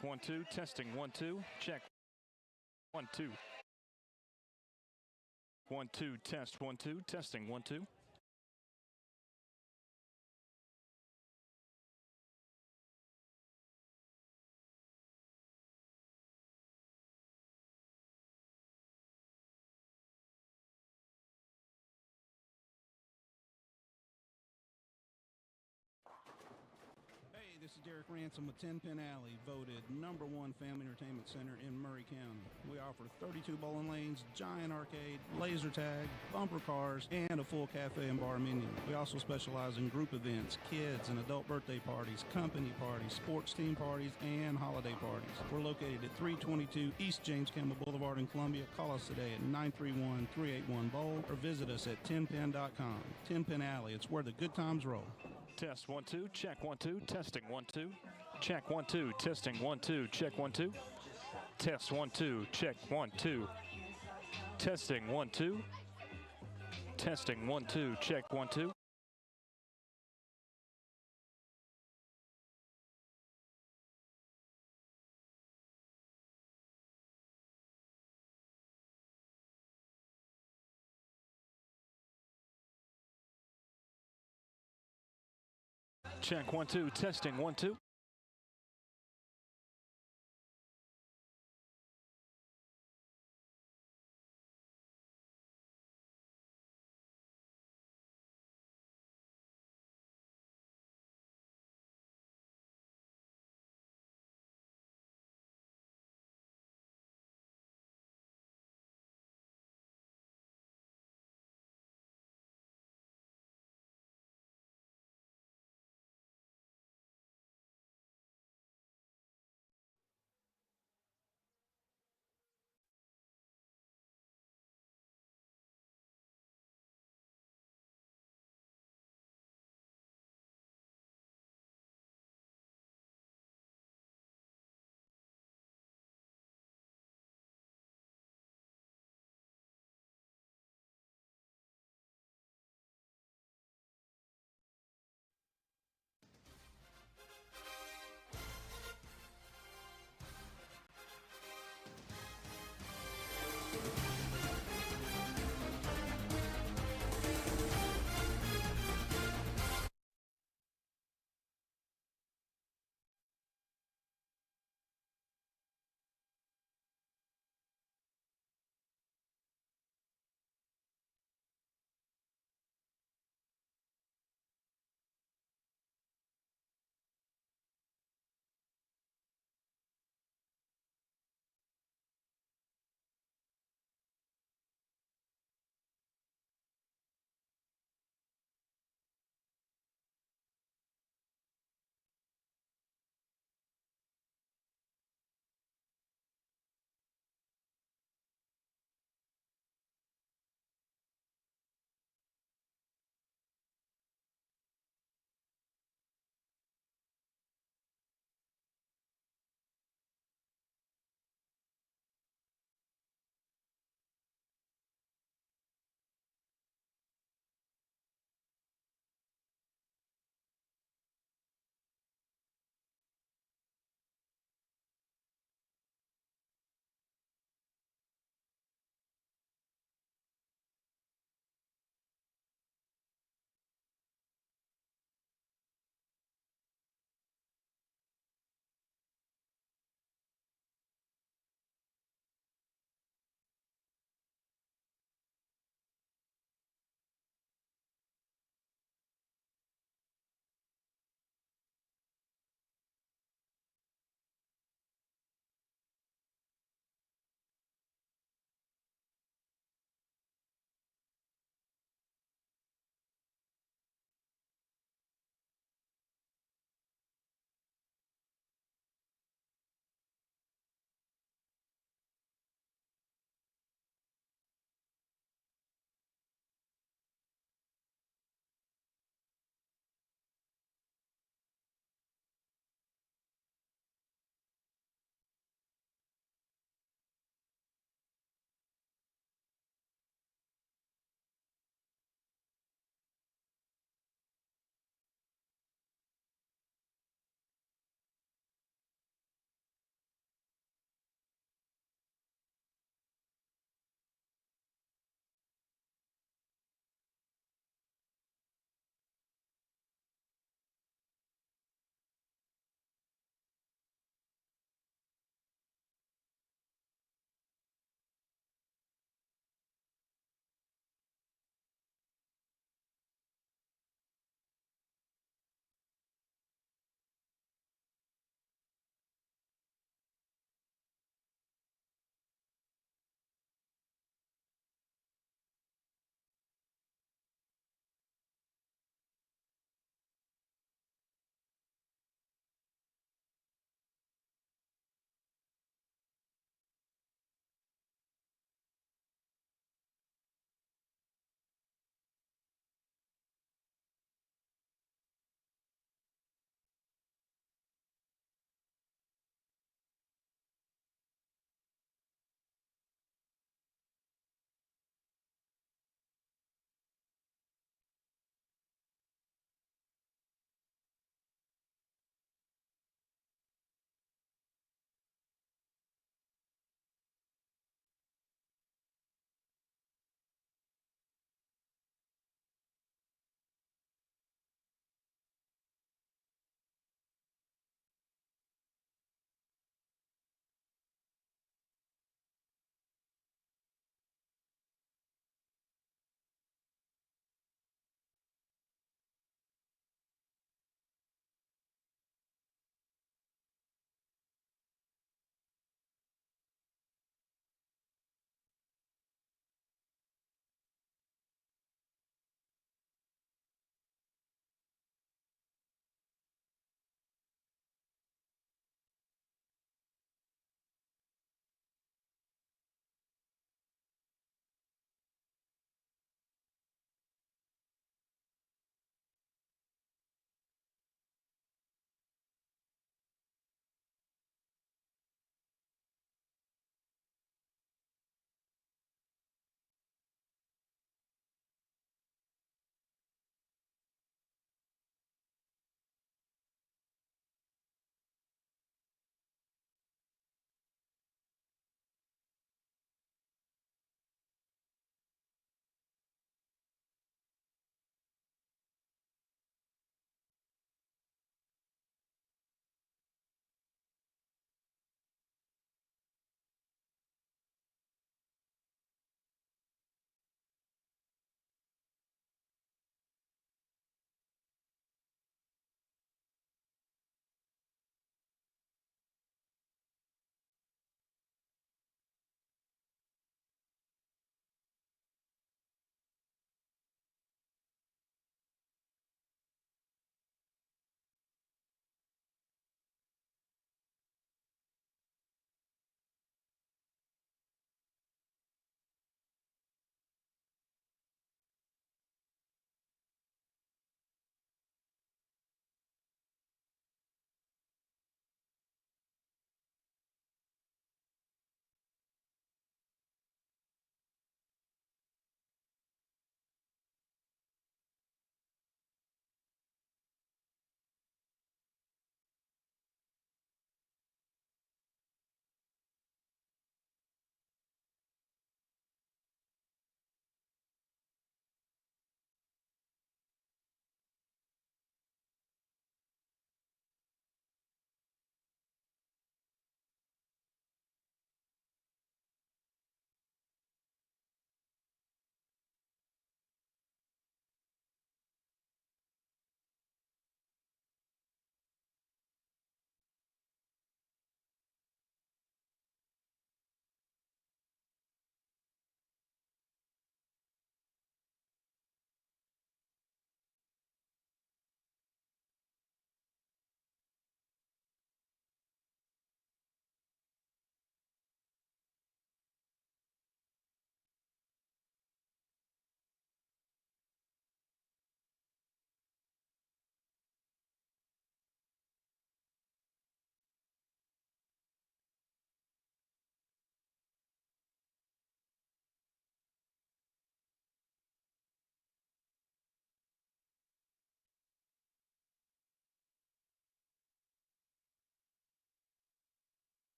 Check 1 2. Testing 1 2. Check 1 2. 1 2. Test 1 2. Testing 1 2. Hey, this is Derek Ransom with 10 Pin Alley, voted #1 family entertainment center in Murray County. We offer 32 bowling lanes, giant arcade, laser tag, bumper cars, and a full cafe and bar menu. We also specialize in group events, kids and adult birthday parties, company parties, sports team parties, and holiday parties. We're located at 322 East James Campbell Boulevard in Columbia. Call us today at 931-381-BOWL or visit us at 10pin.com. 10 Pin Alley, it's where the good times roll. Test 1 2. Check 1 2. Testing 1 2. Check 1 2. Testing 1 2. Check 1 2. Test 1 2. Check 1 2. Testing 1 2. Testing 1 2. Check 1 2. Check 1 2. Testing 1 2.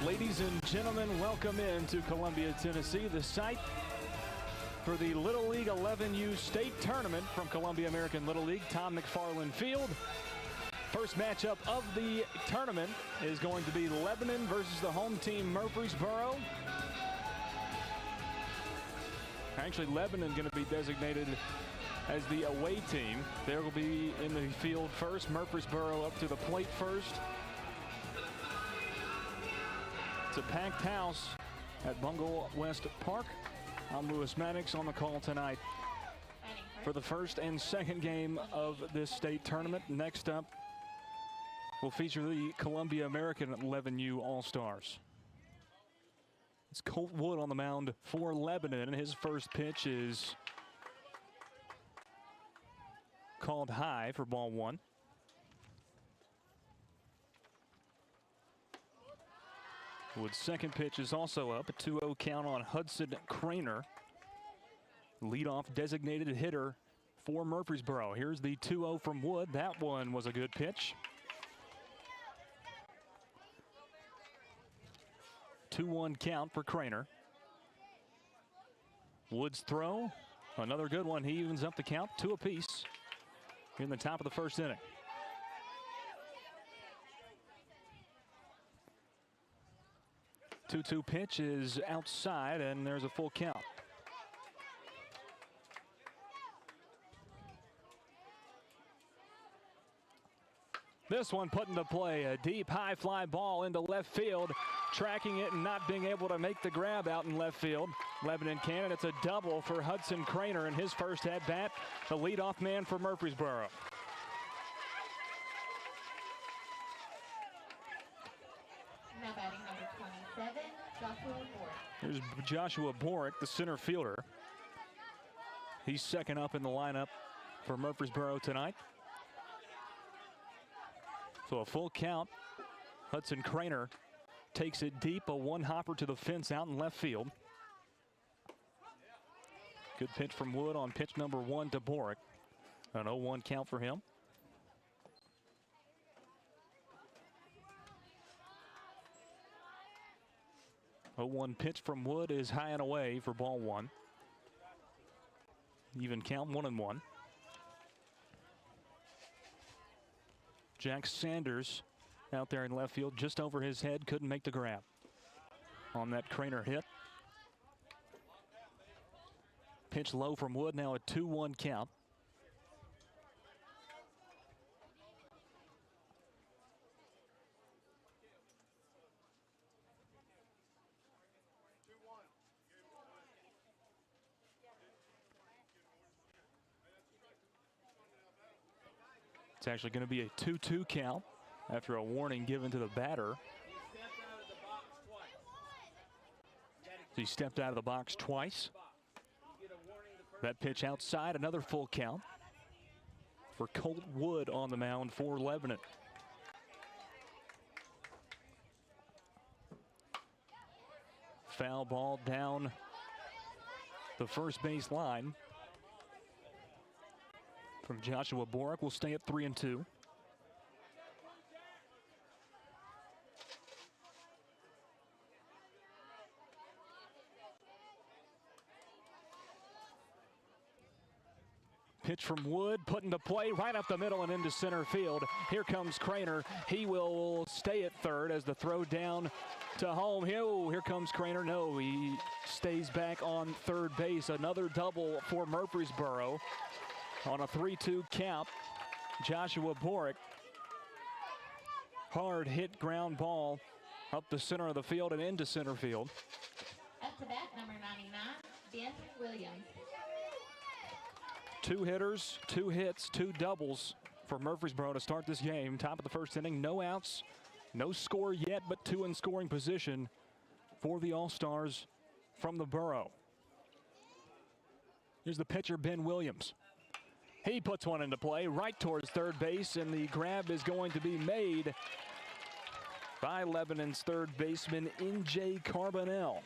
Ladies and gentlemen, welcome in to Columbia, Tennessee, the site for the Little League 11U State Tournament from Columbia American Little League, Tom McFarland Field. First matchup of the tournament is going to be Lebanon versus the home team, Murfreesboro. Actually, Lebanon going to be designated as the away team. They will be in the field first. Murfreesboro up to the plate first. It's a packed house at Bungle West Park. I'm Lewis Maddox on the call tonight for the first and second game of this state tournament. Next up, we'll feature the Columbia American 11U All-Stars. It's Colt Wood on the mound for Lebanon. His first pitch is called high for ball one. Wood's second pitch is also up. A 2-0 count on Hudson Craner, leadoff designated hitter for Murfreesboro. Here's the 2-0 from Wood. That one was a good pitch. 2-1 count for Craner. Wood's throw, another good one. He evens up the count, 2 apiece in the top of the first inning. Two-two pitch is outside, and there's a full count. This one put into play, a deep high fly ball into left field, tracking it and not being able to make the grab out in left field. Lebanon can, and it's a double for Hudson Craner in his first at bat, the leadoff man for Murfreesboro. Now batting number 27, Joshua Borick. Here's Joshua Borick, the center fielder. He's second up in the lineup for Murfreesboro tonight. So a full count. Hudson Craner takes it deep, a one-hopper to the fence out in left field. Good pitch from Wood on pitch number 1 to Borick. An 0-1 count for him. A 0-1 pitch from Wood is high and away for ball one. Even count, 1-1. Jack Sanders out there in left field, just over his head, couldn't make the grab on that Craner hit. Pitch low from Wood, now a 2-1 count. It's actually going to be a 2-2 count after a warning given to the batter. He stepped out of the box twice. That pitch outside, another full count for Colt Wood on the mound for Lebanon. Foul ball down the first base line from Joshua Borick. Will stay at 3-2. Pitch from Wood, put into play right up the middle and into center field. Here comes Craner. He will stay at third as the throw down to home. Here comes Craner. No, he stays back on third base. Another double for Murfreesboro on a 3-2 count. Joshua Borick. Hard hit ground ball up the center of the field and into center field. Up to bat, number 99, Ben Williams. 2 hitters, 2 hits, 2 doubles for Murfreesboro to start this game. Top of the first inning, no outs, no score yet, but 2 in scoring position for the All-Stars from the Borough. Here's the pitcher, Ben Williams. He puts one into play right towards third base, and the grab is going to be made by Lebanon's third baseman, N.J. Carbonell.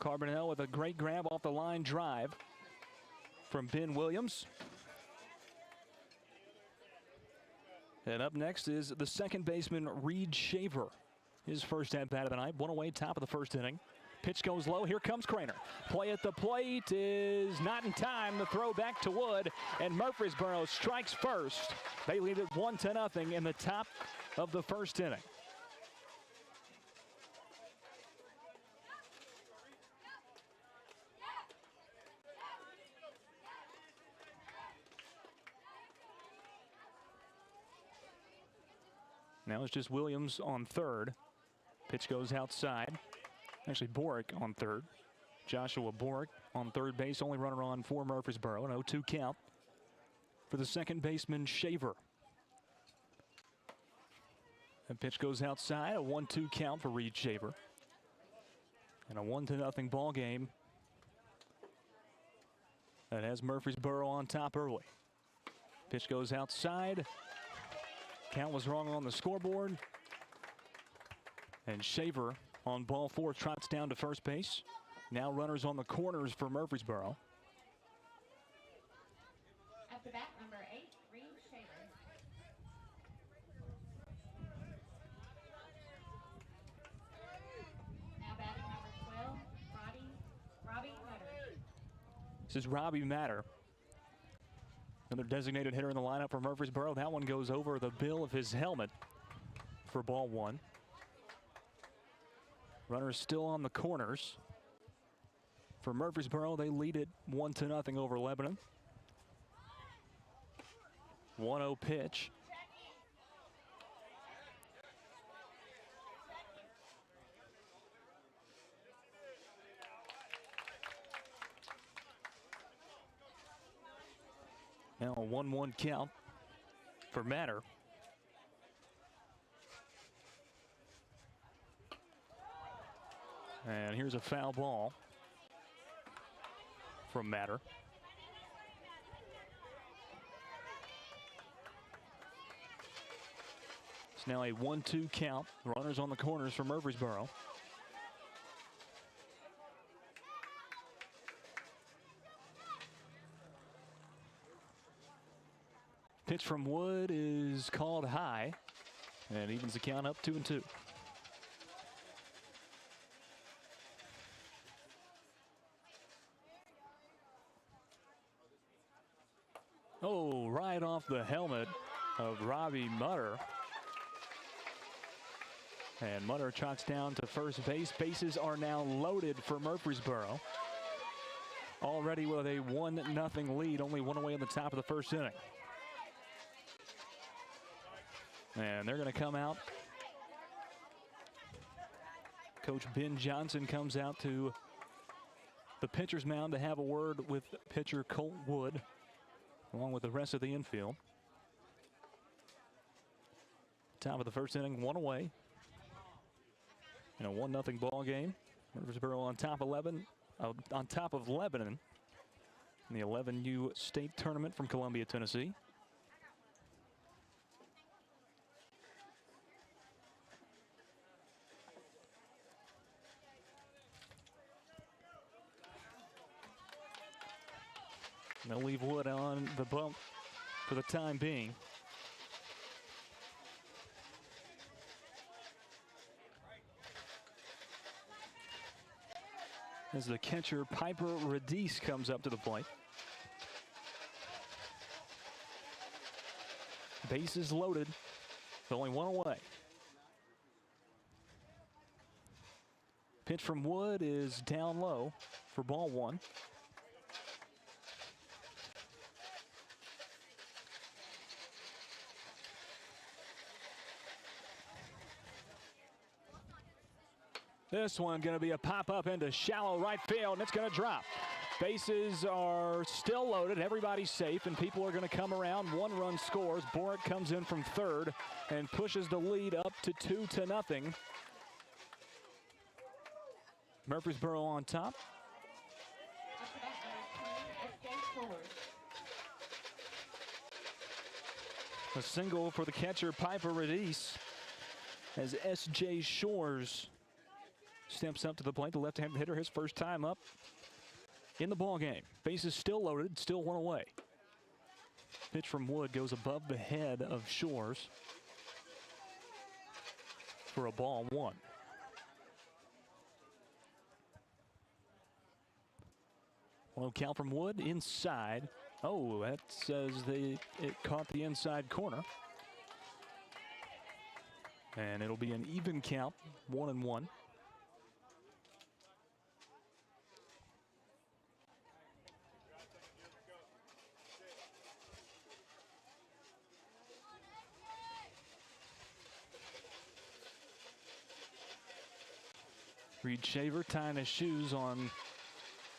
Carbonell with a great grab off the line drive from Ben Williams. And up next is the second baseman, Reed Shaver, his first at-bat of the night. One away, top of the first inning. Pitch goes low. Here comes Craner. Play at the plate is not in time. The throw back to Wood, and Murfreesboro strikes first. They lead it 1-0 in the top of the first inning. Now it's just Williams on third. Pitch goes outside. Actually, Borick on third. Joshua Borick on third base. Only runner on for Murfreesboro. An 0-2 count for the second baseman, Shaver. The pitch goes outside. A 1-2 count for Reed Shaver. And a 1-0 ball game that has Murfreesboro on top early. Pitch goes outside. Count was wrong on the scoreboard. And Shaver on ball four trots down to first base. Now runners on the corners for Murfreesboro. After bat, number 8, Reed Shaver. Now batting number 12, Robbie Mutter. This is Robbie Matter. Another designated hitter in the lineup for Murfreesboro. That one goes over the bill of his helmet for ball one. Runners still on the corners. For Murfreesboro, they lead it 1-0 over Lebanon. 1-0 pitch. Now a 1-1 count for Matter. And here's a foul ball from Matter. It's now a 1-2 count. Runners on the corners for Murfreesboro. Pitch from Wood is called high, and evens the count up 2-2. Oh, right off the helmet of Robbie Mutter. And Mutter trots down to first base. Bases are now loaded for Murfreesboro. Already with a 1-0 lead, only one away in the top of the first inning. And they're going to come out. Coach Ben Johnson comes out to the pitcher's mound to have a word with pitcher Colt Wood, along with the rest of the infield. Top of the first inning, one away. In a 1-0 ball game. Murfreesboro on top of Lebanon in the 11U state tournament from Columbia, Tennessee. They'll leave Wood on the bump for the time being. As the catcher Piper Radice comes up to the plate. Bases loaded, with only one away. Pitch from Wood is down low for ball one. This one going to be a pop-up into shallow right field, and it's going to drop. Bases are still loaded. Everybody's safe, and people are going to come around. One run scores. Borick comes in from third and pushes the lead up to 2-0. Murfreesboro on top. A single for the catcher Piper Radice as S.J. Shores steps up to the plate. The left-handed hitter, his first time up in the ball game. Bases still loaded, still one away. Pitch from Wood goes above the head of Shores for a ball one. Well, count from Wood inside. Oh, that says it caught the inside corner. And it'll be an even count, 1-1. Reed Shaver tying his shoes on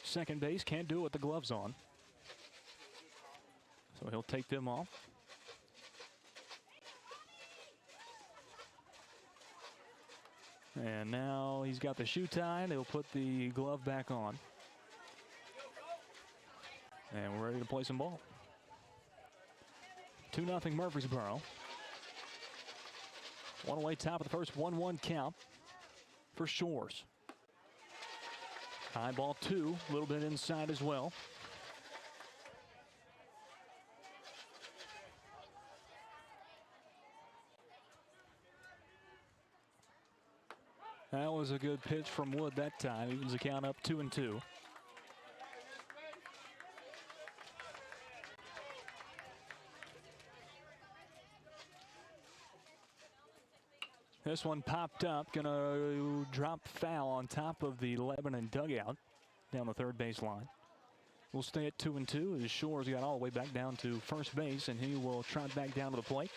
second base. Can't do it with the gloves on. So he'll take them off. And now he's got the shoe tied. He'll put the glove back on. And we're ready to play some ball. 2-0 Murfreesboro. One away, top of the first, 1-1 count for Shores. High ball 2, a little bit inside as well. That was a good pitch from Wood that time. Evens the count up 2-2. This one popped up, gonna drop foul on top of the Lebanon dugout down the third base line. We'll stay at 2-2 as Shores got all the way back down to first base, and he will trot back down to the plate.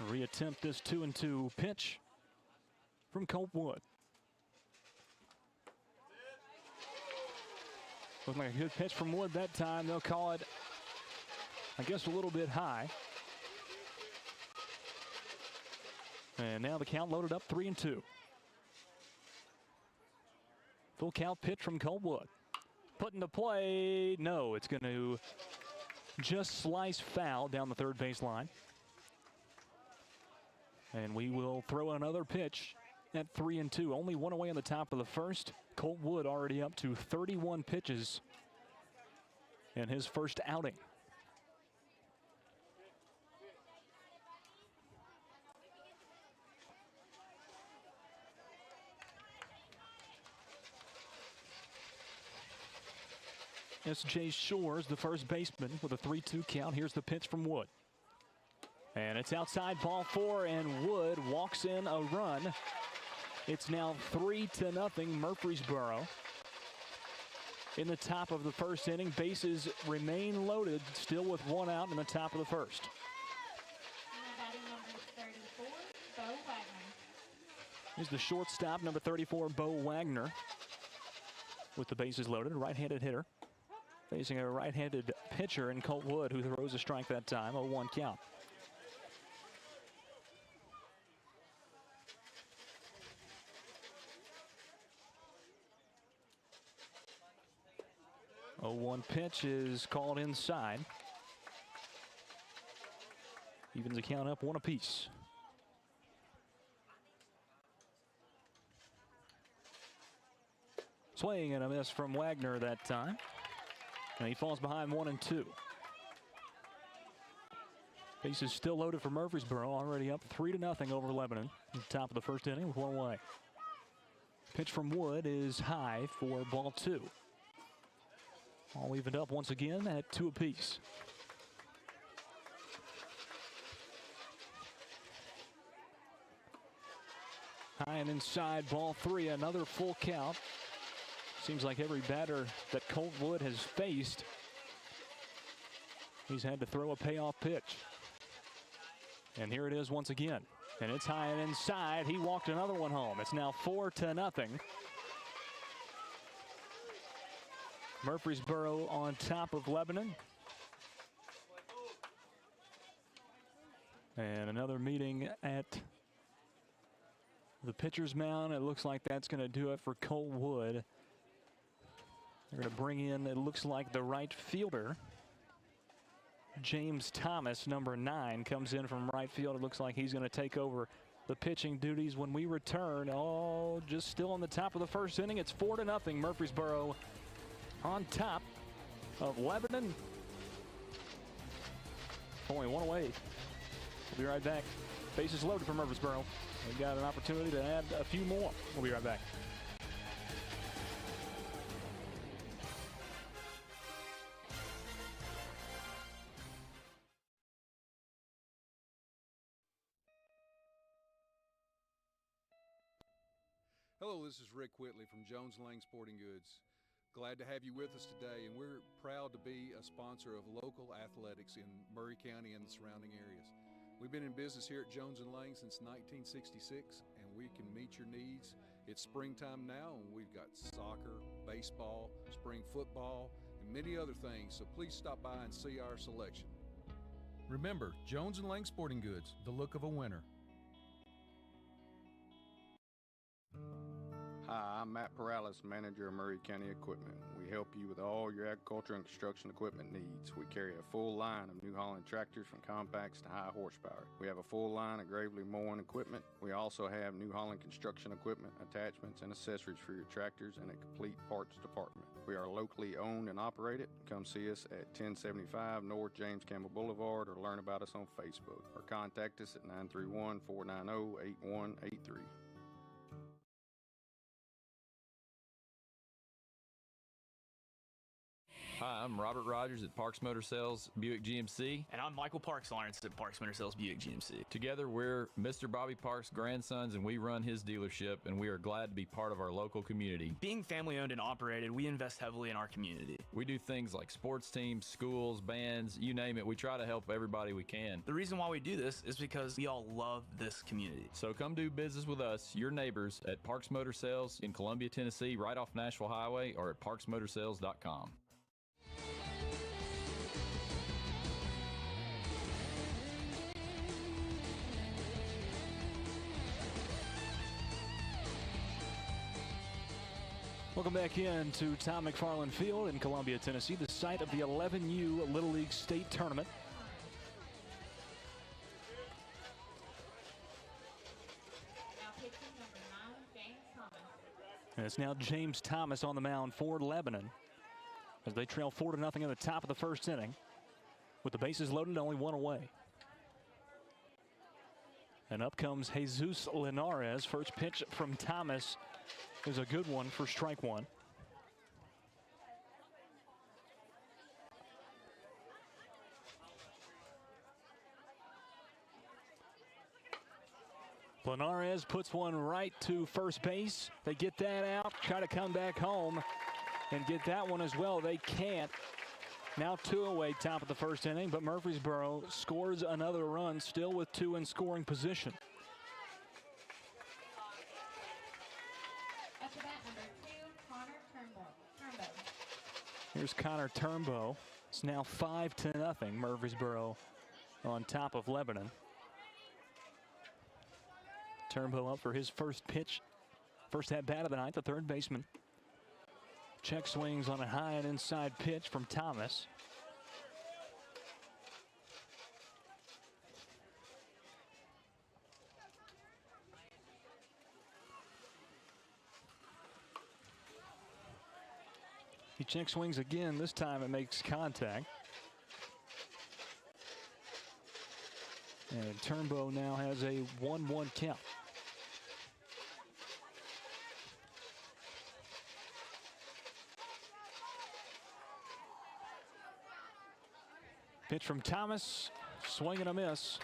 Reattempt this 2-2 pitch from Colt Wood. Looked like a good pitch from Wood that time. They'll call it, I guess, a little bit high. And now the count loaded up 3-2. Full count pitch from Colt Wood. Put into play. No, it's going to just slice foul down the third base line. And we will throw another pitch at 3-2. Only one away on the top of the first. Colt Wood already up to 31 pitches in his first outing. S.J. Shores, the first baseman, with a 3-2 count. Here's the pitch from Wood. And it's outside, ball 4, and Wood walks in a run. It's now 3-0 Murfreesboro. In the top of the first inning, bases remain loaded, still with one out in the top of the first. Batting number 34, Bo Wagner. Here's the shortstop, number 34, Bo Wagner, with the bases loaded, right-handed hitter. Facing a right-handed pitcher in Colt Wood, who throws a strike that time, 0-1 count. A 0-1 pitch is called inside. Evens the count up 1 apiece. Swing and a miss from Wagner that time. And he falls behind 1-2. Bases still loaded for Murfreesboro, already up 3-0 over Lebanon. At the top of the first inning with 1 away. Pitch from Wood is high for ball 2. All evened up once again at 2 apiece. High and inside, ball 3, another full count. Seems like every batter that Colt Wood has faced, he's had to throw a payoff pitch. And here it is once again. And it's high and inside. He walked another one home. It's now 4-0. Murfreesboro on top of Lebanon. And another meeting at the pitcher's mound. It looks like that's going to do it for Colt Wood. They're going to bring in, it looks like, the right fielder. James Thomas, number 9, comes in from right field. It looks like he's going to take over the pitching duties when we return. Oh, just still on the top of the first inning. It's 4-0 Murfreesboro on top of Lebanon. Only one away. We'll be right back. Bases loaded for Murfreesboro. They've got an opportunity to add a few more. We'll be right back. Hello, this is Rick Whitley from Jones & Lang Sporting Goods. Glad to have you with us today, and we're proud to be a sponsor of local athletics in Murray County and the surrounding areas. We've been in business here at Jones & Lang since 1966, and we can meet your needs. It's springtime now, and we've got soccer, baseball, spring football, and many other things, so please stop by and see our selection. Remember, Jones & Lang Sporting Goods, the look of a winner. Hi, I'm Matt Perales, manager of Murray County Equipment. We help you with all your agriculture and construction equipment needs. We carry a full line of New Holland tractors from compacts to high horsepower. We have a full line of Gravely mowing equipment. We also have New Holland construction equipment, attachments, and accessories for your tractors and a complete parts department. We are locally owned and operated. Come see us at 1075 North James Campbell Boulevard or learn about us on Facebook or contact us at 931-490-8183. Hi, I'm Robert Rogers at Parks Motor Sales Buick GMC. And I'm Michael Parks Lawrence at Parks Motor Sales Buick GMC. Together, we're Mr. Bobby Parks' grandsons, and we run his dealership, and we are glad to be part of our local community. Being family-owned and operated, we invest heavily in our community. We do things like sports teams, schools, bands, you name it. We try to help everybody we can. The reason why we do this is because we all love this community. So come do business with us, your neighbors, at Parks Motor Sales in Columbia, Tennessee, right off Nashville Highway, or at parksmotorsales.com. Welcome back in to Tom McFarland Field in Columbia, Tennessee, the site of the 11U Little League State Tournament. Now pitching number 9, James Thomas. And it's now James Thomas on the mound for Lebanon as they trail 4-0 in the top of the first inning. With the bases loaded, only one away. And up comes Jesus Linares. First pitch from Thomas is a good one for strike one. Linares puts one right to first base. They get that out, try to come back home and get that one as well. They can't. Now 2 away, top of the first inning, but Murfreesboro scores another run, still with 2 in scoring position. After that, number 2, Connor Turnbow. Here's Connor Turnbow. It's now 5-0, Murfreesboro on top of Lebanon. Turnbow up for his first pitch. First at bat of the ninth, the third baseman. Check swings on a high and inside pitch from Thomas. He check swings again. This time it makes contact. And Turnbow now has a 1-1 count. Pitch from Thomas, swing and a miss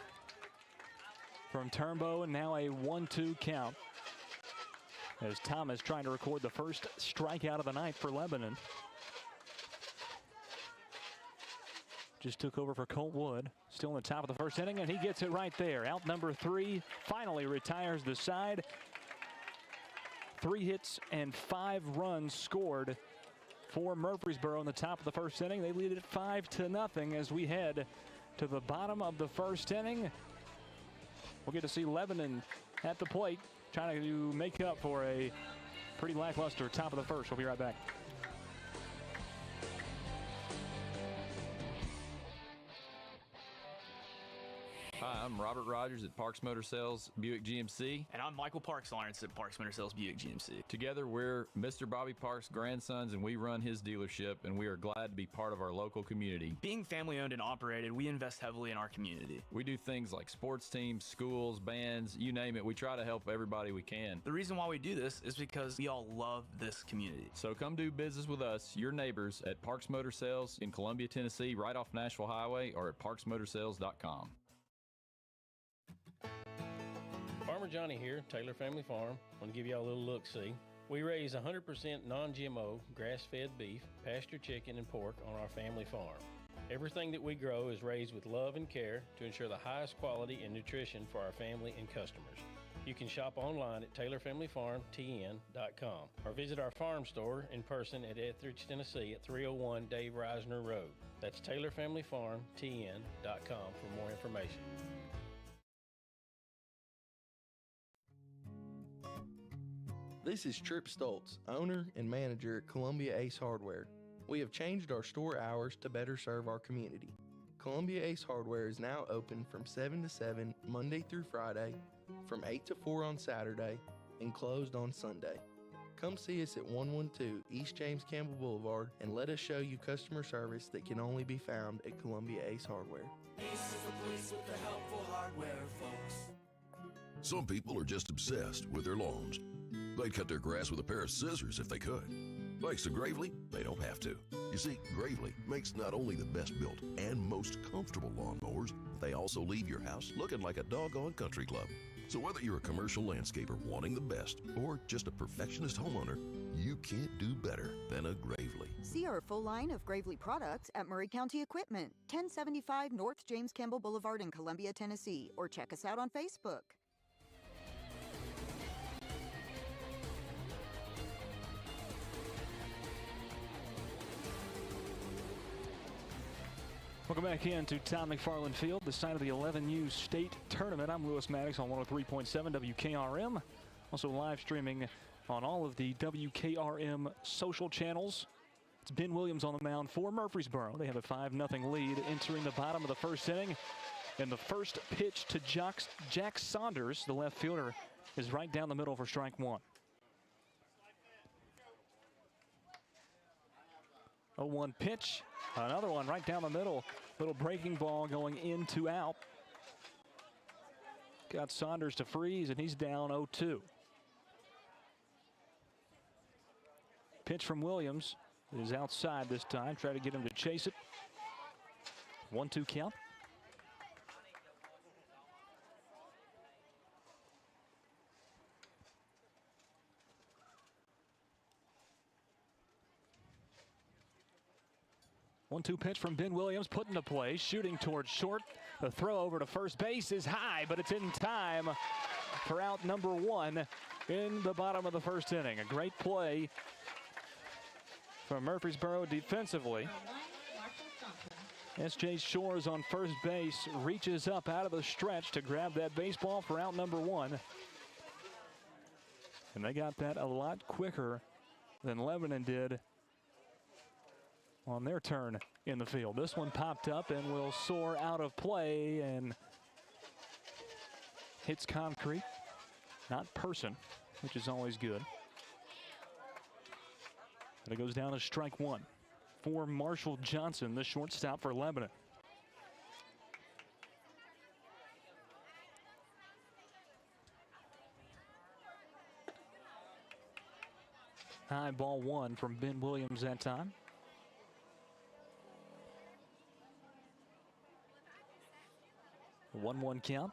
from Turnbow, and now a 1-2 count as Thomas trying to record the first strikeout of the night for Lebanon. Just took over for Colt Wood, still in the top of the first inning, and he gets it right there. Out number 3, finally retires the side. 3 hits and 5 runs scored for Murfreesboro in the top of the first inning. They lead it 5-0 as we head to the bottom of the first inning. We'll get to see Lebanon at the plate trying to make up for a pretty lackluster top of the first. We'll be right back. Hi, Hi, I'm Robert Rogers at Parks Motor Sales Buick GMC. And I'm Michael Parks Lawrence at Parks Motor Sales Buick GMC. Together, we're Mr. Bobby Parks' grandsons, and we run his dealership, and we are glad to be part of our local community. Being family owned and operated, we invest heavily in our community. We do things like sports teams, schools, bands, you name it. We try to help everybody we can. The reason why we do this is because we all love this community. So come do business with us, your neighbors, at Parks Motor Sales in Columbia, Tennessee, right off Nashville Highway, or at parksmotorsales.com. Farmer Johnny here, Taylor Family Farm. I want to give y'all a little look-see. We raise 100% non-GMO, grass-fed beef, pasture chicken, and pork on our family farm. Everything that we grow is raised with love and care to ensure the highest quality and nutrition for our family and customers. You can shop online at TaylorFamilyFarmTN.com or visit our farm store in person at Etheridge, Tennessee at 301 Dave Reisner Road. That's TaylorFamilyFarmTN.com for more information. This is Trip Stoltz, owner and manager at Columbia Ace Hardware. We have changed our store hours to better serve our community. Columbia Ace Hardware is now open from 7 to 7 Monday through Friday, from 8 to 4 on Saturday, and closed on Sunday. Come see us at 112 East James Campbell Boulevard and let us show you customer service that can only be found at Columbia Ace Hardware. Ace is the place with the helpful hardware, folks. Some people are just obsessed with their lawns. They'd cut their grass with a pair of scissors if they could. Thanks to Gravely, they don't have to. You see, Gravely makes not only the best built and most comfortable lawnmowers, they also leave your house looking like a doggone country club. So whether you're a commercial landscaper wanting the best or just a perfectionist homeowner, you can't do better than a Gravely. See our full line of Gravely products at Murray County Equipment, 1075 North James Campbell Boulevard in Columbia, Tennessee, or check us out on Facebook. Welcome back into Tom McFarland Field, the site of the 11U State Tournament. I'm Lewis Maddox on 103.7 WKRM. Also live streaming on all of the WKRM social channels. It's Ben Williams on the mound for Murfreesboro. They have a 5-0 lead entering the bottom of the first inning. And the first pitch to Jack Saunders, the left fielder, is right down the middle for strike one. 0-1 pitch. Another one right down the middle. Little breaking ball going in to out. Got Saunders to freeze, and he's down 0-2. Pitch from Williams is outside this time. Try to get him to chase it. 1-2 count. One-two pitch from Ben Williams, put into play, shooting towards short. The throw over to first base is high, but it's in time for out number one in the bottom of the first inning. A great play from Murfreesboro defensively. S.J. Shores on first base, reaches up out of the stretch to grab that baseball for out number one. And they got that a lot quicker than Lebanon did on their turn in the field. This one popped up and will soar out of play and hits concrete, not person, which is always good. And it goes down to strike one for Marshall Johnson, the shortstop for Lebanon. High ball one from Ben Williams that time. A 1-1 count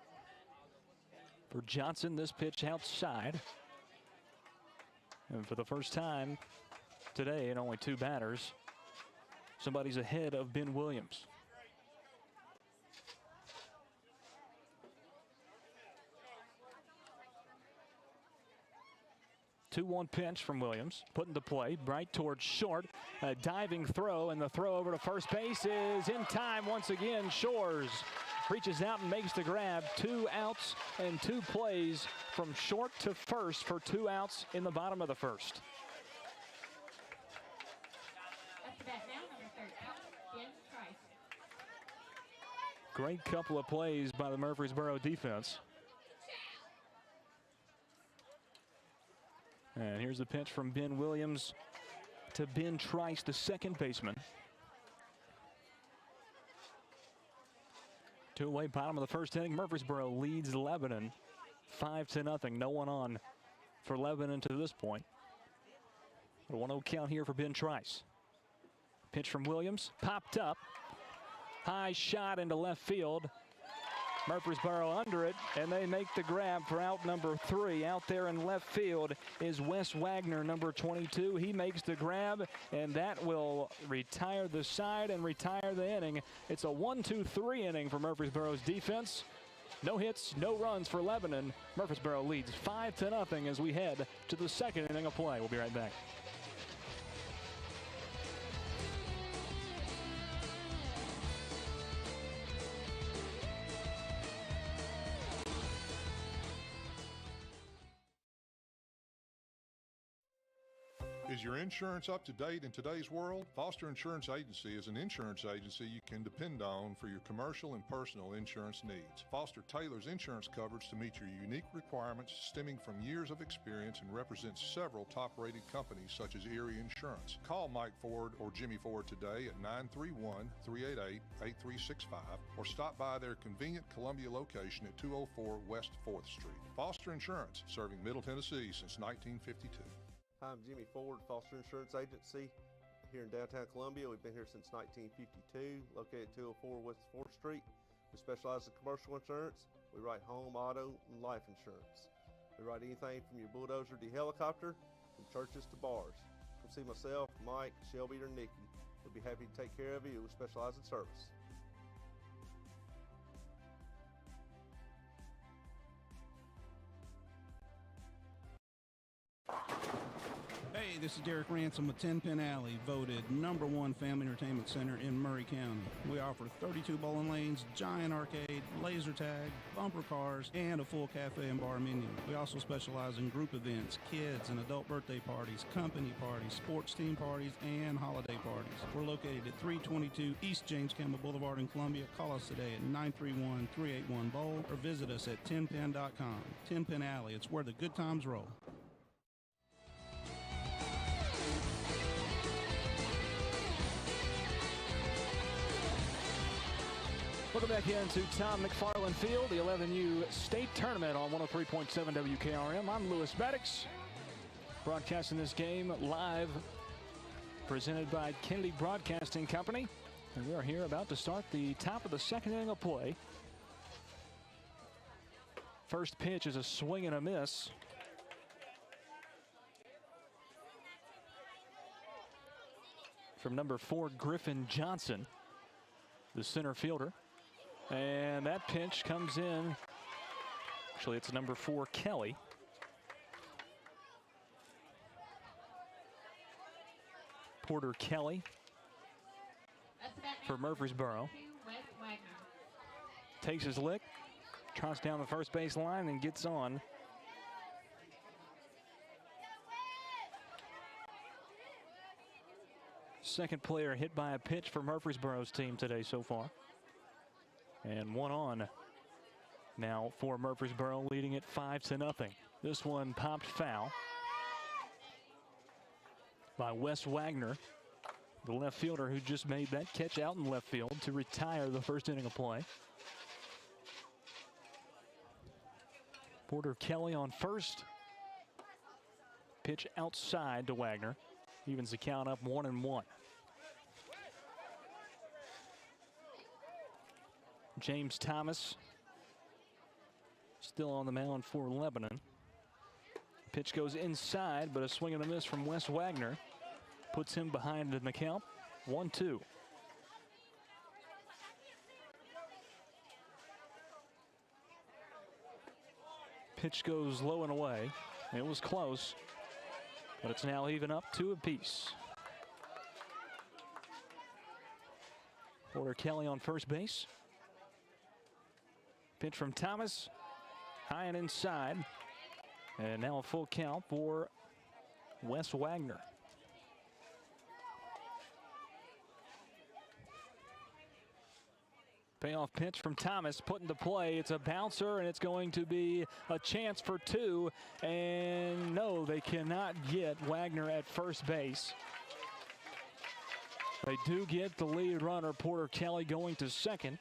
for Johnson. This pitch outside. And for the first time today, in only two batters, somebody's ahead of Ben Williams. Two-one pitch from Williams, put into play, right towards short. A diving throw, and the throw over to first base is in time once again. Shores reaches out and makes the grab. 2 outs and 2 plays from short to first for 2 outs in the bottom of the first. Great couple of plays by the Murfreesboro defense. And here's the pitch from Ben Williams to Ben Trice, the second baseman. Two-way bottom of the first inning. Murfreesboro leads Lebanon 5-0. No one on for Lebanon to this point. A 1-0 count here for Ben Trice. Pitch from Williams, popped up. High shot into left field. Murfreesboro under it, and they make the grab for out number 3. Out there in left field is Wes Wagner, number 22. He makes the grab, and that will retire the side and retire the inning. It's a 1-2-3 inning for Murfreesboro's defense. No hits, no runs for Lebanon. Murfreesboro leads 5-0 as we head to the second inning of play. We'll be right back. Is your insurance up to date in today's world? Foster Insurance Agency is an insurance agency you can depend on for your commercial and personal insurance needs. Foster tailors insurance coverage to meet your unique requirements stemming from years of experience and represents several top-rated companies such as Erie Insurance. Call Mike Ford or Jimmy Ford today at 931-388-8365 or stop by their convenient Columbia location at 204 West 4th Street. Foster Insurance, serving Middle Tennessee since 1952. Hi, I'm Jimmy Ford, Foster Insurance Agency here in downtown Columbia. We've been here since 1952, located at 204 West 4th Street. We specialize in commercial insurance. We write home, auto, and life insurance. We write anything from your bulldozer to helicopter, from churches to bars. Come see myself, Mike, Shelby, or Nikki. We'll be happy to take care of you. We specialize in service. Hey, this is Derek Ransom with 10 Pin Alley, voted #1 family entertainment center in Murray County. We offer 32 bowling lanes, giant arcade, laser tag, bumper cars, and a full cafe and bar menu. We also specialize in group events, kids and adult birthday parties, company parties, sports team parties, and holiday parties. We're located at 322 East James Campbell Boulevard in Columbia. Call us today at 931-381-BOWL or visit us at 10pin.com. 10 Pin Alley, it's where the good times roll. Welcome back into Tom McFarland Field, the 11U State Tournament on 103.7 WKRM. I'm Lewis Maddox, broadcasting this game live, presented by Kennedy Broadcasting Company. And we are here about to start the top of the second inning of play. First pitch is a swing and a miss. From number 4, Griffin Johnson, the center fielder. And that pitch comes in. Actually, it's number 4, Kelly. Porter Kelly for Murfreesboro. Takes his lick, trots down the first base line, and gets on. Second player hit by a pitch for Murfreesboro's team today so far. And one on now for Murfreesboro, leading it 5-0. This one popped foul by Wes Wagner, the left fielder who just made that catch out in left field to retire the first inning of play. Porter Kelly on first. Pitch outside to Wagner. Evens the count up 1-1. James Thomas still on the mound for Lebanon. Pitch goes inside, but a swing and a miss from Wes Wagner puts him behind in the count. 1-2. Pitch goes low and away. It was close, but it's now even up 2 apiece. Porter Kelly on first base. Pitch from Thomas, high and inside. And now a full count for Wes Wagner. Payoff pitch from Thomas, put into play. It's a bouncer, and it's going to be a chance for two. And no, they cannot get Wagner at first base. They do get the lead runner, Porter Kelly, going to second.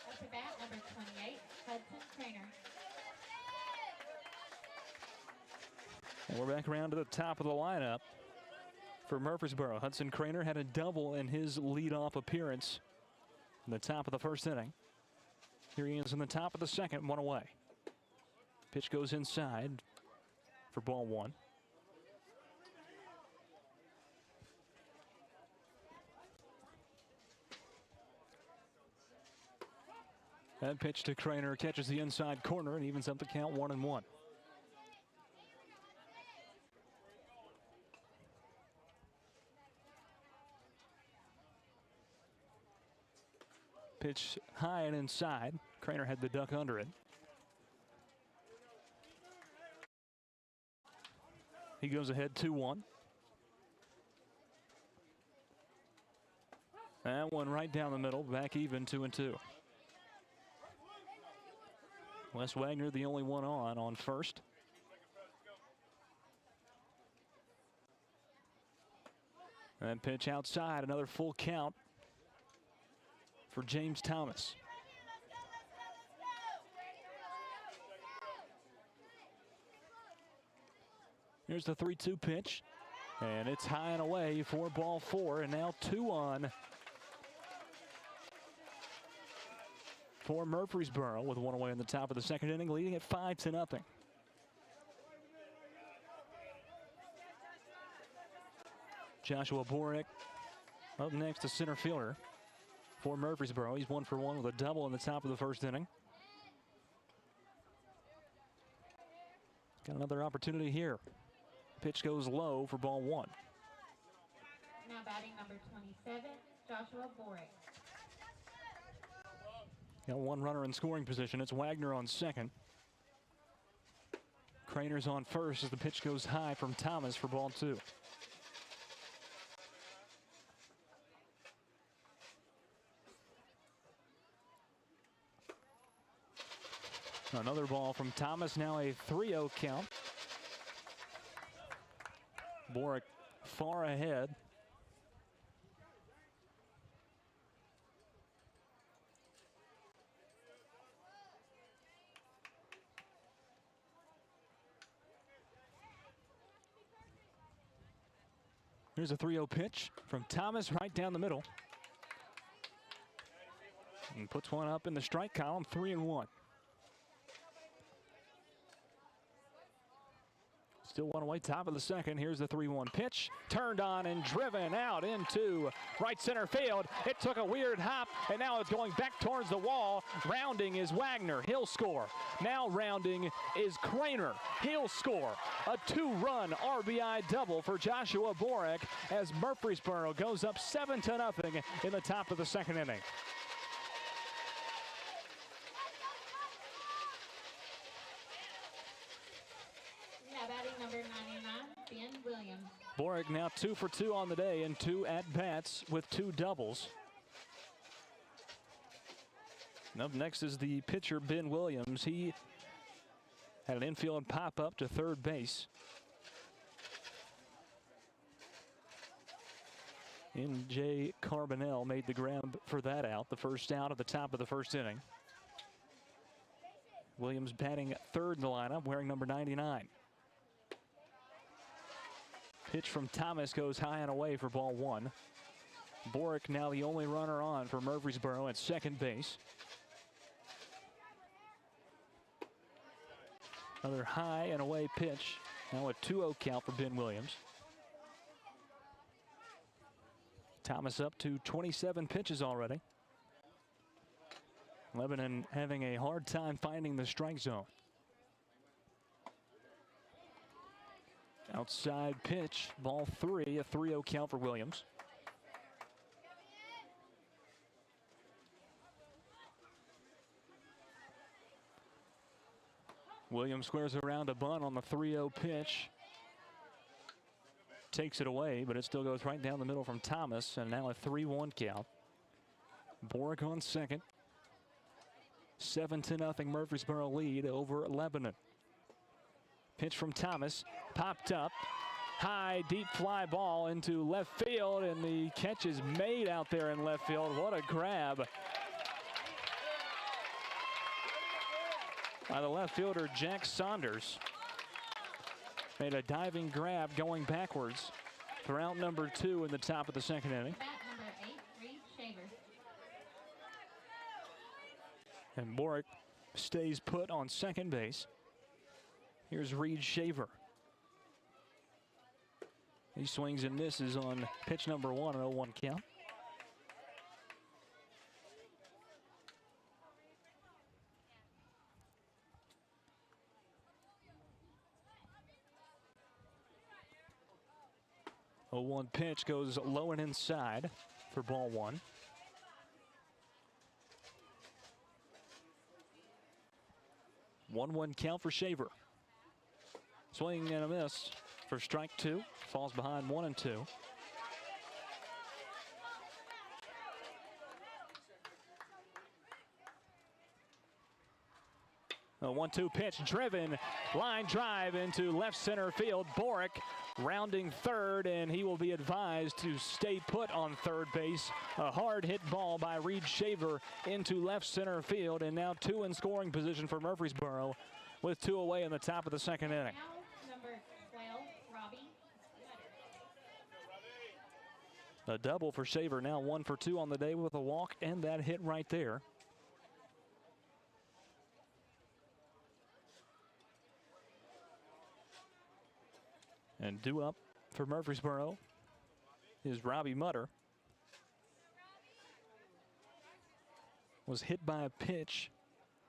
Up to bat, number 28, Hudson Craner. And we're back around to the top of the lineup for Murfreesboro. Hudson Craner had a double in his leadoff appearance in the top of the first inning. Here he is in the top of the second, one away. Pitch goes inside for ball one. That pitch to Craner catches the inside corner and evens up the count 1-1. Pitch high and inside. Craner had the duck under it. He goes ahead 2-1. That one right down the middle, back even 2-2. Wes Wagner, the only one on first. And pitch outside, another full count for James Thomas. Here's the 3-2 pitch, and it's high and away for ball four, and now 2-on for Murfreesboro with one away in the top of the second inning, leading at 5-0. Joshua Borick up next, to center fielder for Murfreesboro. He's 1 for 1 with a double in the top of the first inning. Got another opportunity here. Pitch goes low for ball one. Now batting number 27, Joshua Borick. Got one runner in scoring position. It's Wagner on second. Craner's on first as the pitch goes high from Thomas for ball two. Another ball from Thomas, now a 3-0 count. Borick far ahead. Here's a 3-0 pitch from Thomas right down the middle. And puts one up in the strike column, 3-1. Still one away, top of the second. Here's the 3-1 pitch. Turned on and driven out into right center field. It took a weird hop, and now it's going back towards the wall. Rounding is Wagner. He'll score. Now rounding is Craner. He'll score. A 2-run RBI double for Joshua Borick as Murfreesboro goes up 7-0 in the top of the second inning. Batting number 99, Ben Williams. Borick now 2 for 2 on the day and 2 at-bats with 2 doubles. And up next is the pitcher, Ben Williams. He had an infield pop-up to third base. N.J. Carbonell made the grab for that out, the first out at the top of the first inning. Williams batting third in the lineup, wearing number 99. Pitch from Thomas goes high and away for ball one. Borick now the only runner on for Murfreesboro at second base. Another high and away pitch. Now a 2-0 count for Ben Williams. Thomas up to 27 pitches already. Lebanon having a hard time finding the strike zone. Outside pitch, ball three, a 3-0 count for Williams. Williams squares around a bunt on the 3-0 pitch. Takes it away, but it still goes right down the middle from Thomas, and now a 3-1 count. Borick on second. 7-0 Murfreesboro lead over Lebanon. Pitch from Thomas, popped up. High, deep fly ball into left field, and the catch is made out there in left field. What a grab by the left fielder, Jack Saunders. Made a diving grab going backwards for out number 2 in the top of the second inning. Bat number 8, Reed Shaver. And Borick stays put on second base. Here's Reed Shaver. He swings and misses on pitch number 1, an 0-1 count. A 0-1 pitch goes low and inside for ball 1. One count for Shaver. Swing and a miss for strike 2. Falls behind 1 and 2. A 1-2 pitch driven. Line drive into left center field. Borick rounding third, and he will be advised to stay put on third base. A hard hit ball by Reed Shaver into left center field, and now 2 in scoring position for Murfreesboro with 2 away in the top of the second inning. Now number 12, Robbie Letter. A double for Shaver, now 1 for 2 on the day with a walk and that hit right there. And due up for Murfreesboro is Robbie Mutter. Was hit by a pitch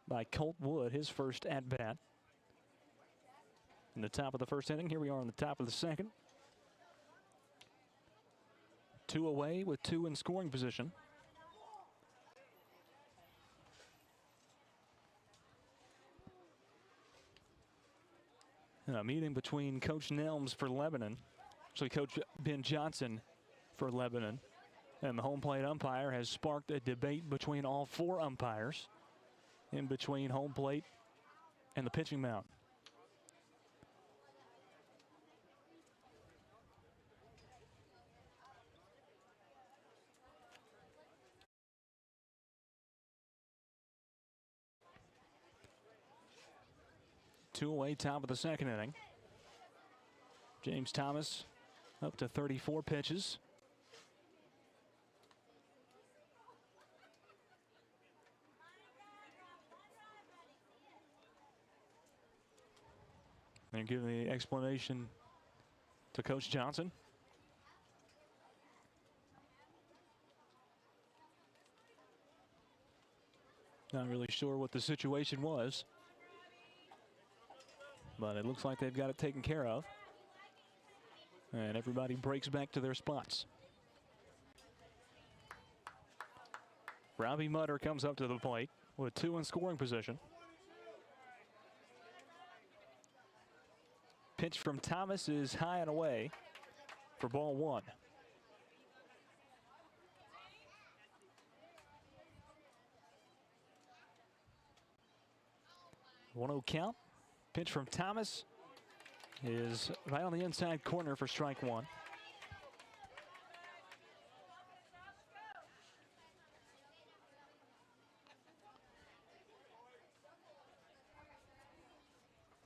by Colt Wood, his first at-bat. In the top of the first inning, here we are in the top of the second. 2 away with 2 in scoring position. And a meeting between Coach Nelms for Lebanon, actually Coach Ben Johnson for Lebanon, and the home plate umpire has sparked a debate between all 4 umpires in between home plate and the pitching mound. Two away, top of the second inning. James Thomas up to 34 pitches. And giving the explanation to Coach Johnson. Not really sure what the situation was, but it looks like they've got it taken care of. And everybody breaks back to their spots. Robbie Mutter comes up to the plate with 2 in scoring position. Pitch from Thomas is high and away for ball 1. One-oh count. Pitch from Thomas is right on the inside corner for strike 1.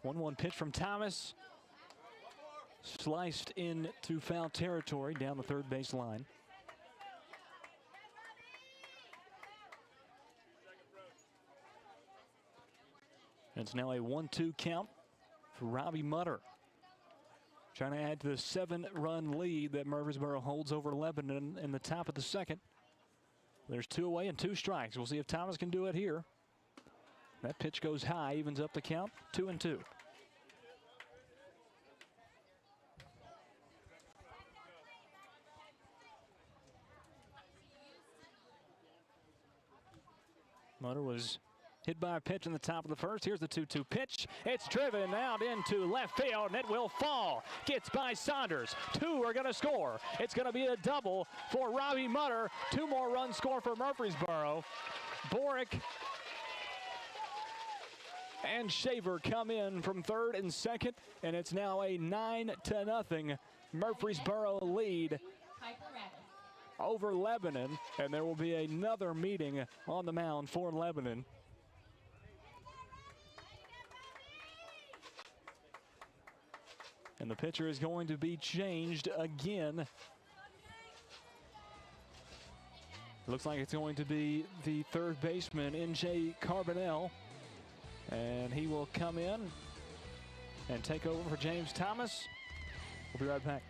One pitch from Thomas. Sliced into foul territory down the third base line. It's now a 1-2 count for Robbie Mutter. Trying to add to the 7-run lead that Murfreesboro holds over Lebanon in the top of the second. There's 2 away and 2 strikes. We'll see if Thomas can do it here. That pitch goes high, evens up the count, 2-2. Mutter was hit by a pitch in the top of the first. Here's the 2-2 pitch. It's driven out into left field, and it will fall. Gets by Saunders. 2 are going to score. It's going to be a double for Robbie Mutter. 2 more runs score for Murfreesboro. Borick and Shaver come in from third and second, and it's now a 9-0 Murfreesboro lead over Lebanon, and there will be another meeting on the mound for Lebanon. And the pitcher is going to be changed again. Looks like it's going to be the third baseman, N.J. Carbonell. And he will come in and take over for James Thomas. We'll be right back.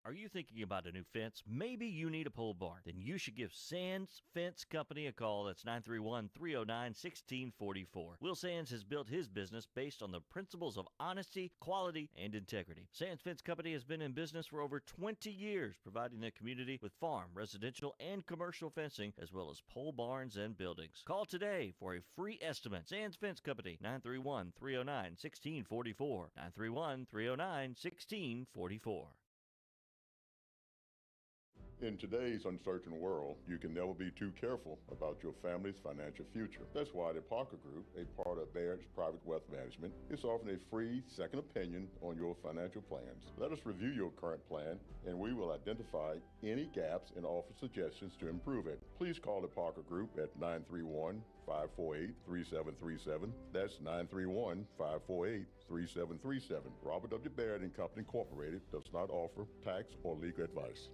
Are you thinking about a new fence? Maybe you need a pole barn. Then you should give Sands Fence Company a call. That's 931-309-1644. Will Sands has built his business based on the principles of honesty, quality, and integrity. Sands Fence Company has been in business for over 20 years, providing the community with farm, residential, and commercial fencing, as well as pole barns and buildings. Call today for a free estimate. Sands Fence Company, 931-309-1644. 931-309-1644. In today's uncertain world, you can never be too careful about your family's financial future. That's why the Parker Group, a part of Baird's Private Wealth Management, is offering a free second opinion on your financial plans. Let us review your current plan, and we will identify any gaps and offer suggestions to improve it. Please call the Parker Group at 931-548-3737. That's 931-548-3737. Robert W. Baird & Company Incorporated does not offer tax or legal advice.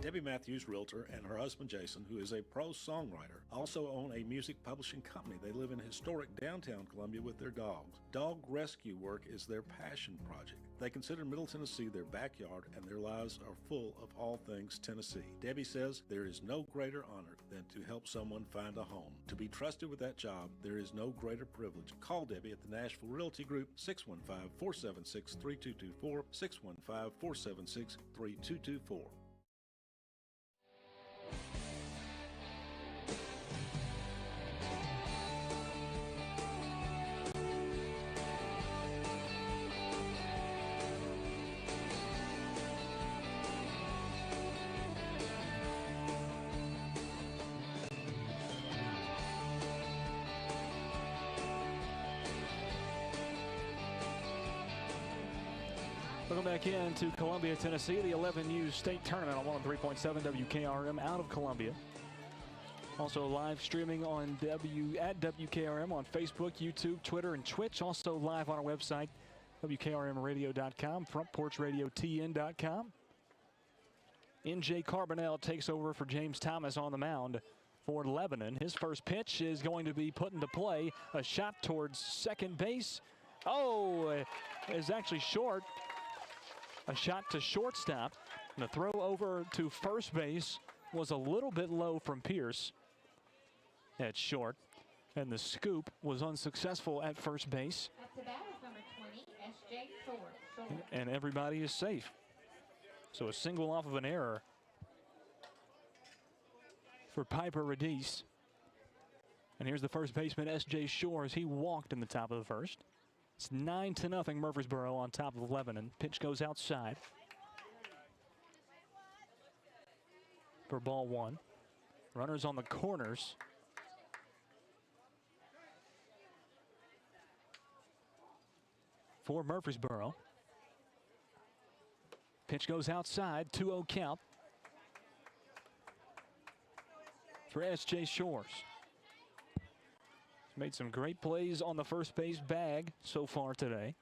Debbie Matthews, realtor, and her husband Jason, who is a prose songwriter, also own a music publishing company. They live in historic downtown Columbia with their dogs. Dog rescue work is their passion project. They consider Middle Tennessee their backyard, and their lives are full of all things Tennessee. Debbie says there is no greater honor than to help someone find a home. To be trusted with that job, there is no greater privilege. Call Debbie at the Nashville Realty Group, 615-476-3224, 615-476-3224. Welcome back into Columbia, Tennessee, the 11U State Tournament on 103.7 WKRM out of Columbia. Also live streaming on at WKRM on Facebook, YouTube, Twitter, and Twitch. Also live on our website, WKRMradio.com, FrontPorchRadioTN.com. N.J. Carbonell takes over for James Thomas on the mound for Lebanon. His first pitch is going to be put into play. A shot towards second base. Oh, is actually short. A shot to shortstop. And the throw over to first base was a little bit low from Pierce at short. And the scoop was unsuccessful at first base. Up to bat is number 20, S.J. Short. And everybody is safe. So a single off of an error for Piper Radice. And here's the first baseman, S.J. Shore, as he walked in the top of the first. It's 9-0 Murfreesboro on top of Lebanon. Pitch goes outside for ball one. Runners on the corners. For Murfreesboro. Pitch goes outside, 2-0 count for S.J. Shores. He's made some great plays on the first base bag so far today.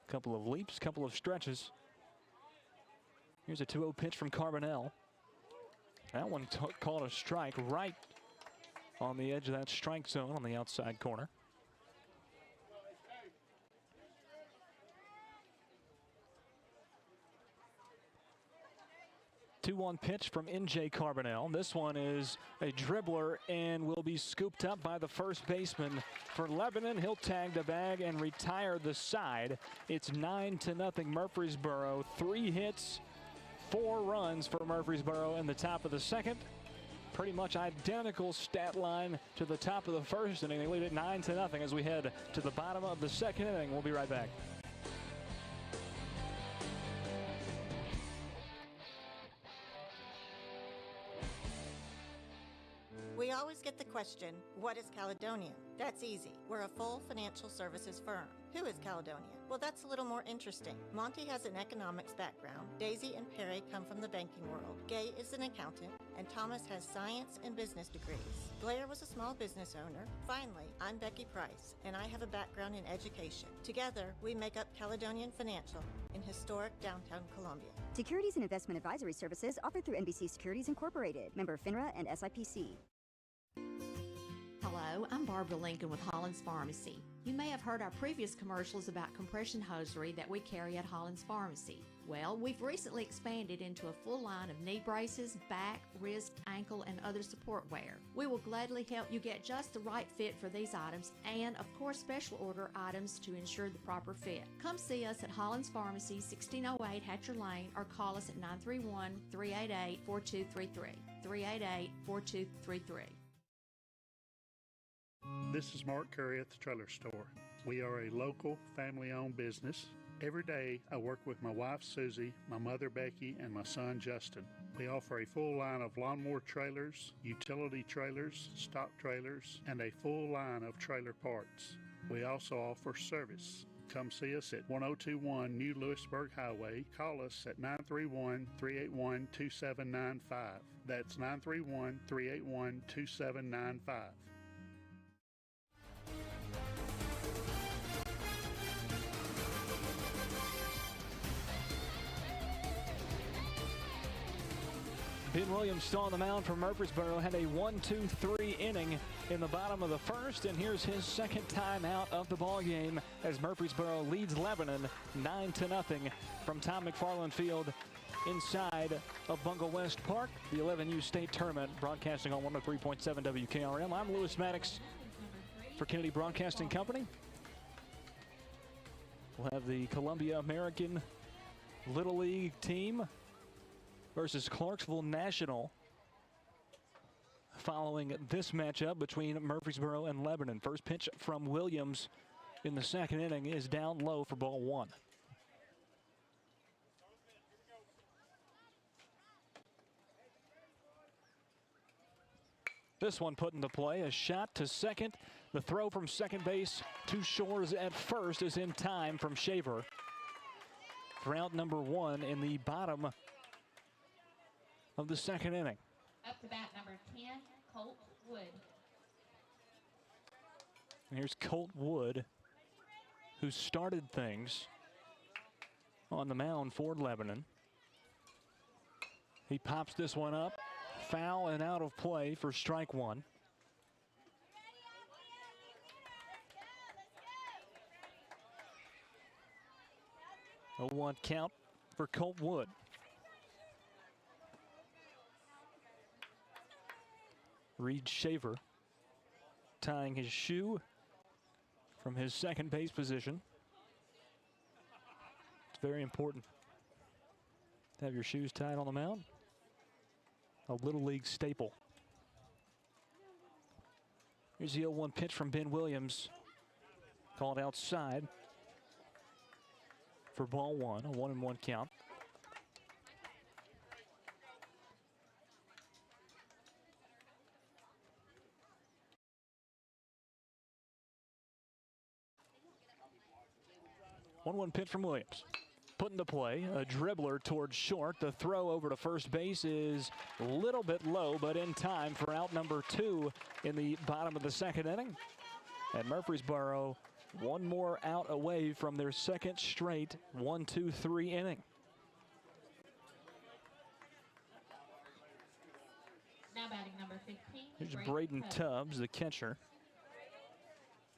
Couple of leaps, couple of stretches. Here's a 2-0 pitch from Carbonell. That one caught a strike right on the edge of that strike zone on the outside corner. 2-1 pitch from N.J. Carbonell. This one is a dribbler and will be scooped up by the first baseman for Lebanon. He'll tag the bag and retire the side. It's 9-0 Murfreesboro. 3 hits, 4 runs for Murfreesboro in the top of the second. Pretty much identical stat line to the top of the first inning. They lead it 9-0 as we head to the bottom of the second inning. We'll be right back. always get the question, what is Caledonian? That's easy. We're a full financial services firm. Who is Caledonian? Well, that's a little more interesting. Monty has an economics background, Daisy and Perry come from the banking world, Gay is an accountant, and Thomas has science and business degrees. Blair was a small business owner. Finally, I'm Becky Price, and I have a background in education. Together, we make up Caledonian Financial in historic downtown Columbia. Securities and investment advisory services offered through NBC Securities Incorporated, member FINRA and SIPC. Hello, I'm Barbara Lincoln with Holland's Pharmacy. You may have heard our previous commercials about compression hosiery that we carry at Holland's Pharmacy. Well, we've recently expanded into a full line of knee braces, back, wrist, ankle, and other support wear. We will gladly help you get just the right fit for these items and, of course, special order items to ensure the proper fit. Come see us at Holland's Pharmacy, 1608 Hatcher Lane, or call us at 931-388-4233. 388-4233. This is Mark Curry at the Trailer Store. We are a local, family-owned business. Every day, I work with my wife, Susie, my mother, Becky, and my son, Justin. We offer a full line of lawnmower trailers, utility trailers, stock trailers, and a full line of trailer parts. We also offer service. Come see us at 1021 New Lewisburg Highway. Call us at 931-381-2795. That's 931-381-2795. Ben Williams still on the mound for Murfreesboro, had a 1-2-3 inning in the bottom of the first, and here's his second time out of the ballgame as Murfreesboro leads Lebanon 9-0 from Tom McFarland Field inside of Bungle West Park. The 11U State Tournament broadcasting on 103.7 WKRM. I'm Lewis Maddox for Kennedy Broadcasting Company. We'll have the Columbia American Little League team versus Clarksville National following this matchup between Murfreesboro and Lebanon. First pitch from Williams in the second inning is down low for ball one. This one put into play, a shot to second. The throw from second base to Shores at first is in time from Shaver for out number one in the bottom of the second inning. Up to bat number 10, Colt Wood. And here's Colt Wood, who started things on the mound for Lebanon. He pops this one up, foul and out of play for strike one. A 1 count for Colt Wood. Reed Shaver tying his shoe from his second base position. It's very important to have your shoes tied on the mound. A Little League staple. Here's the 0-1 pitch from Ben Williams. Called outside for ball one, a 1-1 count. One pitch from Williams. Put into play, a dribbler towards short. The throw over to first base is a little bit low, but in time for out number two in the bottom of the second inning. And Murfreesboro, one more out away from their second straight 1-2-3 inning. Now batting number 15. Here's Braden Tubbs, the catcher.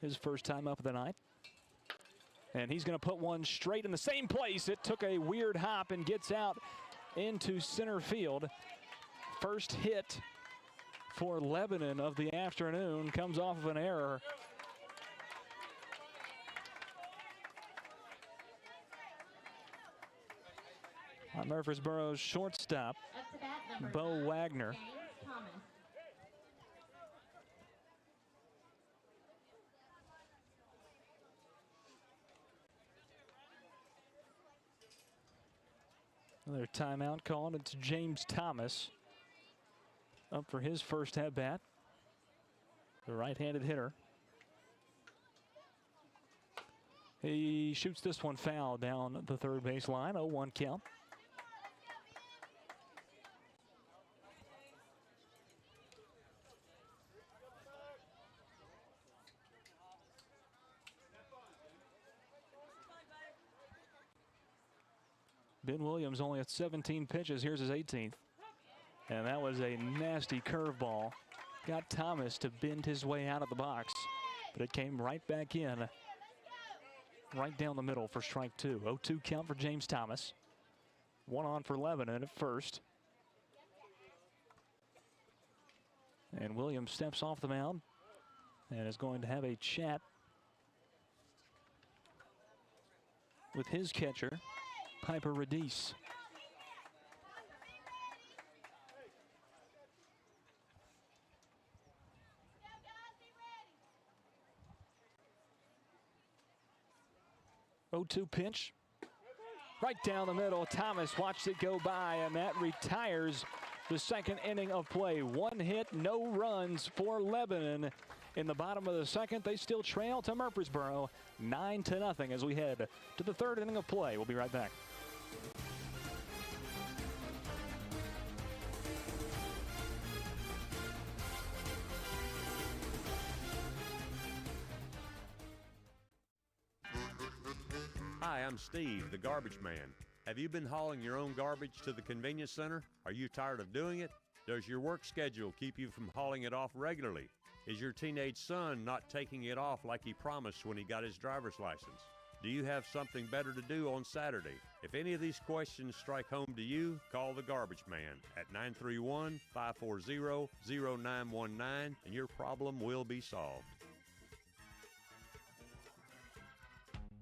His first time up of the night. And he's going to put one straight in the same place. It took a weird hop and gets out into center field. First hit for Lebanon of the afternoon comes off of an error. On Murfreesboro's shortstop, Bo Wagner. Another timeout called. It's James Thomas up for his first at bat. the right-handed hitter. He shoots this one foul down the third base line. 0-1 count. Ben Williams only at 17 pitches. Here's his 18th. And that was a nasty curveball. Got Thomas to bend his way out of the box, but it came right back in, right down the middle for strike two. 0-2 count for James Thomas. One on for Lebanon at first. And Williams steps off the mound and is going to have a chat with his catcher, Piper Radice. Oh, 2 pitch. Right down the middle. Thomas watched it go by, and that retires the second inning of play. One hit, no runs for Lebanon. In the bottom of the second, they still trail to Murfreesboro 9-0 as we head to the third inning of play. We'll be right back. Hi, I'm Steve, the garbage man. Have you been hauling your own garbage to the convenience center? Are you tired of doing it? Does your work schedule keep you from hauling it off regularly? Is your teenage son not taking it off like he promised when he got his driver's license? Do you have something better to do on Saturday? If any of these questions strike home to you, call the garbage man at 931-540-0919 and your problem will be solved.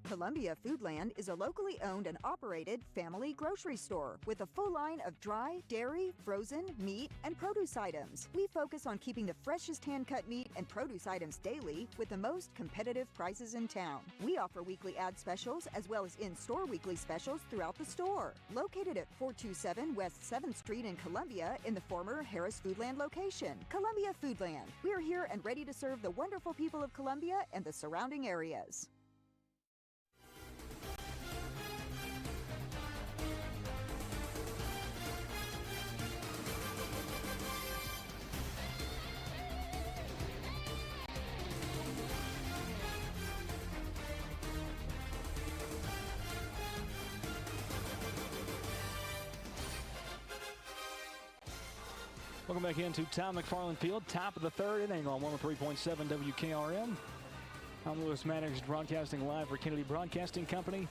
Columbia Foodland is a locally owned and operated family grocery store with a full line of dry, dairy, frozen, meat, and produce items. We focus on keeping the freshest hand-cut meat and produce items daily with the most competitive prices in town. We offer weekly ad specials as well as in-store weekly specials throughout the store. Located at 427 West 7th Street in Columbia in the former Harris Foodland location. Columbia Foodland. We are here and ready to serve the wonderful people of Columbia and the surrounding areas. Welcome back into Tom McFarland Field, top of the third inning on 103.7 WKRM. I'm Lewis Maddox, broadcasting live for Kennedy Broadcasting Company.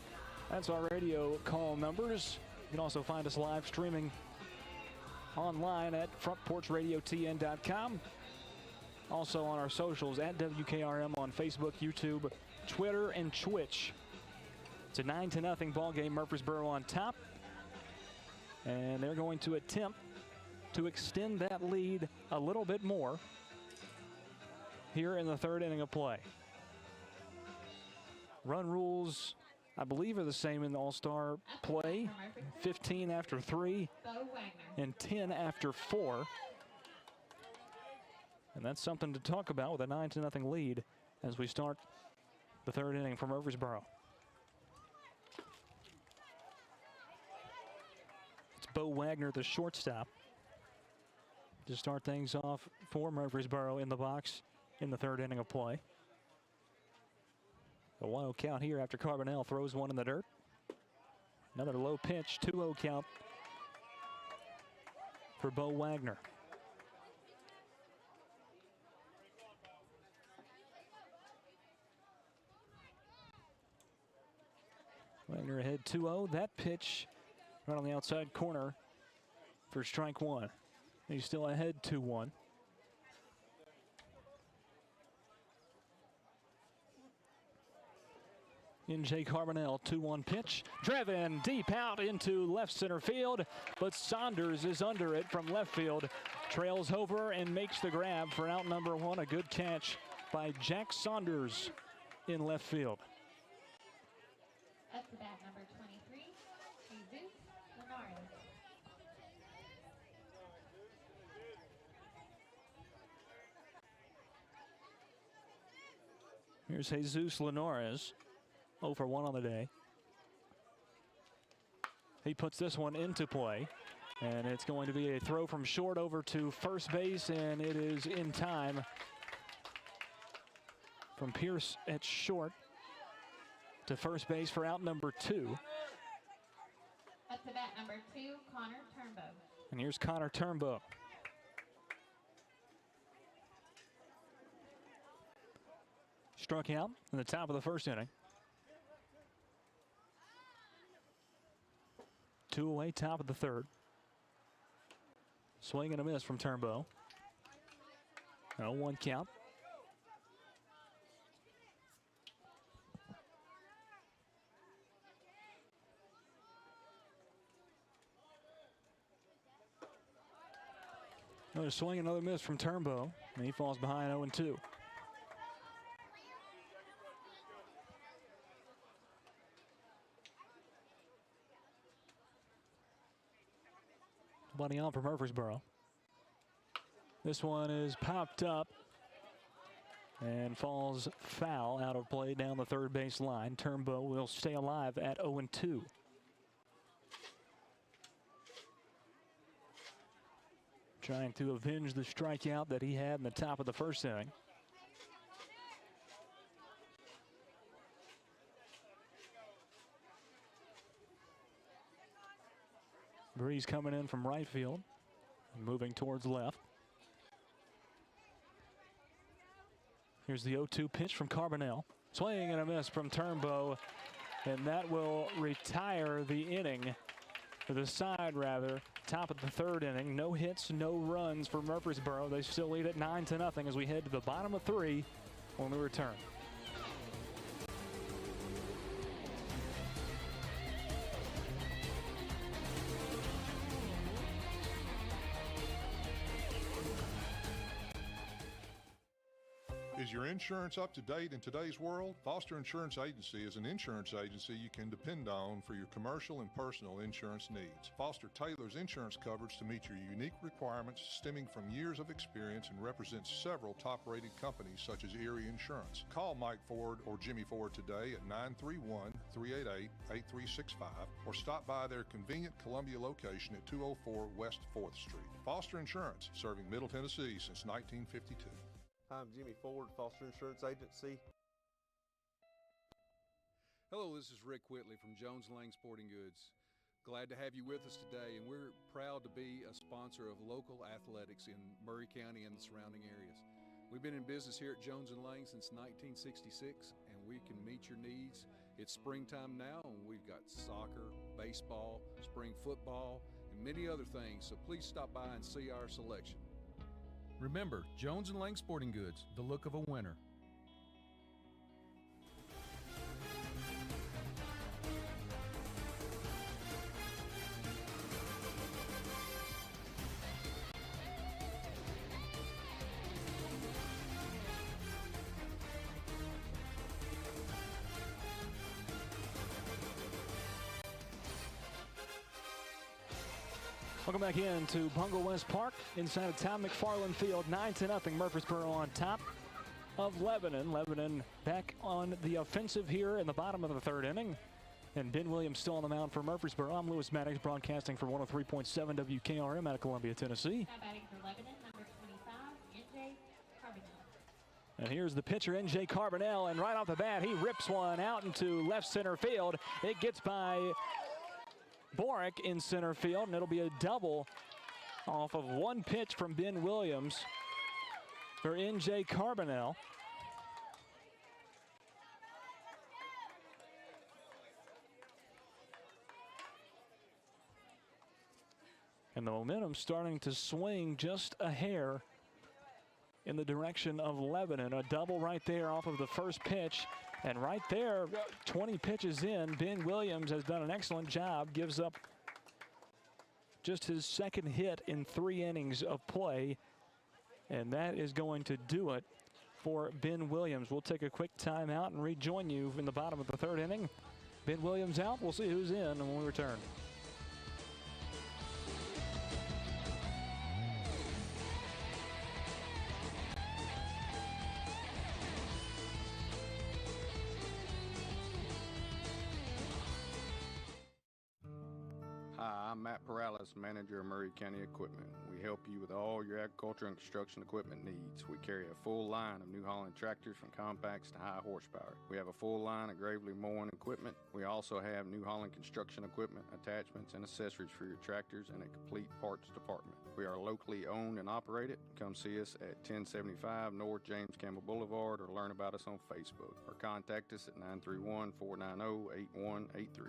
That's our radio call numbers. You can also find us live streaming online at frontporchradiotn.com. Also on our socials at WKRM on Facebook, YouTube, Twitter, and Twitch. It's a 9-0 ball game. Murfreesboro on top. And they're going to attempt to extend that lead a little bit more here in the third inning of play. Run rules, I believe, are the same in the All-Star play. 15 after 3 and 10 after 4. And that's something to talk about with a 9-0 lead as we start the third inning for Murfreesboro. It's Bo Wagner, the shortstop, to start things off for Murfreesboro in the box in the third inning of play. A 1-0 count here after Carbonell throws one in the dirt. Another low pitch, 2-0 count for Bo Wagner. Wagner ahead 2-0. That pitch right on the outside corner for strike one. He's still ahead 2-1. In Jake Carbonell, 2-1 pitch. Driven deep out into left center field, but Saunders is under it from left field. Trails over and makes the grab for out number one. A good catch by Jack Saunders in left field. Up to bat number 23, Jesus Linares. Here's Jesus Linares, 0 for 1 on the day. He puts this one into play, and it's going to be a throw from short over to first base, and it is in time from Pierce at short to first base for out number 2. Up to bat number 2, Connor Turnbow. And here's Connor Turnbow. Struck out in the top of the first inning. 2 away, top of the third. Swing and a miss from Turnbow. 0-1 count. Another swing, another miss from Turnbow, and he falls behind 0-2. Nobody on for Murfreesboro. This one is popped up and falls foul out of play down the third base line. Turnbow will stay alive at 0-2. Trying to avenge the strikeout that he had in the top of the first inning. Breeze coming in from right field and moving towards left. Here's the 0-2 pitch from Carbonell. Swing and a miss from Turnbow, and that will retire the inning, or the side rather. Top of the third inning, no hits, no runs for Murfreesboro. They still lead at 9-0 as we head to the bottom of 3 when we return. Is your insurance up to date in today's world? Foster Insurance Agency is an insurance agency you can depend on for your commercial and personal insurance needs. Foster tailors insurance coverage to meet your unique requirements stemming from years of experience and represents several top-rated companies such as Erie Insurance. Call Mike Ford or Jimmy Ford today at 931-388-8365 or stop by their convenient Columbia location at 204 West 4th Street. Foster Insurance, serving Middle Tennessee since 1952. I'm Jimmy Ford, Foster Insurance Agency. Hello, this is Rick Whitley from Jones Lang Sporting Goods. Glad to have you with us today, and we're proud to be a sponsor of local athletics in Murray County and the surrounding areas. We've been in business here at Jones & Lang since 1966, and we can meet your needs. It's springtime now, and we've got soccer, baseball, spring football, and many other things, so please stop by and see our selection. Remember, Jones & Lang Sporting Goods, the look of a winner. Welcome back into Pungo West Park inside of Tom McFarland Field. 9-0 Murfreesboro on top of Lebanon. Lebanon back on the offensive here in the bottom of the third inning. And Ben Williams still on the mound for Murfreesboro. I'm Lewis Maddox, broadcasting for 103.7 WKRM out of Columbia, Tennessee. Now batting for Lebanon, number 25, N.J. Carbonell. And here's the pitcher, N.J. Carbonell, and right off the bat, he rips one out into left center field. It gets by Borick in center field, and it'll be a double off of one pitch from Ben Williams for N.J. Carbonell. And the momentum starting to swing just a hair in the direction of Lebanon. A double right there off of the first pitch. And right there, 20 pitches in, Ben Williams has done an excellent job. Gives up just his second hit in 3 innings of play. And that is going to do it for Ben Williams. We'll take a quick timeout and rejoin you in the bottom of the third inning. Ben Williams out. We'll see who's in when we return. I'm Matt Perales, manager of Murray County Equipment. We help you with all your agriculture and construction equipment needs. We carry a full line of New Holland tractors from compacts to high horsepower. We have a full line of Gravely mowing equipment. We also have New Holland construction equipment, attachments, and accessories for your tractors and a complete parts department. We are locally owned and operated. Come see us at 1075 North James Campbell Boulevard or learn about us on Facebook or contact us at 931-490-8183.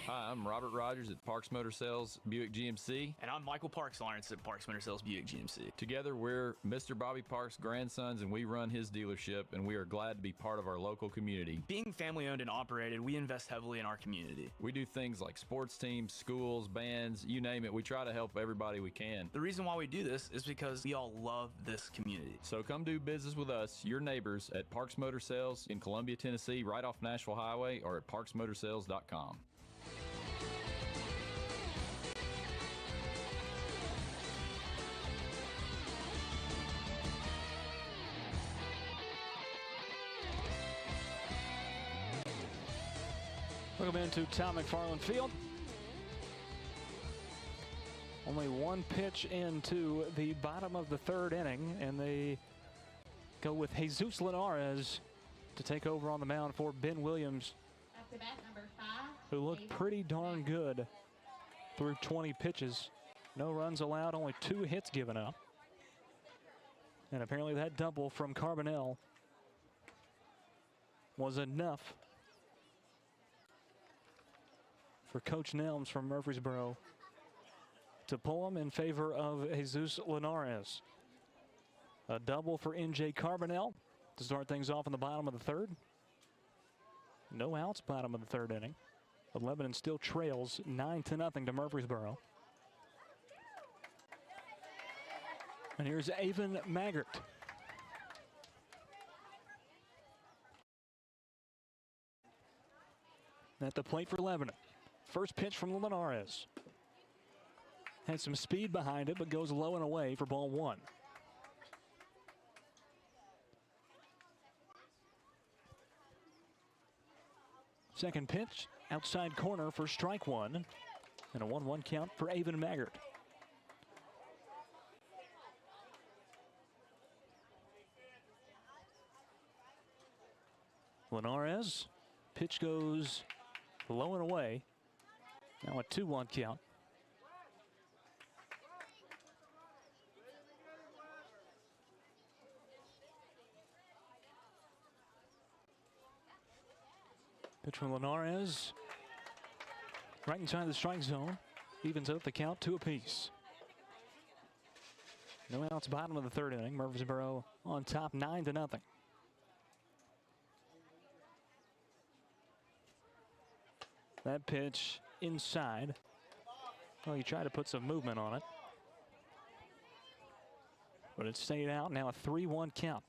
Hi, I'm Robert Rogers at Parks Motor Sales Buick GMC. And I'm Michael Parks Lawrence at Parks Motor Sales Buick GMC. Together, we're Mr. Bobby Parks' grandsons, and we run his dealership, and we are glad to be part of our local community. Being family owned and operated, we invest heavily in our community. We do things like sports teams, schools, bands, you name it. We try to help everybody we can. The reason why we do this is because we all love this community. So come do business with us, your neighbors, at Parks Motor Sales in Columbia, Tennessee, right off Nashville Highway, or at parksmotorsales.com. Welcome into Tom McFarland Field. Only one pitch into the bottom of the third inning, and they go with Jesus Linares to take over on the mound for Ben Williams, who looked pretty darn good through 20 pitches. No runs allowed, only 2 hits given up. And apparently that double from Carbonell was enough for Coach Nelms from Murfreesboro to pull him in favor of Jesus Linares. A double for NJ Carbonell to start things off in the bottom of the third. No outs, bottom of the third inning. But Lebanon still trails 9-0 to Murfreesboro. And here's Avon Maggart. At the plate for Lebanon. First pitch from Linares. Had some speed behind it, but goes low and away for ball 1. Second pitch, outside corner for strike 1. And a 1-1 count for Avon Maggart. Linares, pitch goes low and away. Now a 2-1 count. Pitch from Linares. Right inside the strike zone. Evens out the count, 2 apiece. No outs, bottom of the third inning. Murfreesboro on top 9-0. That pitch inside. Well, he tried to put some movement on it, but it stayed out. Now a 3-1 count.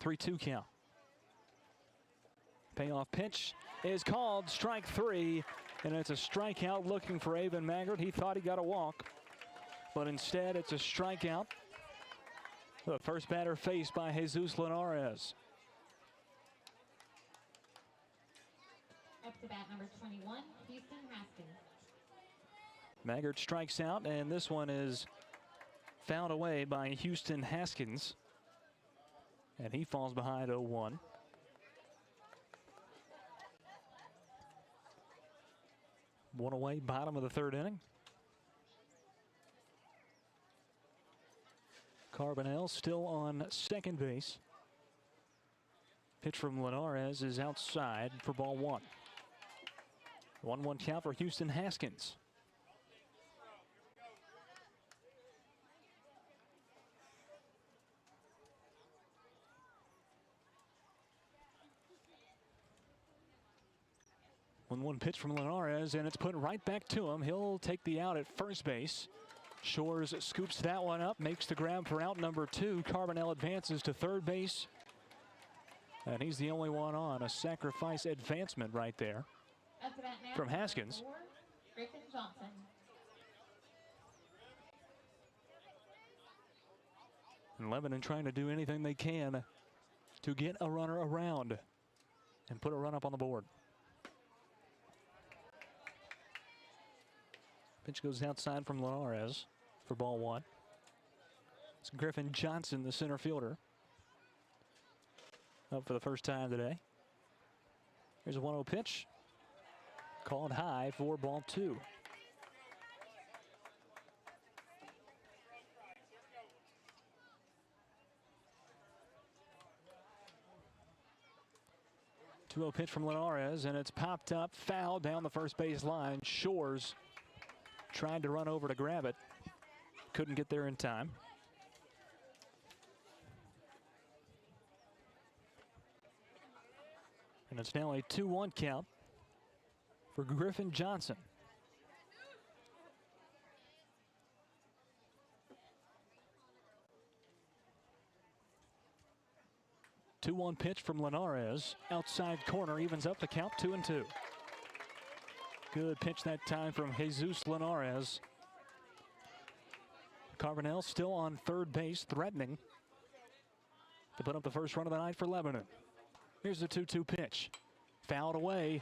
3-2 count. Payoff pitch is called strike 3, and it's a strikeout looking for Avon Maggart. He thought he got a walk, but instead it's a strikeout. The first batter faced by Jesus Linares. Up to bat number 21, Houston Haskins. Maggart strikes out, and this one is fouled away by Houston Haskins. And he falls behind 0-1. One away, bottom of the third inning. Carbonell still on second base. Pitch from Linares is outside for ball 1. 1-1 count for Houston Haskins. One pitch from Linares, and it's put right back to him. He'll take the out at first base. Shores scoops that one up, makes the grab for out number 2. Carbonell advances to third base, and he's the only one on. A sacrifice advancement right there from Haskins. Griffin Johnson. And Lebanon trying to do anything they can to get a runner around and put a run up on the board. Pitch goes outside from Linares for ball one. It's Griffin Johnson, the center fielder, up for the first time today. Here's a 1-0 pitch. Called high for ball two. Two-0 pitch from Linares, and it's popped up, foul down the first base line. Shores tried to run over to grab it. Couldn't get there in time. And it's now a 2-1 count for Griffin Johnson. Two-one pitch from Linares. Outside corner, evens up the count, 2-2. Good pitch that time from Jesus Linares. Carbonell still on third base, threatening to put up the first run of the night for Lebanon. Here's the 2-2 pitch. Fouled away.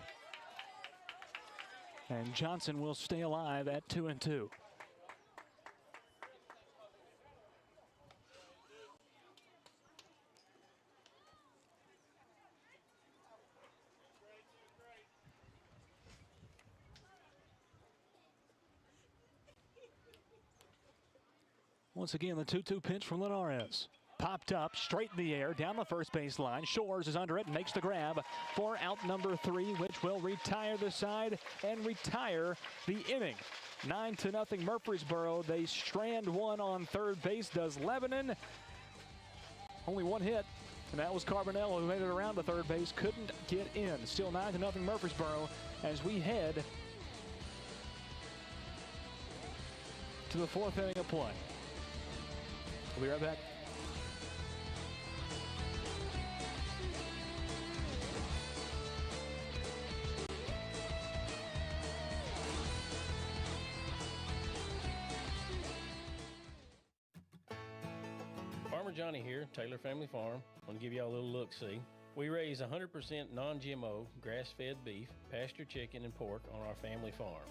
And Johnson will stay alive at 2-2. Once again, the 2-2 pitch from Linares. Popped up, straight in the air, down the first base line. Shores is under it and makes the grab for out number 3, which will retire the side and retire the inning. 9-0 Murfreesboro. They strand one on third base, does Lebanon. Only one hit, and that was Carbonell, who made it around to third base, couldn't get in. Still 9-0 Murfreesboro as we head to the fourth inning of play. We'll be right back. Farmer Johnny here, Taylor Family Farm. I want to give y'all a little look-see. We raise 100% non-GMO, grass-fed beef, pasture chicken, and pork on our family farm.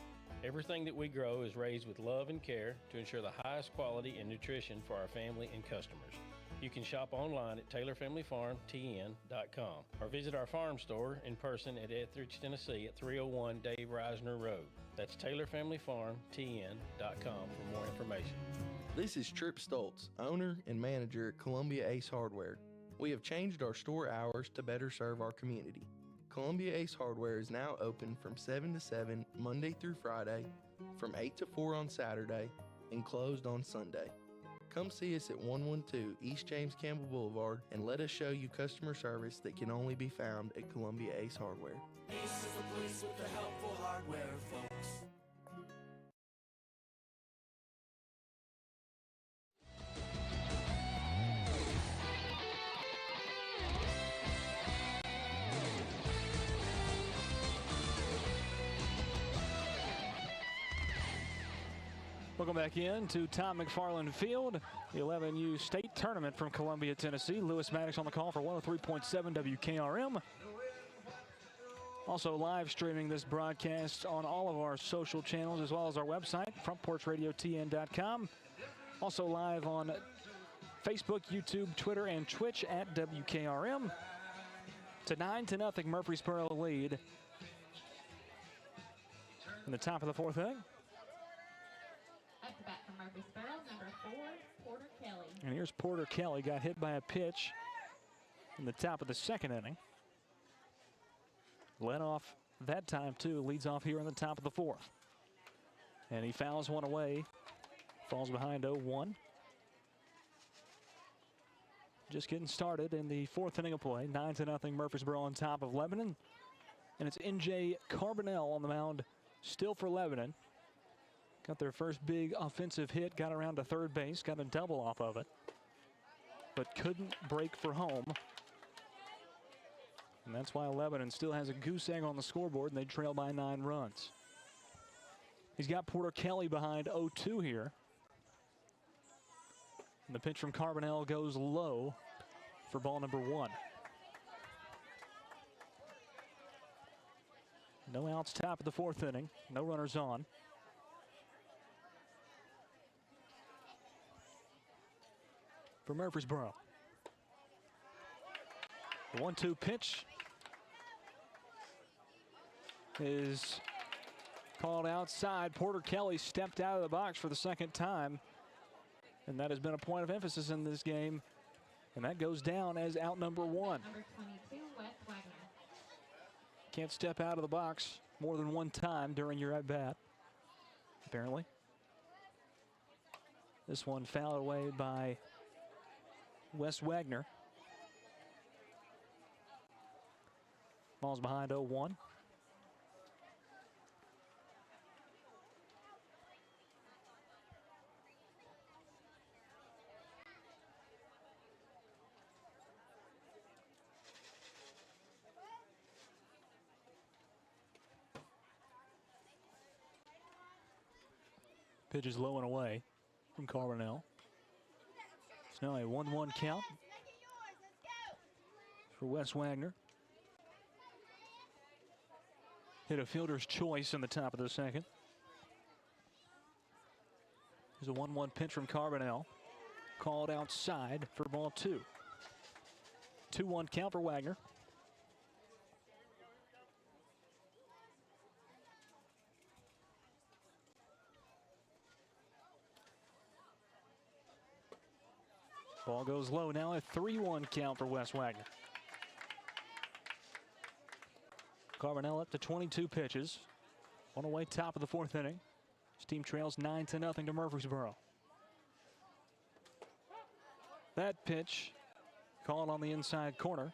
Everything that we grow is raised with love and care to ensure the highest quality and nutrition for our family and customers. You can shop online at TaylorFamilyFarmTN.com or visit our farm store in person at Etheridge, Tennessee at 301 Dave Reisner Road. That's TaylorFamilyFarmTN.com for more information. This is Tripp Stoltz, owner and manager at Columbia Ace Hardware. We have changed our store hours to better serve our community. Columbia Ace Hardware is now open from 7 to 7 Monday through Friday, from 8 to 4 on Saturday, and closed on Sunday. Come see us at 112 East James Campbell Boulevard and let us show you customer service that can only be found at Columbia Ace Hardware. Ace is the place with the helpful hardware, folks. Welcome back in to Tom McFarland Field, the 11U State Tournament from Columbia, Tennessee. Lewis Maddox on the call for 103.7 WKRM. Also live streaming this broadcast on all of our social channels as well as our website, frontporchradiotn.com. Also live on Facebook, YouTube, Twitter, and Twitch at WKRM. It's a 9-0 Murfreesboro lead in the top of the fourth inning. Up to bat from Murfreesboro, number 4, Porter Kelly. And here's Porter Kelly, got hit by a pitch in the top of the second inning. Led off that time too, leads off here in the top of the fourth. And he fouls one away, falls behind 0-1. Just getting started in the fourth inning of play. 9-0 Murfreesboro on top of Lebanon. And it's NJ Carbonell on the mound, still for Lebanon. Got their first big offensive hit, got around to third base, got a double off of it, but couldn't break for home. And that's why Lebanon still has a goose egg on the scoreboard, and they trail by 9 runs. He's got Porter Kelly behind 0-2 here. And the pitch from Carbonell goes low for ball number 1. No outs, top of the fourth inning, no runners on. for Murfreesboro. The 1-2 pitch is called outside. Porter Kelly stepped out of the box for the second time, and that has been a point of emphasis in this game, and that goes down as out number 1. Number 22, Wes Wagner. Can't step out of the box more than one time during your at-bat, apparently. This one fouled away by Wes Wagner. Ball's behind 0-1. Pitch is low and away from Carbonell. It's now a 1-1 count for Wes Wagner. Hit a fielder's choice in the top of the second. There's a 1-1 pitch from Carbonell. Called outside for ball 2. 2-1 count for Wagner. Ball goes low now, a 3-1 count for Wes Wagner. Carbonell up to 22 pitches. On the way, top of the 4th inning. His team trails 9-0 to Murfreesboro. That pitch called on the inside corner.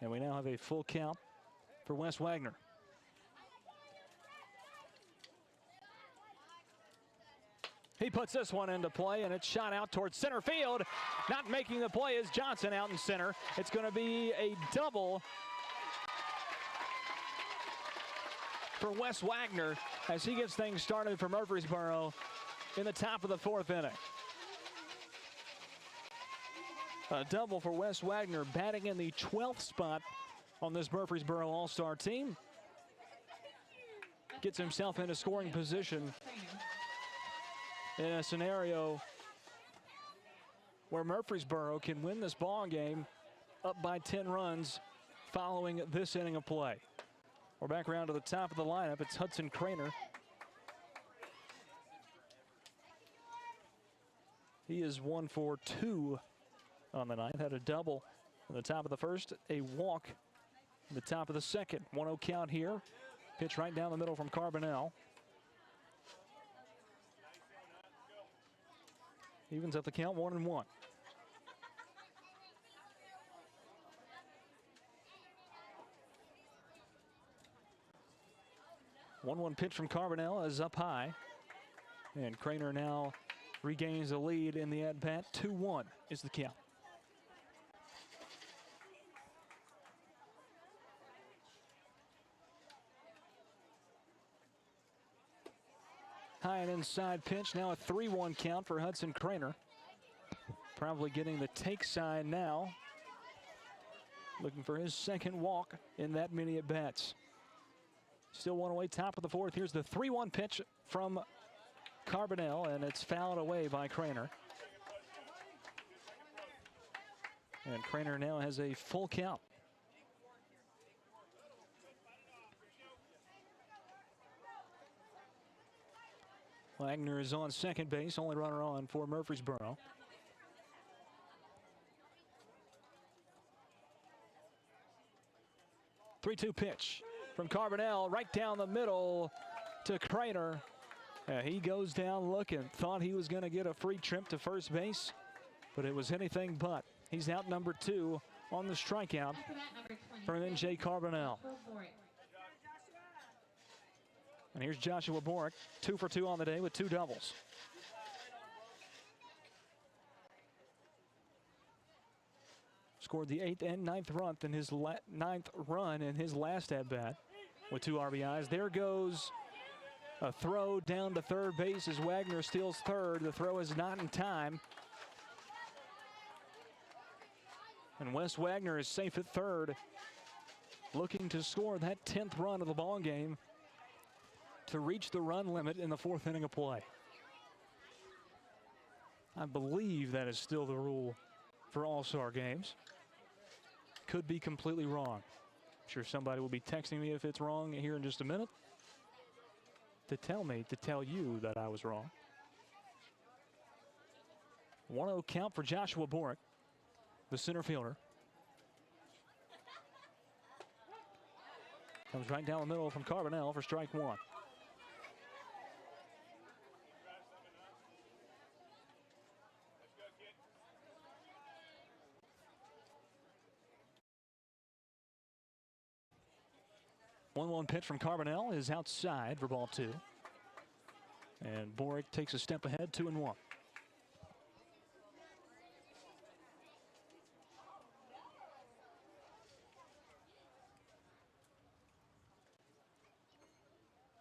And we now have a full count for Wes Wagner. He puts this one into play, and it's shot out towards center field. Not making the play is Johnson out in center. It's going to be a double for Wes Wagner as he gets things started for Murfreesboro in the top of the 4th inning. A double for Wes Wagner, batting in the 12th spot on this Murfreesboro All-Star team. Gets himself into scoring position in a scenario where Murfreesboro can win this ball game up by 10 runs following this inning of play. We're back around to the top of the lineup. It's Hudson Craner. He is 1 for 2 on the ninth. Had a double in the top of the first, a walk in the top of the second. 1-0 count here. Pitch right down the middle from Carbonell. Evens up the count, 1-1. One pitch from Carbonell is up high. And Craner now regains the lead in the at-bat. 2-1 is the count. High and inside pitch, now a 3-1 count for Hudson Craner. Probably getting the take sign now. Looking for his second walk in that many at-bats. Still one away, top of the 4th. Here's the 3-1 pitch from Carbonell, and it's fouled away by Craner. And Craner now has a full count. Wagner is on second base, only runner on for Murfreesboro. Three-two pitch from Carbonell, right down the middle to Craner. He goes down looking, thought he was going to get a free trip to first base, but it was anything but. He's out number 2 on the strikeout from N.J. Carbonell. And here's Joshua Borick, 2 for 2 on the day with 2 doubles. Scored the 8th and 9th run in his 9th run in his last at-bat with 2 RBIs. There goes a throw down to third base as Wagner steals third. The throw is not in time. And Wes Wagner is safe at third, looking to score that 10th run of the ball game to reach the run limit in the 4th inning of play. I believe that is still the rule for All-Star games. Could be completely wrong. I'm sure somebody will be texting me if it's wrong here in just a minute to tell you that I was wrong. 1-0 count for Joshua Borick, the center fielder. Comes right down the middle from Carbonell for strike one. One pitch from Carbonell is outside for ball two. And Borick takes a step ahead, 2-1.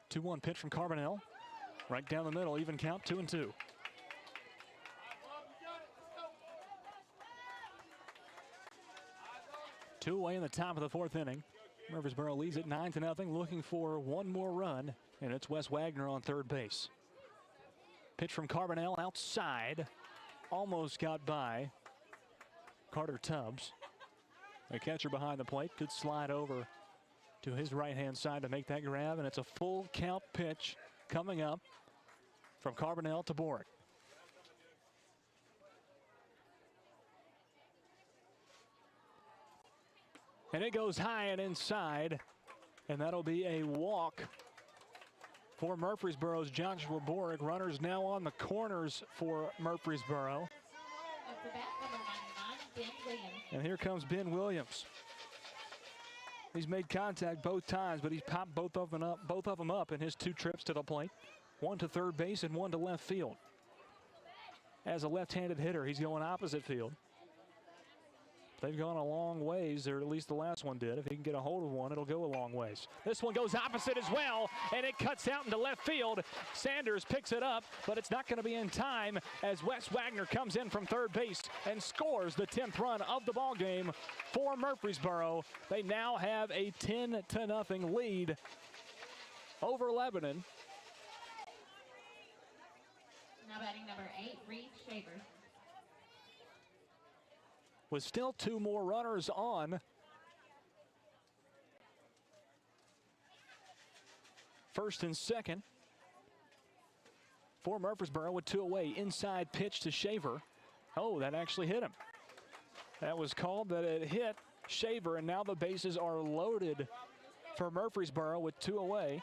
Two-one pitch from Carbonell. Right down the middle, even count, 2-2. Two away in the top of the fourth inning. Murfreesboro leads it 9-0, looking for one more run, and it's Wes Wagner on third base. Pitch from Carbonell outside, almost got by Carter Tubbs. The catcher behind the plate could slide over to his right-hand side to make that grab, and it's a full count pitch coming up from Carbonell to Borick. And it goes high and inside, and that'll be a walk for Murfreesboro's Joshua Borick. Runners now on the corners for Murfreesboro. And here comes Ben Williams. He's made contact both times, but he's popped both of them up in his two trips to the plate. One to third base and one to left field. As a left-handed hitter, he's going opposite field. They've gone a long ways, or at least the last one did. If he can get a hold of one, it'll go a long ways. This one goes opposite as well, and it cuts out into left field. Sanders picks it up, but it's not going to be in time as Wes Wagner comes in from third base and scores the 10th run of the ball game for Murfreesboro. They now have a 10-0 lead over Lebanon. Now batting number 8, Reed Shaver. With still two more runners on. First and second for Murfreesboro with two away. Inside pitch to Shaver. Oh, that actually hit him. That was called that it hit Shaver, and now the bases are loaded for Murfreesboro with two away.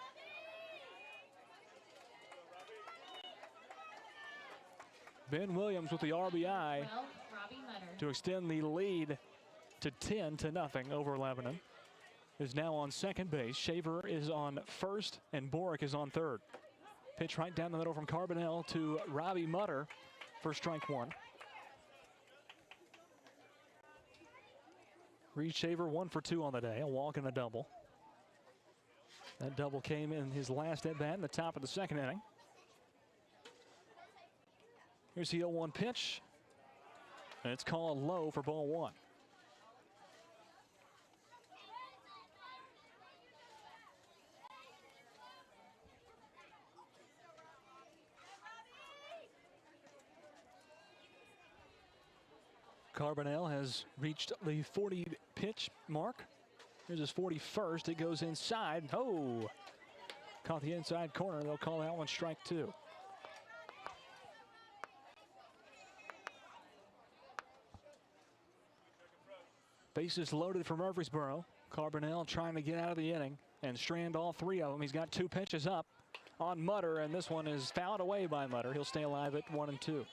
Ben Williams with the RBI to extend the lead to 10-0 over Lebanon. Is now on second base. Shaver is on first, and Borick is on third. Pitch right down the middle from Carbonell to Robbie Mutter for strike one. Reed Shaver 1 for 2 on the day, a walk and a double. That double came in his last at bat in the top of the second inning. Here's the 0-1 pitch, and it's called low for ball one. Carbonell has reached the 40 pitch mark. Here's his 41st. It goes inside. Oh, caught the inside corner. They'll call that one strike two. Bases loaded for Murfreesboro. Carbonell trying to get out of the inning and strand all three of them. He's got two pitches up on Mutter, and this one is fouled away by Mutter. He'll stay alive at 1 and 2.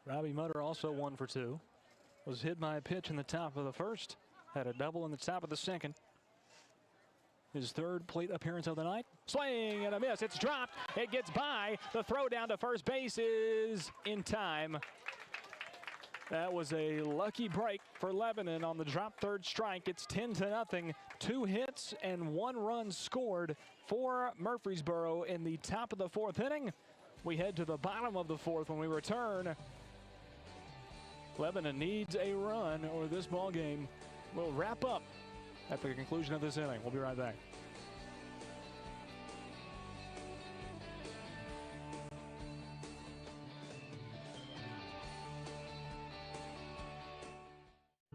Robbie Mutter also 1 for 2. Was hit by a pitch in the top of the first. Had a double in the top of the second. His third plate appearance of the night. Swing and a miss. It's dropped. It gets by. The throw down to first base is in time. That was a lucky break for Lebanon on the drop third strike. It's 10-0. 2 hits and 1 run scored for Murfreesboro in the top of the fourth inning. We head to the bottom of the fourth when we return Lebanon needs a run or this ball game will wrap up at the conclusion of this inning. We'll be right back.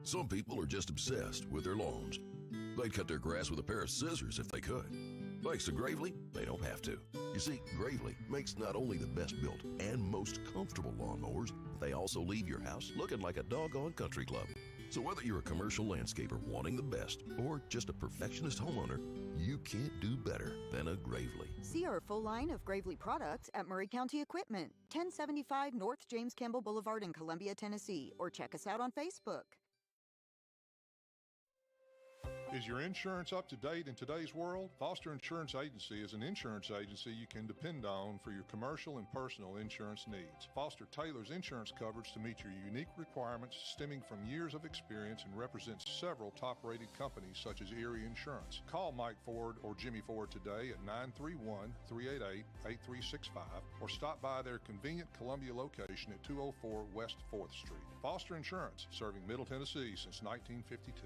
Some people are just obsessed with their lawns. They'd cut their grass with a pair of scissors if they could. Thanks to Gravely, they don't have to. You see, Gravely makes not only the best built and most comfortable lawnmowers, they also leave your house looking like a doggone country club. So whether you're a commercial landscaper wanting the best or just a perfectionist homeowner, you can't do better than a Gravely. See our full line of Gravely products at Murray County Equipment, 1075 North James Campbell Boulevard in Columbia, Tennessee, or check us out on Facebook. Is your insurance up to date in today's world? Foster Insurance Agency is an insurance agency you can depend on for your commercial and personal insurance needs. Foster tailors insurance coverage to meet your unique requirements stemming from years of experience and represents several top-rated companies such as Erie Insurance. Call Mike Ford or Jimmy Ford today at 931-388-8365 or stop by their convenient Columbia location at 204 West 4th Street. Foster Insurance, serving Middle Tennessee since 1952.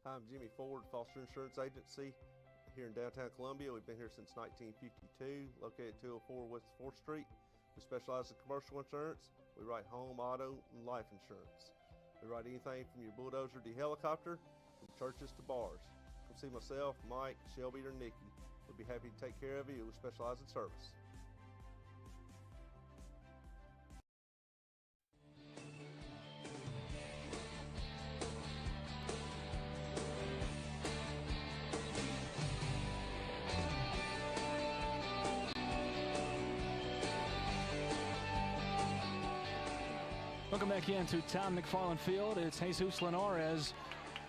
Hi, I'm Jimmy Ford, Foster Insurance Agency here in downtown Columbia. We've been here since 1952, located at 204 West 4th Street. We specialize in commercial insurance. We write home, auto, and life insurance. We write anything from your bulldozer to helicopter, from churches to bars. Come see myself, Mike, Shelby, or Nikki. We'll be happy to take care of you. We specialize in service. Welcome back into Tom McFarland Field. It's Jesus Linares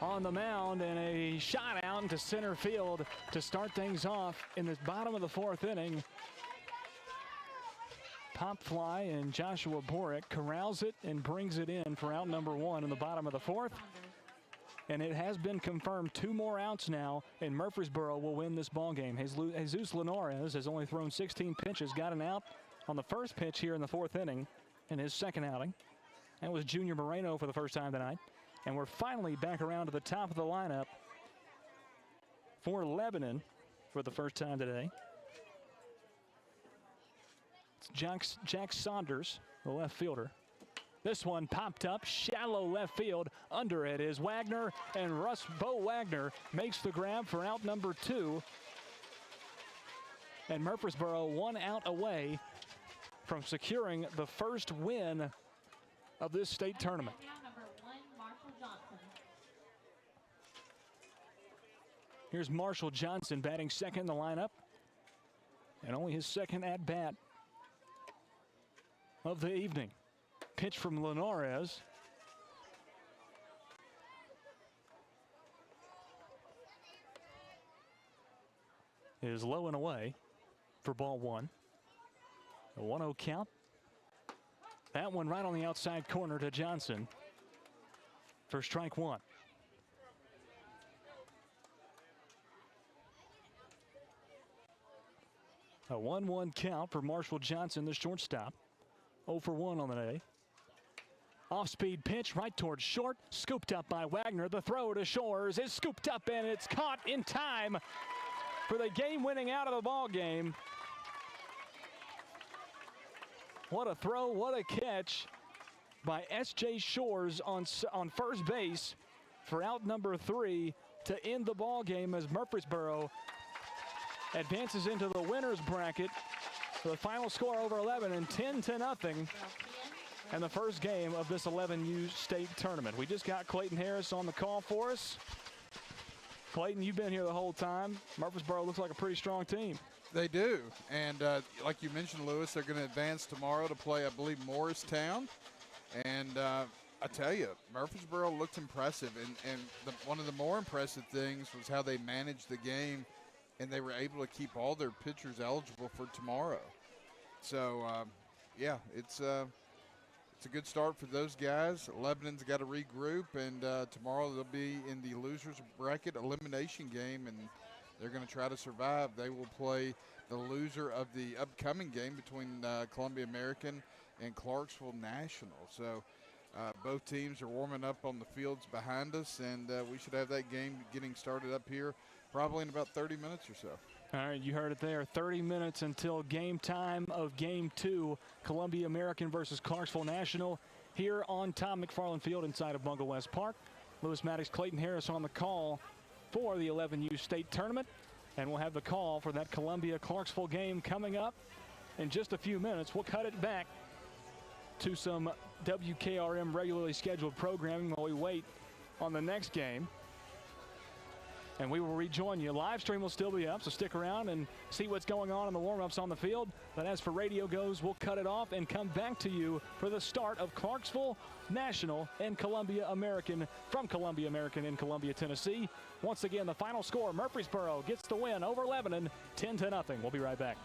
on the mound and a shot out into center field to start things off in the bottom of the fourth inning. Pop fly, and Joshua Borick corrals it and brings it in for out number one in the bottom of the fourth. And it has been confirmed 2 more outs now, and Murfreesboro will win this ball game. Jesus Linares has only thrown 16 pitches, got an out on the first pitch here in the fourth inning in his second outing. That was Junior Moreno for the first time tonight. And we're finally back around to the top of the lineup for Lebanon for the first time today. It's Jack Saunders, the left fielder. This one popped up, shallow left field. Under it is Wagner, and Bo Wagner makes the grab for out number 2. And Murfreesboro 1 out away from securing the first win of this state tournament. Here's Marshall Johnson batting second in the lineup, and only his second at bat of the evening. Pitch from Linares. Is low and away for ball one. A 1-0 count. That one right on the outside corner to Johnson for strike one. A 1-1 count for Marshall Johnson, the shortstop. 0 for 1 on the day. Off-speed pitch right towards short. Scooped up by Wagner. The throw to Shores is scooped up, and it's caught in time for the game-winning out of the ball game. What a throw, what a catch by S.J. Shores on first base for out number 3 to end the ball game as Murfreesboro advances into the winner's bracket. The final score over 11 10-0, and the first game of this 11U state tournament. We just got Clayton Harris on the call for us. Clayton, you've been here the whole time. Murfreesboro looks like a pretty strong team. They do, and like you mentioned, Lewis, they're going to advance tomorrow to play, I believe, Morristown. And I tell you, Murfreesboro looked impressive, and one of the more impressive things was how they managed the game, and they were able to keep all their pitchers eligible for tomorrow. So, yeah, it's a good start for those guys. Lebanon's got to regroup, and tomorrow they'll be in the loser's bracket elimination game, and they're going to try to survive. They will play the loser of the upcoming game between Columbia American and Clarksville National. So Both teams are warming up on the fields behind us, and we should have that game getting started up here probably in about 30 minutes or so. All right, you heard it there. 30 minutes until game time of Game 2, Columbia American versus Clarksville National, here on Tom McFarland Field inside of Bungle West Park. Lewis Maddox, Clayton Harris on the call for the 11U state tournament, and we'll have the call for that Columbia-Clarksville game coming up in just a few minutes. We'll cut it back to some WKRM regularly scheduled programming while we wait on the next game. And we will rejoin you. Live stream will still be up, so stick around and see what's going on in the warm-ups on the field. But as for radio goes, we'll cut it off and come back to you for the start of Clarksville National and Columbia American from Columbia American in Columbia, Tennessee. Once again, the final score, Murfreesboro gets the win over Lebanon, 10-0. We'll be right back.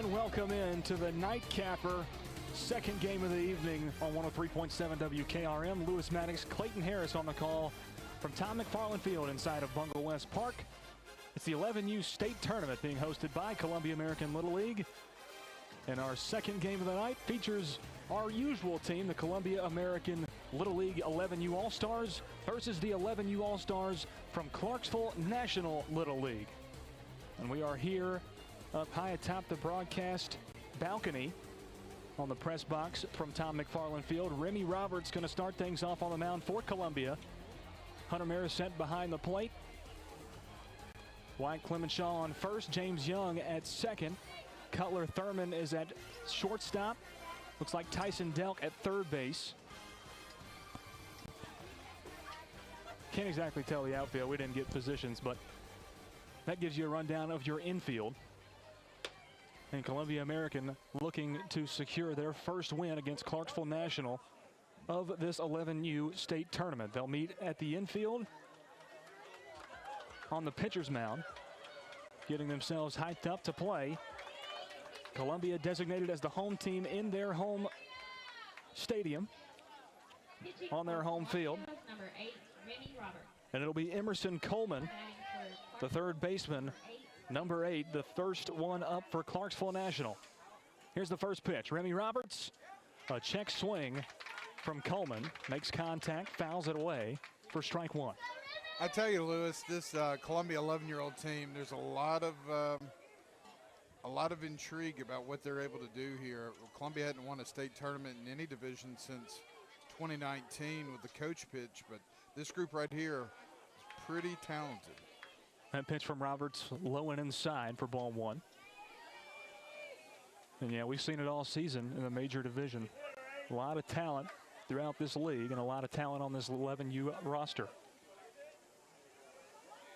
and welcome in to the nightcapper, second game of the evening on 103.7 WKRM. Lewis Maddox, Clayton Harris on the call from Tom McFarland Field inside of Bungle West Park. It's the 11U state tournament being hosted by Columbia American Little League. And our second game of the night features our usual team, the Columbia American Little League 11U All-Stars versus the 11U All-Stars from Clarksville National Little League. And we are here up high atop the broadcast balcony on the press box from Tom McFarland Field. Remy Roberts going to start things off on the mound for Columbia. Hunter Marisette behind the plate. Wyatt Clemenshaw on first. James Young at second. Cutler Thurman is at shortstop. Looks like Tyson Delk at third base. Can't exactly tell the outfield. We didn't get positions, but that gives you a rundown of your infield. And Columbia American looking to secure their first win against Clarksville National of this 11U state tournament. They'll meet at the infield on the pitcher's mound, getting themselves hyped up to play. Columbia designated as the home team in their home stadium on their home field. Number 8, Remy Roberts. And it'll be Emerson Coleman, the third baseman, number 8, the first one up for Clarksville National. Here's the first pitch. Remy Roberts, a check swing from Coleman, makes contact, fouls it away for strike one. I tell you, Lewis, this Columbia 11-year-old team, there's a lot of intrigue about what they're able to do here. Columbia hadn't won a state tournament in any division since 2019 with the coach pitch, but this group right here is pretty talented. That pitch from Roberts low and inside for ball one. And yeah, we've seen it all season in the major division. A lot of talent throughout this league and a lot of talent on this 11U roster.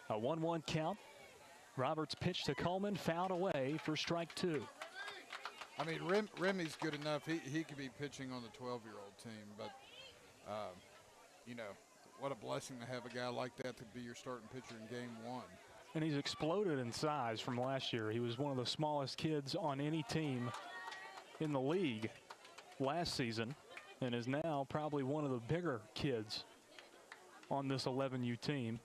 A 1-1 count. Roberts pitched to Coleman, fouled away for strike two. I mean, Remy's good enough. He could be pitching on the 12-year-old team, but, you know, what a blessing to have a guy like that to be your starting pitcher in game one. And he's exploded in size from last year. He was one of the smallest kids on any team in the league last season and is now probably one of the bigger kids on this 11U team.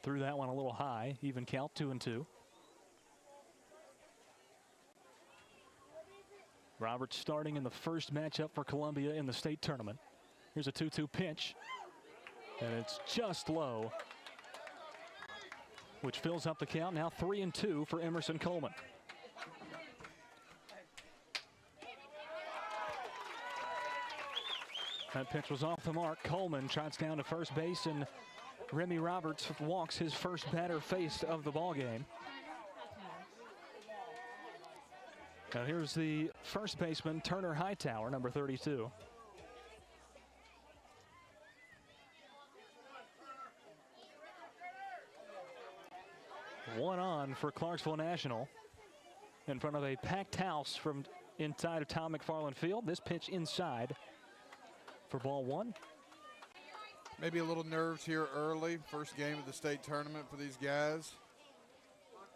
Threw that one a little high, even count, 2-2. Roberts starting in the first matchup for Columbia in the state tournament. Here's a 2-2 pitch, and it's just low, which fills up the count. Now 3-2 for Emerson Coleman. That pitch was off the mark. Coleman trots down to first base, and Remy Roberts walks his first batter faced of the ball game. Now here's the first baseman, Turner Hightower, number 32. One on for Clarksville National in front of a packed house from inside of Tom McFarland Field. This pitch inside for ball one. Maybe a little nerves here early. First game of the state tournament for these guys.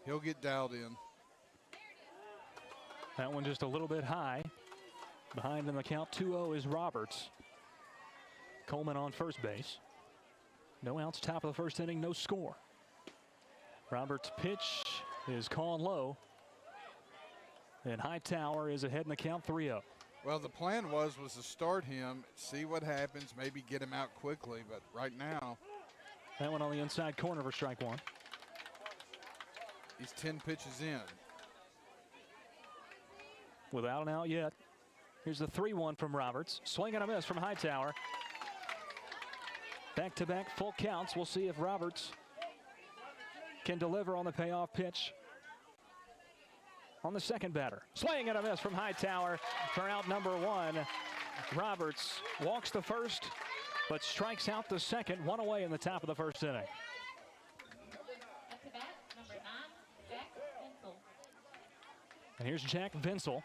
He'll get dialed in. That one just a little bit high. Behind in the count, 2-0 is Roberts. Coleman on first base. No outs, top of the first inning, no score. Roberts' pitch is called low. And Hightower is ahead in the count, 3-0. Well, the plan was to start him, see what happens, maybe get him out quickly, but right now. That one on the inside corner for strike one. He's 10 pitches in. Without an out yet. Here's the 3-1 from Roberts. Swing and a miss from Hightower. Back-to-back full counts. We'll see if Roberts can deliver on the payoff pitch on the second batter. Swing and a miss from Hightower for out number one. Roberts walks the first, but strikes out the second. One away in the top of the first inning. And here's Jack Vinsel.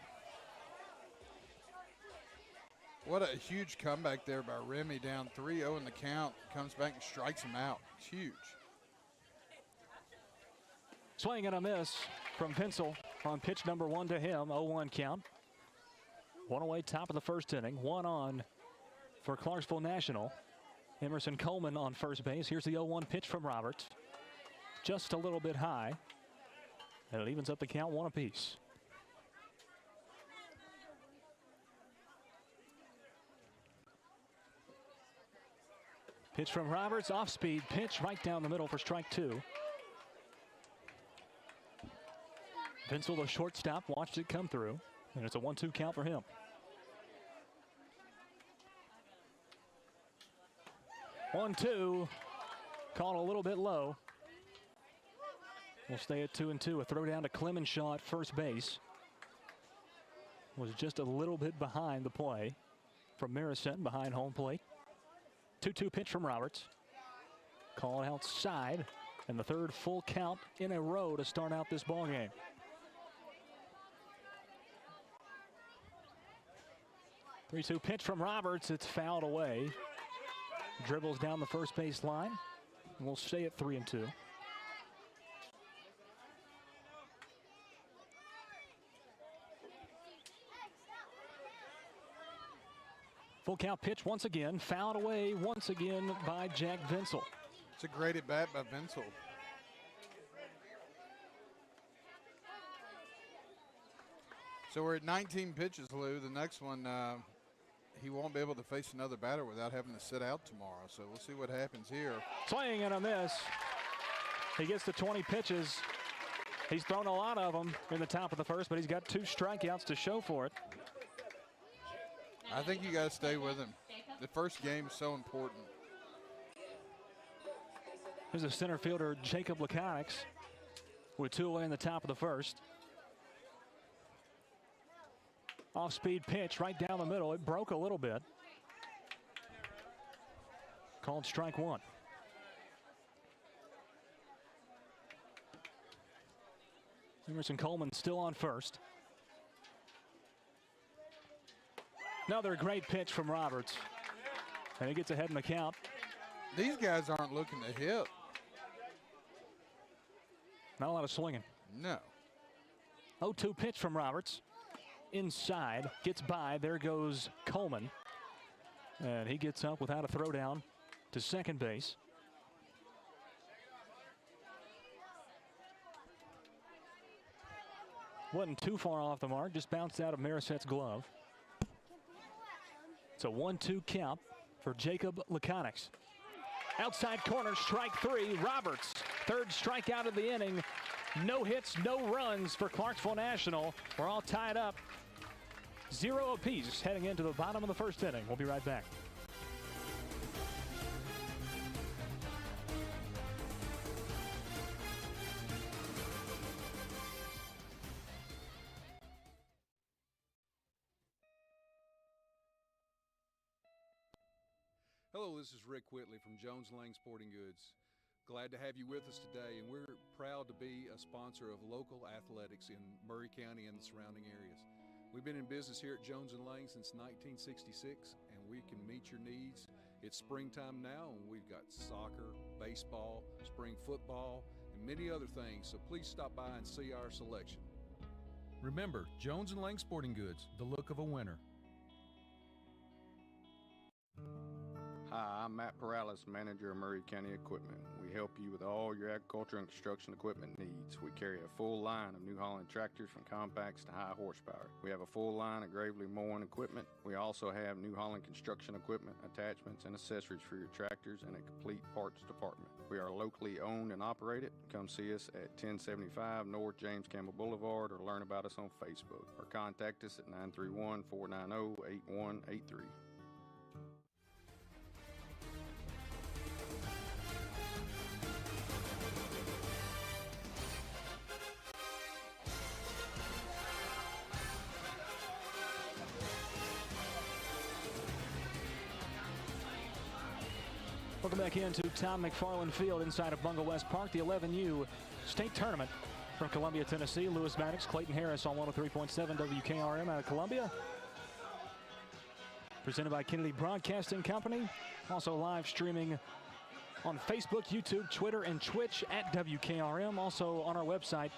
What a huge comeback there by Remy, down 3-0 in the count. Comes back and strikes him out. It's huge. Swing and a miss from Vinsel on pitch number 1 to him. 0-1 count. One away, top of the first inning. One on for Clarksville National. Emerson Coleman on first base. Here's the 0-1 pitch from Roberts. Just a little bit high. And it evens up the count, 1 apiece. Pitch from Roberts, off-speed pitch right down the middle for strike 2. Vincel, the shortstop, watched it come through, and it's a 1-2 count for him. 1-2, called a little bit low. We'll stay at 2-2. A throw down to Clemenshaw at first base. Was just a little bit behind the play from Maricent behind home plate. 2-2 pitch from Roberts. Called outside, and the third full count in a row to start out this ball game. Three-two pitch from Roberts. It's fouled away. Dribbles down the first base line. And we'll stay at 3-2. Full count pitch once again, fouled away once again by Jack Vincel. It's a great at bat by Vincel. So we're at 19 pitches, Lou. The next one, he won't be able to face another batter without having to sit out tomorrow. So we'll see what happens here. Swing and a miss. He gets to 20 pitches. He's thrown a lot of them in the top of the first, but he's got 2 strikeouts to show for it. I think you got to stay with him. The first game is so important. Here's a center fielder, Jacob Laconics, with 2 away in the top of the first. Off-speed pitch right down the middle. It broke a little bit. Called strike 1. Emerson Coleman still on first. Another great pitch from Roberts. And he gets ahead in the count. These guys aren't looking to hit. Not a lot of swinging. No. 0-2 pitch from Roberts. Inside, gets by. There goes Coleman. And he gets up without a throw down to second base. Wasn't too far off the mark, just bounced out of Maricet's glove. It's a 1-2 count for Jacob Laconics. Outside corner, strike 3. Roberts, third strikeout of the inning. No hits, no runs for Clarksville National. We're all tied up 0 apiece heading into the bottom of the first inning. We'll be right back. Hello, this is Rick Whitley from Jones Lang Sporting Goods. Glad to have you with us today, and we're proud to be a sponsor of local athletics in Murray County and the surrounding areas. We've been in business here at Jones & Lang since 1966, and we can meet your needs. It's springtime now, and we've got soccer, baseball, spring football, and many other things, so please stop by and see our selection. Remember, Jones & Lang Sporting Goods, the look of a winner. Hi, I'm Matt Perales, manager of Murray County Equipment. We help you with all your agriculture and construction equipment needs. We carry a full line of New Holland tractors from compacts to high horsepower. We have a full line of Gravely mowing equipment. We also have New Holland construction equipment, attachments, and accessories for your tractors and a complete parts department. We are locally owned and operated. Come see us at 1075 North James Campbell Boulevard or learn about us on Facebook or contact us at 931-490-8183. Welcome back into Tom McFarland Field inside of Bunga West Park. The 11U state tournament from Columbia, Tennessee. Lewis Maddox, Clayton Harris on 103.7 WKRM out of Columbia. Presented by Kennedy Broadcasting Company. Also live streaming on Facebook, YouTube, Twitter, and Twitch at WKRM. Also on our website,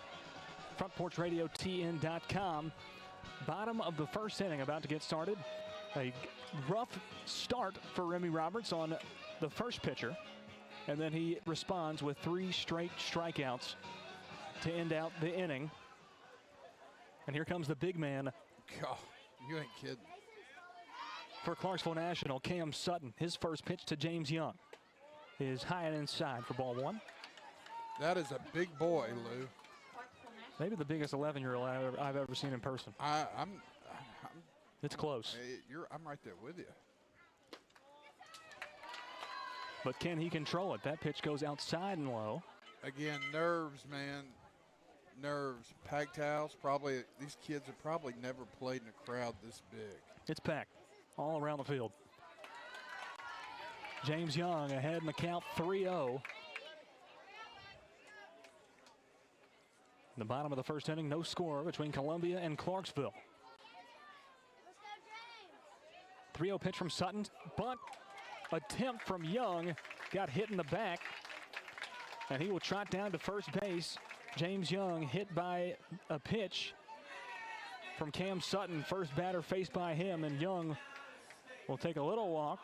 FrontPorchRadioTN.com. Bottom of the first inning about to get started. A rough start for Remy Roberts on the first pitcher, and then he responds with 3 straight strikeouts to end out the inning. And here comes the big man. God, you ain't kidding. For Clarksville National, Cam Sutton. His first pitch to James Young is high and inside for ball 1. That is a big boy, Lou. Maybe the biggest 11-year-old I've ever seen in person. It's close. I'm right there with you. But can he control it? That pitch goes outside and low. Again, nerves, man. Nerves. Packed house. Probably these kids have probably never played in a crowd this big. It's packed all around the field. James Young ahead in the count 3-0. In the bottom of the first inning, no score between Columbia and Clarksville. 3-0 pitch from Sutton. Bunt attempt from Young. Got hit in the back. And he will trot down to first base. James Young hit by a pitch from Cam Sutton. First batter faced by him, and Young will take a little walk.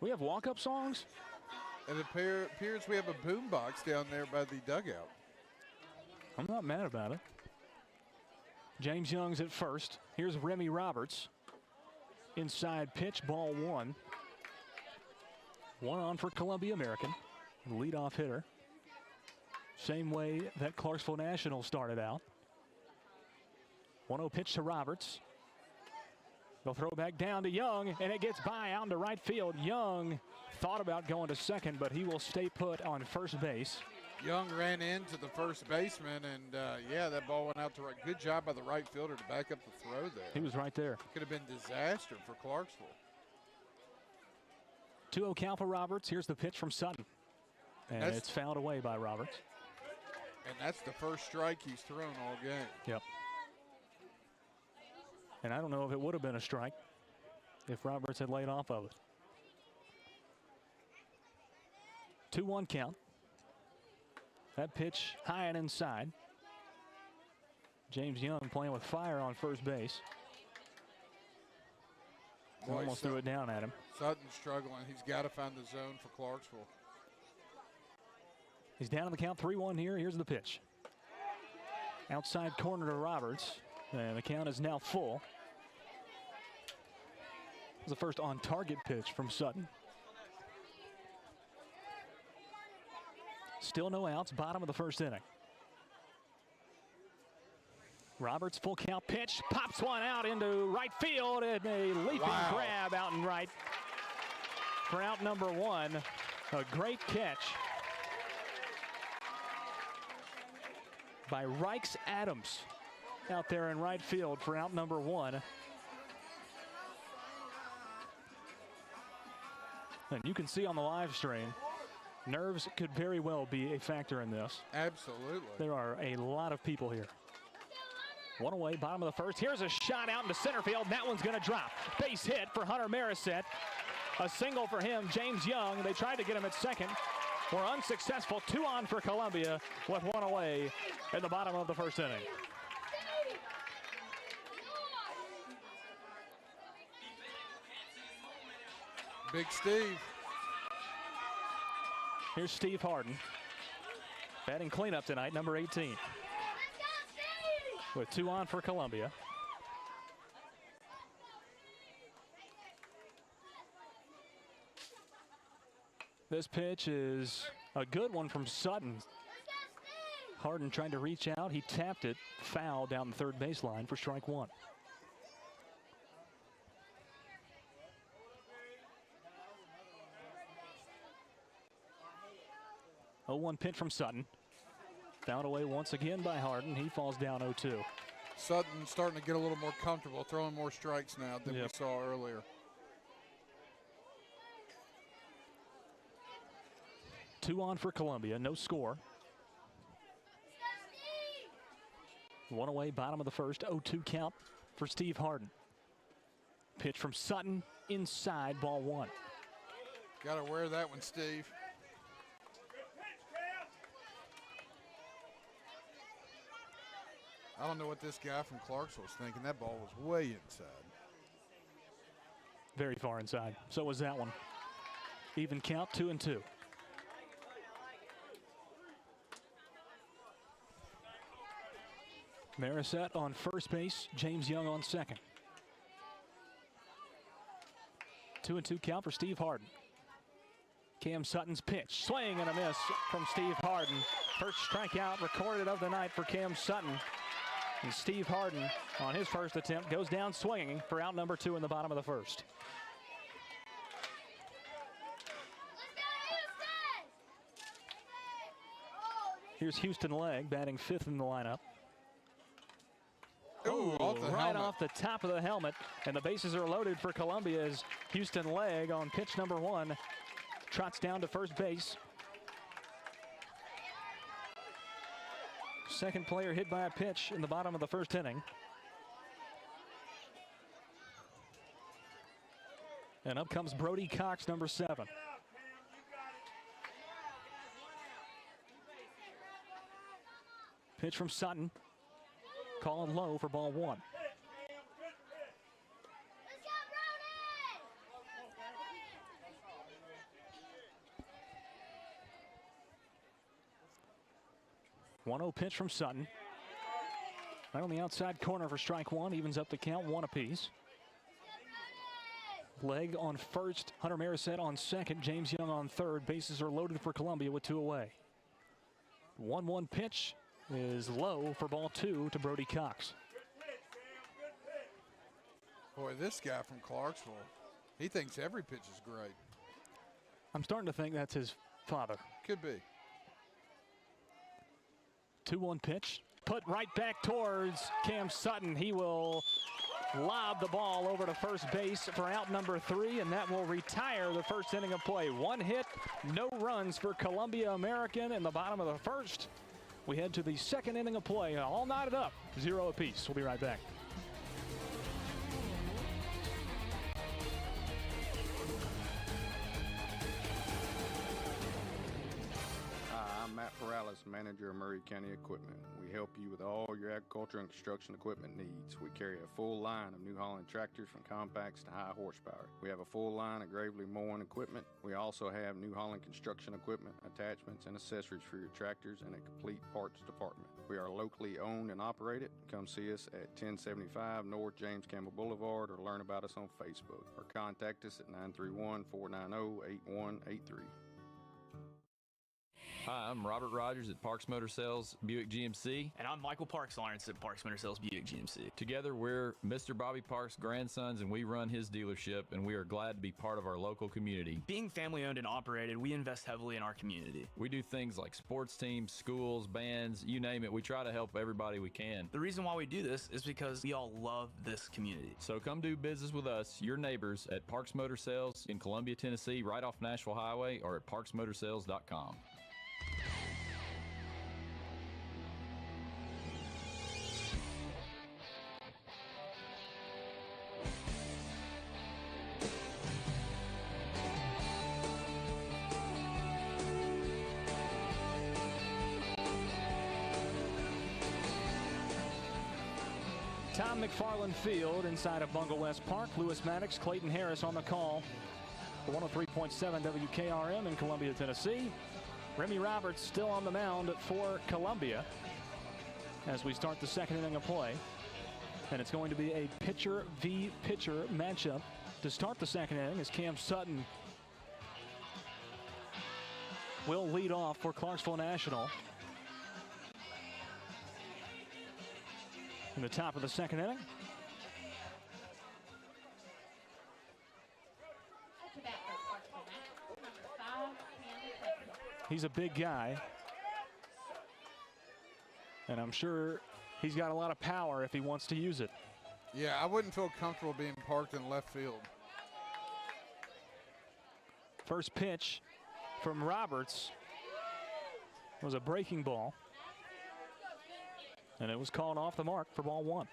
We have walk-up songs? It appears we have a boombox down there by the dugout. I'm not mad about it. James Young's at first. Here's Remy Roberts. Inside pitch, ball 1. 1 on for Columbia American, the leadoff hitter. Same way that Clarksville National started out. 1-0 pitch to Roberts. They'll throw back down to Young, and it gets by out into right field. Young thought about going to second, but he will stay put on first base. Young ran into the first baseman, and yeah, that ball went out to right. Good job by the right fielder to back up the throw there. He was right there. Could have been disaster for Clarksville. 2-0 count for Roberts. Here's the pitch from Sutton. And it's fouled away by Roberts. And that's the first strike he's thrown all game. Yep. And I don't know if it would have been a strike if Roberts had laid off of it. 2-1 count. That pitch high and inside. James Young playing with fire on first base. Almost threw it down at him. Sutton's struggling. He's got to find the zone for Clarksville. He's down on the count 3-1 here. Here's the pitch. Outside corner to Roberts. And the count is now full. It was the first on-target pitch from Sutton. Still no outs, bottom of the first inning. Roberts, full count pitch, pops one out into right field, and a leaping grab out in right for out number 1. A great catch by Rikes Adams out there in right field for out number 1. And you can see on the live stream, nerves could very well be a factor in this. Absolutely. There are a lot of people here. 1 away, bottom of the first. Here's a shot out into center field. That one's going to drop. Base hit for Hunter Marisette. A single for him, James Young. They tried to get him at second. Were unsuccessful. 2 on for Columbia with 1 away in the bottom of the first inning. Big Steve. Here's Steve Harden. Batting cleanup tonight, number 18. With 2 on for Columbia. This pitch is a good one from Sutton. Harden trying to reach out. He tapped it. Foul down the third baseline for strike 1. Oh, 1 pitch from Sutton. Fouled away once again by Harden. He falls down 0-2. Sutton starting to get a little more comfortable, throwing more strikes now than we saw earlier. 2 on for Columbia, no score. 1 away, bottom of the first, 0-2 count for Steve Harden. Pitch from Sutton, inside, ball 1. Got to wear that one, Steve. I don't know what this guy from Clarksville was thinking. That ball was way inside. Very far inside. So was that one. Even count, 2-2. Marisette on first base, James Young on second. 2-2 count for Steve Harden. Cam Sutton's pitch, swing and a miss from Steve Harden. First strikeout recorded of the night for Cam Sutton. And Steve Harden, on his first attempt, goes down swinging for out number 2 in the bottom of the first. Here's Houston Legg batting 5th in the lineup. Ooh, off the top of the helmet, and the bases are loaded for Columbia as Houston Legg on pitch number 1 trots down to first base. Second player hit by a pitch in the bottom of the first inning. And up comes Brody Cox, number 7. Pitch from Sutton. Calling low for ball 1. One 1-0 pitch from Sutton. Right on the outside corner for strike 1. Evens up the count, 1 apiece. Legg on first. Hunter Marisette on second. James Young on third. Bases are loaded for Columbia with 2 away. 1-1 pitch is low for ball 2 to Brody Cox. Boy, this guy from Clarksville, he thinks every pitch is great. I'm starting to think that's his father. Could be. 2-1 pitch. Put right back towards Cam Sutton. He will lob the ball over to first base for out number 3, and that will retire the first inning of play. 1 hit, no runs for Columbia American in the bottom of the first. We head to the second inning of play, all knotted up, 0 apiece. We'll be right back. Hi, I'm Matt Perales, manager of Murray County Equipment. We help you with all your agriculture and construction equipment needs. We carry a full line of New Holland tractors from compacts to high horsepower. We have a full line of Gravely mowing equipment. We also have New Holland construction equipment, attachments, and accessories for your tractors and a complete parts department. We are locally owned and operated. Come see us at 1075 North James Campbell Boulevard or learn about us on Facebook or contact us at 931-490-8183. Hi, I'm Robert Rogers at Parks Motor Sales Buick GMC. And I'm Michael Parks Lawrence at Parks Motor Sales Buick GMC. Together, we're Mr. Bobby Parks' grandsons, and we run his dealership, and we are glad to be part of our local community. Being family owned and operated, we invest heavily in our community. We do things like sports teams, schools, bands, you name it. We try to help everybody we can. The reason why we do this is because we all love this community. So come do business with us, your neighbors, at Parks Motor Sales in Columbia, Tennessee, right off Nashville Highway, or at parksmotorsales.com. Tom McFarland Field inside of Bungle West Park. Lewis Maddox, Clayton Harris on the call. 103.7 WKRM in Columbia, Tennessee. Remy Roberts still on the mound for Columbia as we start the second inning of play. And it's going to be a pitcher v. pitcher matchup to start the second inning as Cam Sutton will lead off for Clarksville National. In the top of the second inning. He's a big guy. And I'm sure he's got a lot of power if he wants to use it. Yeah, I wouldn't feel comfortable being parked in left field. First pitch from Roberts was a breaking ball. And it was called off the mark for ball 1.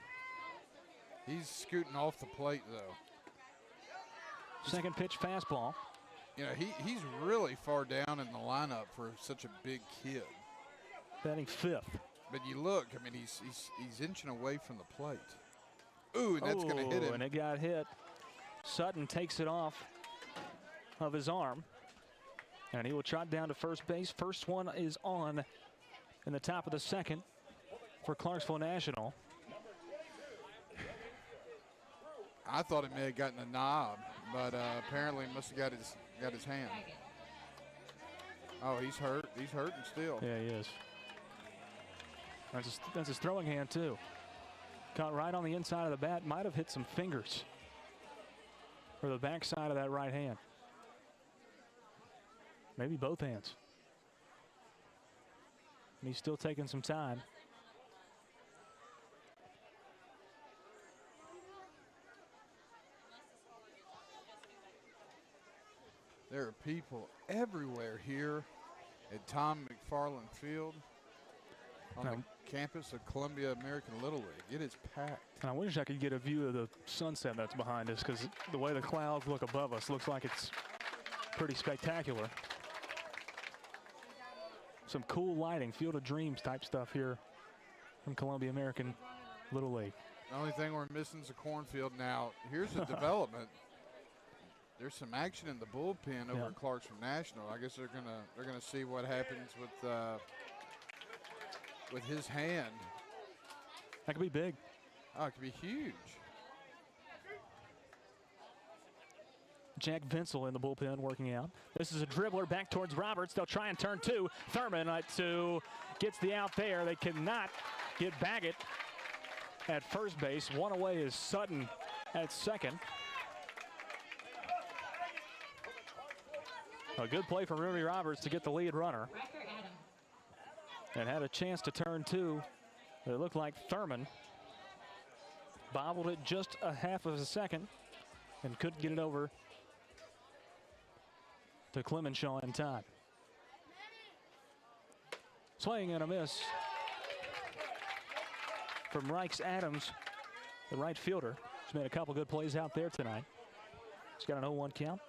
He's scooting off the plate, though. Second pitch fastball. You know, he's really far down in the lineup for such a big kid. Batting 5th. But you look, I mean, he's inching away from the plate. Ooh, and that's going to hit him. And it got hit. Sutton takes it off of his arm. And he will trot down to first base. First one is on in the top of the second for Clarksville National. I thought he may have gotten a knob, but apparently he must have got his hand. Oh, he's hurt. He's hurting still. Yeah, he is. That's his throwing hand, too. Caught right on the inside of the bat. Might have hit some fingers. Or the backside of that right hand. Maybe both hands. And he's still taking some time. There are people everywhere here at Tom McFarland Field on the campus of Columbia American Little League. It is packed. And I wish I could get a view of the sunset that's behind us, because the way the clouds look above us looks like it's pretty spectacular. Some cool lighting, Field of Dreams type stuff here from Columbia American Little League. The only thing we're missing is a cornfield. Now, here's a development. There's some action in the bullpen over at Clarksville National. I guess they're gonna see what happens with his hand. That could be big. Oh, it could be huge. Jack Vinsel in the bullpen working out. This is a dribbler back towards Roberts. They'll try and turn two. Thurman at two gets the out there. They cannot get Baggett at first base. One away is Sutton at second. A good play from Remy Roberts to get the lead runner. And had a chance to turn two. It looked like Thurman bobbled it just a half of a second and couldn't get it over to Clemenshaw in time. Swing and a miss from Rikes Adams, the right fielder. He's made a couple good plays out there tonight. He's got an 0-1 count.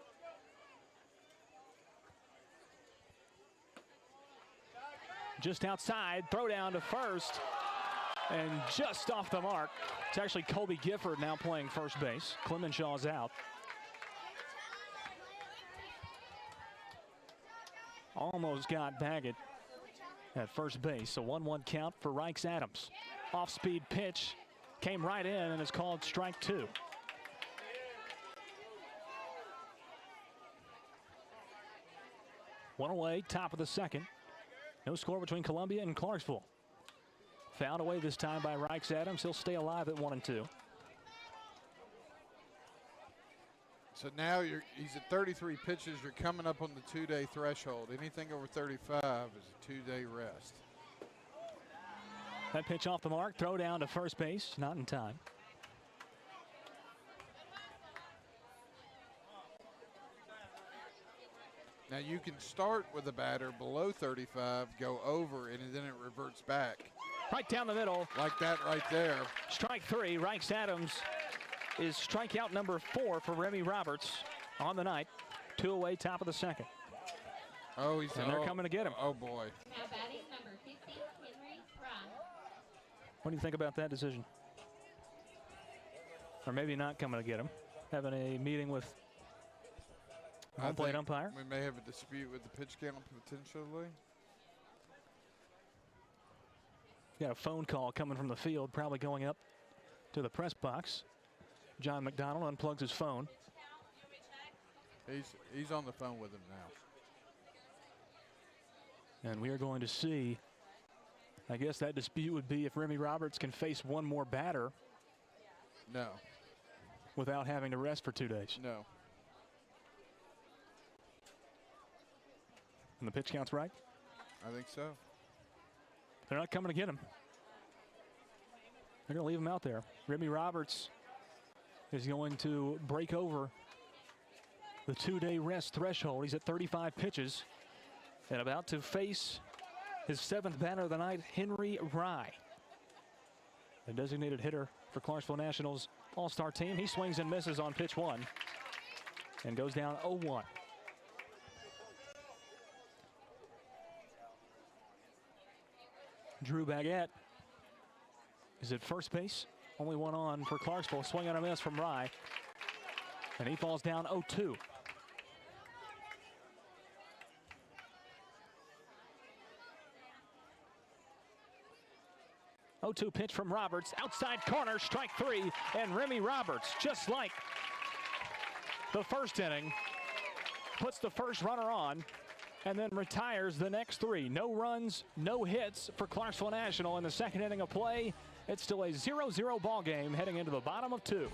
Just outside, throw down to first, and just off the mark. It's actually Colby Gifford now playing first base. Clemenshaw's out. Almost got Baggett at first base. A 1-1 count for Rikes Adams. Off-speed pitch came right in and is called strike two. One away, top of the second. No score between Columbia and Clarksville. Fouled away this time by Rikes Adams. He'll stay alive at 1-2. So now he's at 33 pitches. You're coming up on the two-day threshold. Anything over 35 is a two-day rest. That pitch off the mark. Throw down to first base. Not in time. Now you can start with a batter below 35, go over, and then it reverts back. Right down the middle. Like that right there. Strike three. Rikes Adams is strikeout number 4 for Remy Roberts on the night. 2 away, top of the second. Oh, and they're coming to get him. Oh, boy. Now batting number 50, Henry Fry. What do you think about that decision? Or maybe not coming to get him. Having a meeting with home plate umpire. We may have a dispute with the pitch count potentially. Got a phone call coming from the field, probably going up to the press box. John McDonald unplugs his phone. He's on the phone with him now. And we are going to see, I guess that dispute would be if Remy Roberts can face one more batter. No. Without having to rest for 2 days. No. And the pitch count's right? I think so. They're not coming to get him. They're going to leave him out there. Remy Roberts is going to break over the 2-day rest threshold. He's at 35 pitches and about to face his 7th batter of the night, Henry Rye, the designated hitter for Clarksville Nationals All-Star team. He swings and misses on pitch 1 and goes down 0-1. Drew Baguette is at first base. Only one on for Clarksville. Swing and a miss from Rye. And he falls down 0-2. Pitch from Roberts. Outside corner, strike 3. And Remy Roberts, just like the first inning, puts the first runner on and then retires the next 3. No runs, no hits for Clarksville National in the second inning of play. It's still a 0-0 ball game heading into the bottom of 2.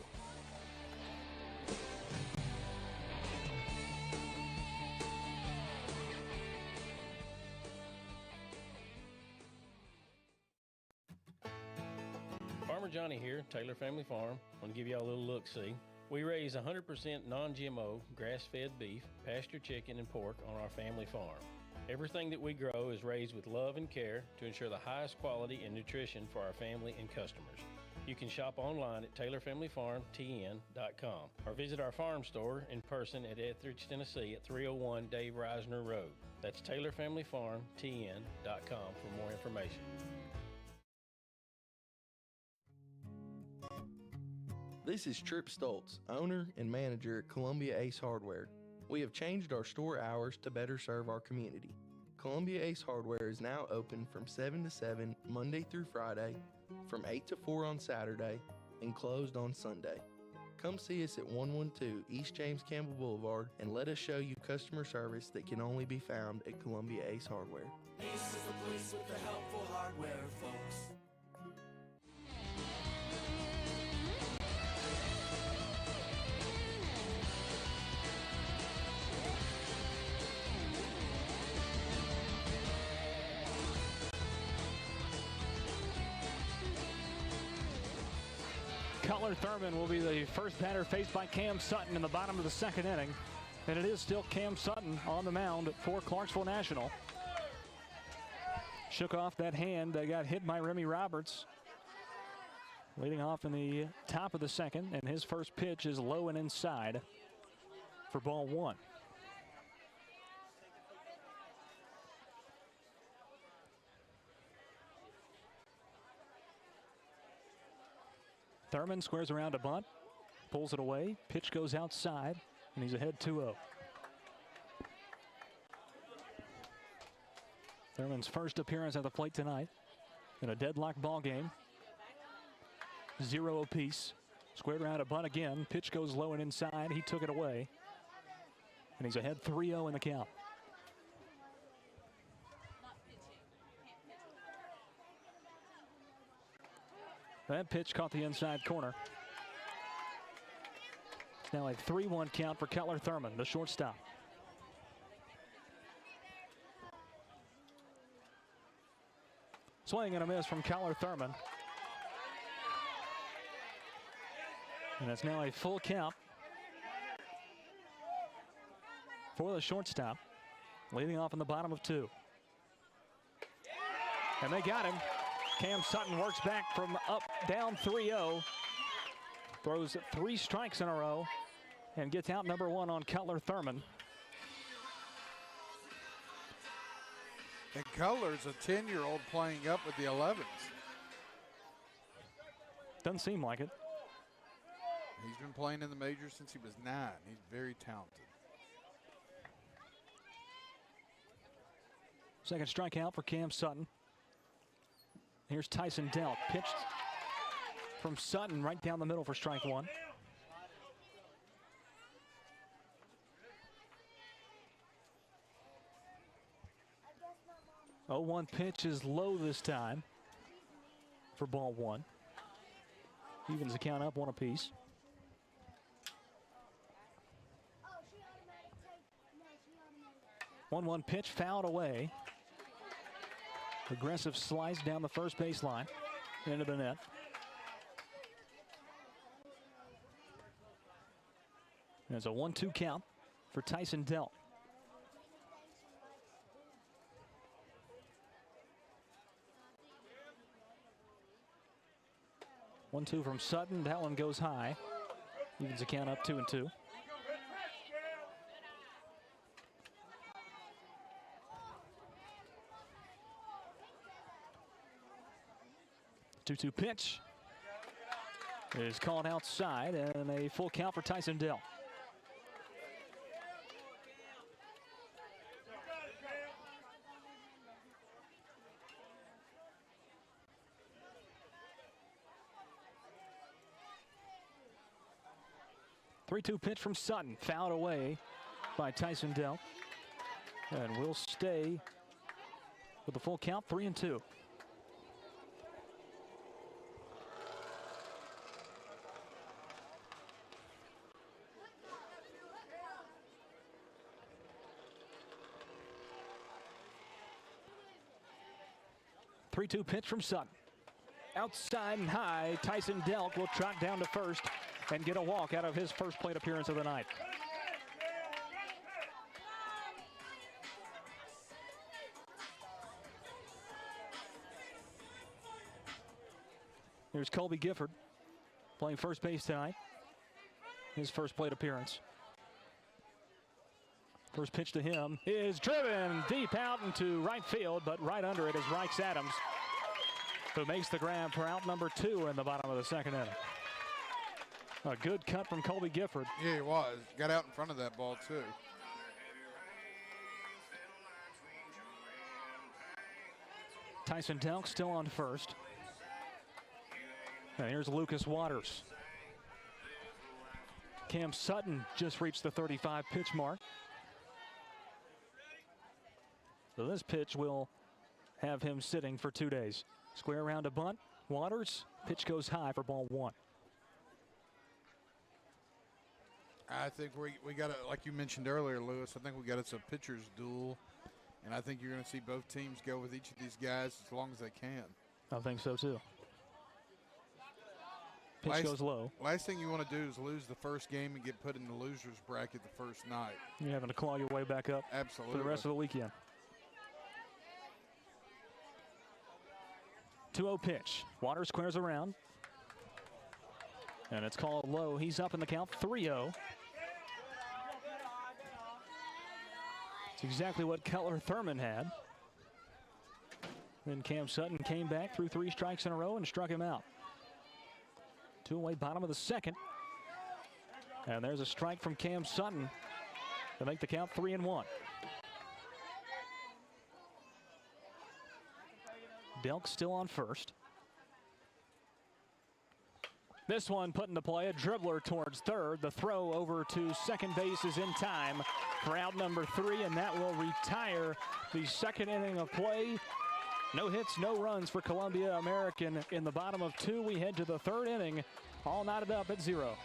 Farmer Johnny here, Taylor Family Farm. I want to give y'all a little look-see. We raise 100% non-GMO, grass-fed beef, pasture chicken, and pork on our family farm. Everything that we grow is raised with love and care to ensure the highest quality and nutrition for our family and customers. You can shop online at TaylorFamilyFarmTN.com or visit our farm store in person at Etheridge, Tennessee at 301 Dave Reisner Road. That's TaylorFamilyFarmTN.com for more information. This is Trip Stoltz, owner and manager at Columbia Ace Hardware. We have changed our store hours to better serve our community. Columbia Ace Hardware is now open from 7 to 7 Monday through Friday, from 8 to 4 on Saturday, and closed on Sunday. Come see us at 112 East James Campbell Boulevard and let us show you customer service that can only be found at Columbia Ace Hardware. Ace is the place with the helpful hardware, folks. Cutler Thurman will be the first batter faced by Cam Sutton in the bottom of the second inning. And it is still Cam Sutton on the mound for Clarksville National. Shook off that hand that got hit by Remy Roberts. Leading off in the top of the second, and his first pitch is low and inside for ball 1. Thurman squares around a bunt, pulls it away, pitch goes outside, and he's ahead 2-0. Thurman's first appearance at the plate tonight in a deadlock ball game. 0 apiece. Squared around a bunt again, pitch goes low and inside, he took it away, and he's ahead 3-0 in the count. That pitch caught the inside corner. It's now a 3-1 count for Cutler Thurman, the shortstop. Swing and a miss from Cutler Thurman. And it's now a full count for the shortstop, leading off in the bottom of 2. And they got him. Cam Sutton works back from up, down 3-0. Throws 3 strikes in a row and gets out number 1 on Cutler Thurman. And Cutler's a 10-year-old playing up with the 11s. Doesn't seem like it. He's been playing in the majors since he was 9. He's very talented. Second strikeout for Cam Sutton. Here's Tyson Delk, pitched from Sutton right down the middle for strike 1. Oh, 1 pitch is low this time for ball 1. Evens the count up 1 apiece. Oh, 1-1 pitch fouled away. Aggressive slice down the first baseline into the net. There's a 1-2 count for Tyson Delk. One, 2 from Sutton. That one goes high. Evens the count up 2-2. 2-2 pitch is called outside, and a full count for Tyson Dell. Three-two pitch from Sutton, fouled away by Tyson Dell, and will stay with the full count, 3-2. Three-two pitch from Sutton. Outside and high, Tyson Delk will trot down to first and get a walk out of his first plate appearance of the night. Here's Colby Gifford playing first base tonight. His first plate appearance. First pitch to him is driven deep out into right field, but right under it is Rikes Adams, who makes the grab for out number 2 in the bottom of the second inning. A good cut from Colby Gifford. Yeah, he was. Got out in front of that ball, too. Tyson Delk still on first. And here's Lucas Waters. Cam Sutton just reached the 35 pitch mark. So this pitch will have him sitting for 2 days. Square around a bunt. Waters, pitch goes high for ball 1. I think we got it, like you mentioned earlier, Lewis. I think we got it's a pitcher's duel, and I think you're going to see both teams go with each of these guys as long as they can. I think so too. Pitch goes low. Last thing you want to do is lose the first game and get put in the loser's bracket the first night. You're having to claw your way back up. Absolutely. For the rest of the weekend. 2-0 pitch. Waters squares around. And it's called low. He's up in the count, 3-0. It's exactly what Cutler Thurman had. Then Cam Sutton came back, threw 3 strikes in a row and struck him out. 2 away, bottom of the second. And there's a strike from Cam Sutton to make the count 3-1. Delk still on first. This one put into play, a dribbler towards third. The throw over to second base is in time for out number 3, and that will retire the second inning of play. No hits, no runs for Columbia American in the bottom of 2. We head to the third inning, all knotted up at 0.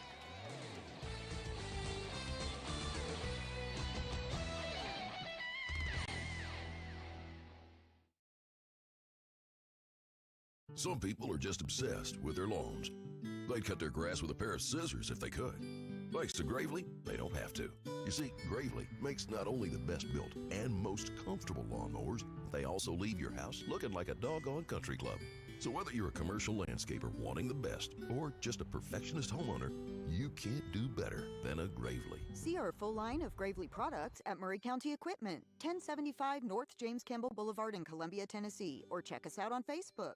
Some people are just obsessed with their lawns. They'd cut their grass with a pair of scissors if they could. Thanks to Gravely, they don't have to. You see, Gravely makes not only the best built and most comfortable lawnmowers, they also leave your house looking like a doggone country club. So whether you're a commercial landscaper wanting the best or just a perfectionist homeowner, you can't do better than a Gravely. See our full line of Gravely products at Murray County Equipment, 1075 North James Campbell Boulevard in Columbia, Tennessee, or check us out on Facebook.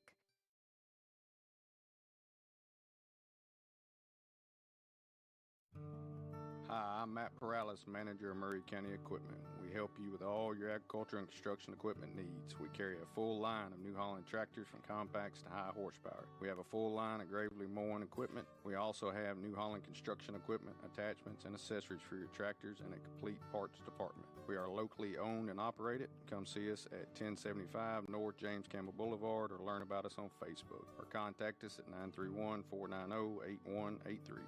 Hi, I'm Matt Perales, manager of Murray County Equipment. We help you with all your agriculture and construction equipment needs. We carry a full line of New Holland tractors from compacts to high horsepower. We have a full line of Gravely mowing equipment. We also have New Holland construction equipment, attachments, and accessories for your tractors and a complete parts department. We are locally owned and operated. Come see us at 1075 North James Campbell Boulevard or learn about us on Facebook or contact us at 931-490-8183.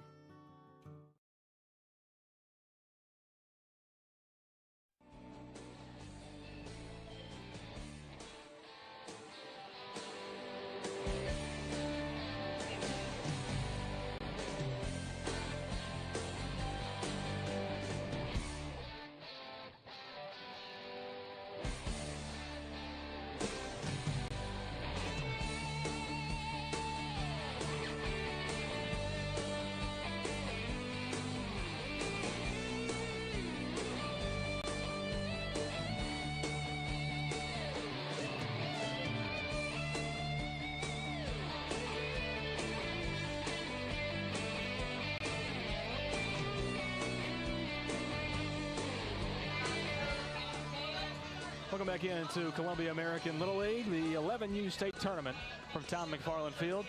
Welcome back into Columbia American Little League, the 11U state tournament from Tom McFarland Field.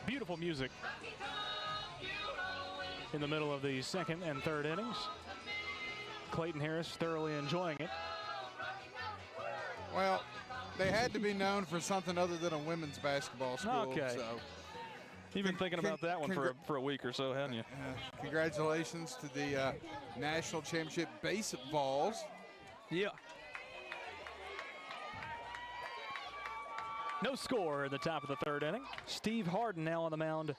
Beautiful music in the middle of the second and third innings. Clayton Harris thoroughly enjoying it. Well, they had to be known for something other than a women's basketball school. Okay. So. You've been thinking about that one for a week or so, haven't you? Congratulations to the National Championship Baseballs. Yeah. No score in the top of the third inning. Steve Harden now on the mound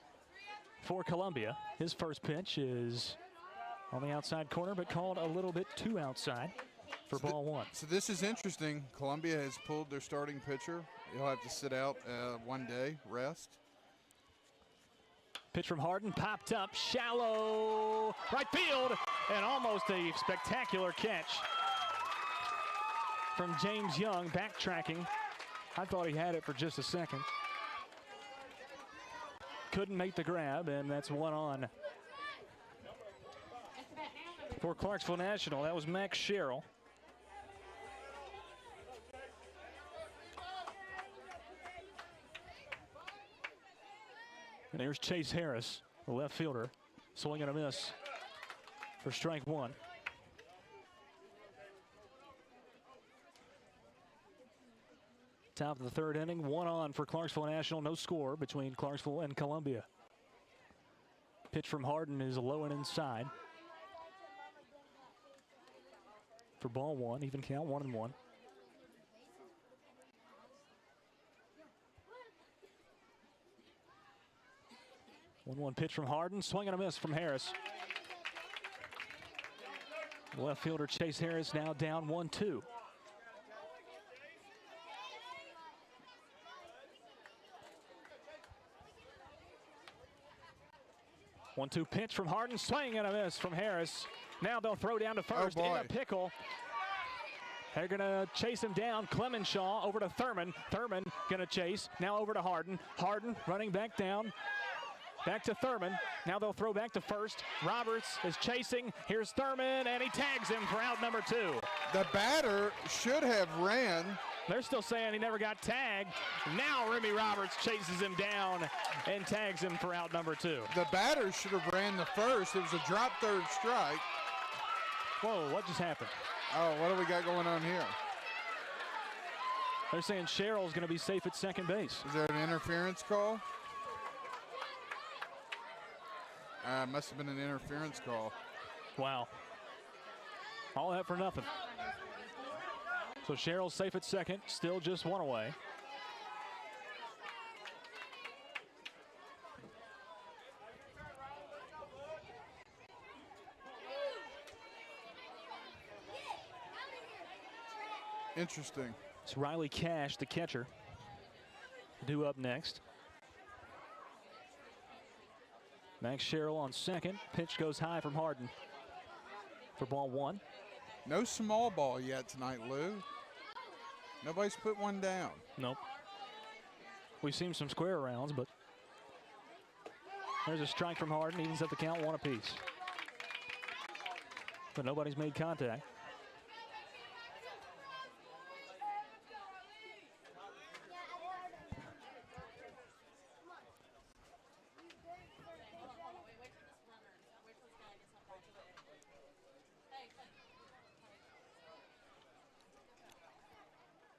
for Columbia. His first pitch is on the outside corner, but called a little bit too outside for ball one. So this is interesting. Columbia has pulled their starting pitcher. He'll have to sit out 1 day, rest. Pitch from Harden, popped up, shallow, right field, and almost a spectacular catch from James Young, backtracking. I thought he had it for just a second. Couldn't make the grab, and that's one on for Clarksville National. That was Max Sherrill. And here's Chase Harris, the left fielder, swing and a miss for strike one. Top of the third inning, one on for Clarksville National. No score between Clarksville and Columbia. Pitch from Harden is low and inside. For ball one, even count, 1-1. One pitch from Harden, swing and a miss from Harris. Left fielder Chase Harris now down 1-2. 1-2 pitch from Harden, swing and a miss from Harris. Now they'll throw down to first in a pickle. They're gonna chase him down. Clemenshaw over to Thurman. Thurman gonna chase, now over to Harden. Harden running back down. Back to Thurman. Now they'll throw back to first. Roberts is chasing. Here's Thurman, and he tags him for out number 2. The batter should have ran. They're still saying he never got tagged. Now Remy Roberts chases him down and tags him for out number 2. The batter should have ran the first. It was a drop third strike. Whoa, what just happened? Oh, what do we got going on here? They're saying Sherrill's going to be safe at second base. Is there an interference call? Must have been an interference call. Wow. All that for nothing. So Sherrill's safe at second, still just one away. Interesting. It's Riley Cash, the catcher, due up next. Max Sherrill on second. Pitch goes high from Harden for ball one. No small ball yet tonight, Lou. Nobody's put one down. Nope. We've seen some square rounds, but there's a strike from Harden. Evens up the count, one apiece. But nobody's made contact.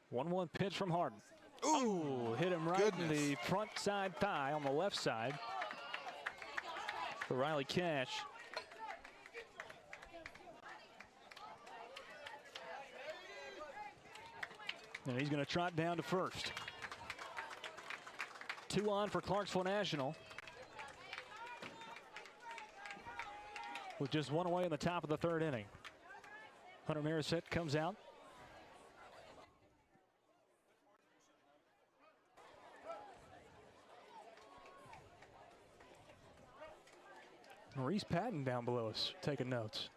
One pitch from Harden. Ooh, hit him right in the front side thigh on the left side for Riley Cash. And he's going to trot down to first. 2 on for Clarksville National, with just one away in the top of the third inning. Hunter Marisette comes out. Maurice Patton down below us taking notes.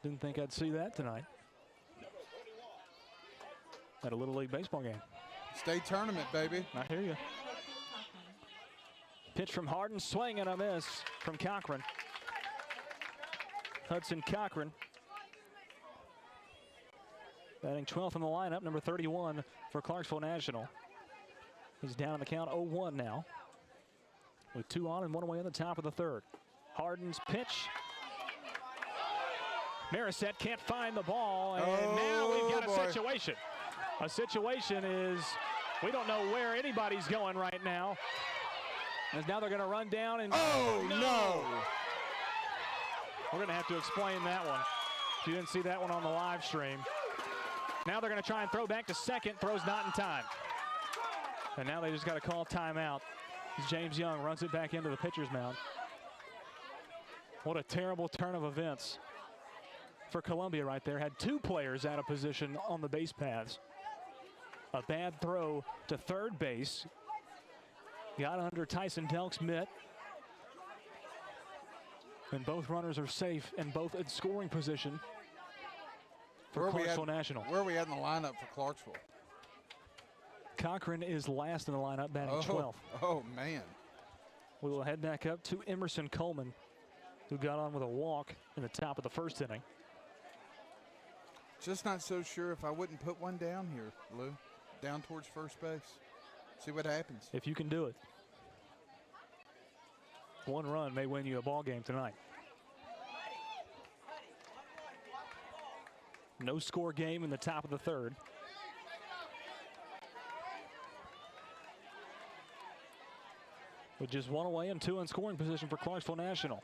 Didn't think I'd see that tonight at a Little League baseball game. State tournament, baby. I hear you. Pitch from Harden, swing and a miss from Cochran. Hudson Cochran, batting 12th in the lineup, number 31 for Clarksville National. He's down in the count 0-1 now, with 2 on and 1 away in the top of the third. Harden's pitch. Marisette can't find the ball, and now we've got a situation. A situation is, we don't know where anybody's going right now. As now they're going to run down and... Oh, no! We're going to have to explain that one. If you didn't see that one on the live stream. Now they're going to try and throw back to second. Throw's not in time. And now they just got to call timeout. As James Young runs it back into the pitcher's mound. What a terrible turn of events for Columbia right there. Had 2 players out of position on the base paths. A bad throw to third base. Got under Tyson Delk's mitt. And both runners are safe and both in scoring position for Clarksville National. Where are we at in the lineup for Clarksville? Cochran is last in the lineup, batting 12th. Oh, man. We will head back up to Emerson Coleman, who got on with a walk in the top of the first inning. Just not so sure if I wouldn't put one down here, Lou. Down towards first base. See what happens. If you can do it. 1 run may win you a ball game tonight. No score game in the top of the third. With just 1 away and 2 in scoring position for Clarksville National.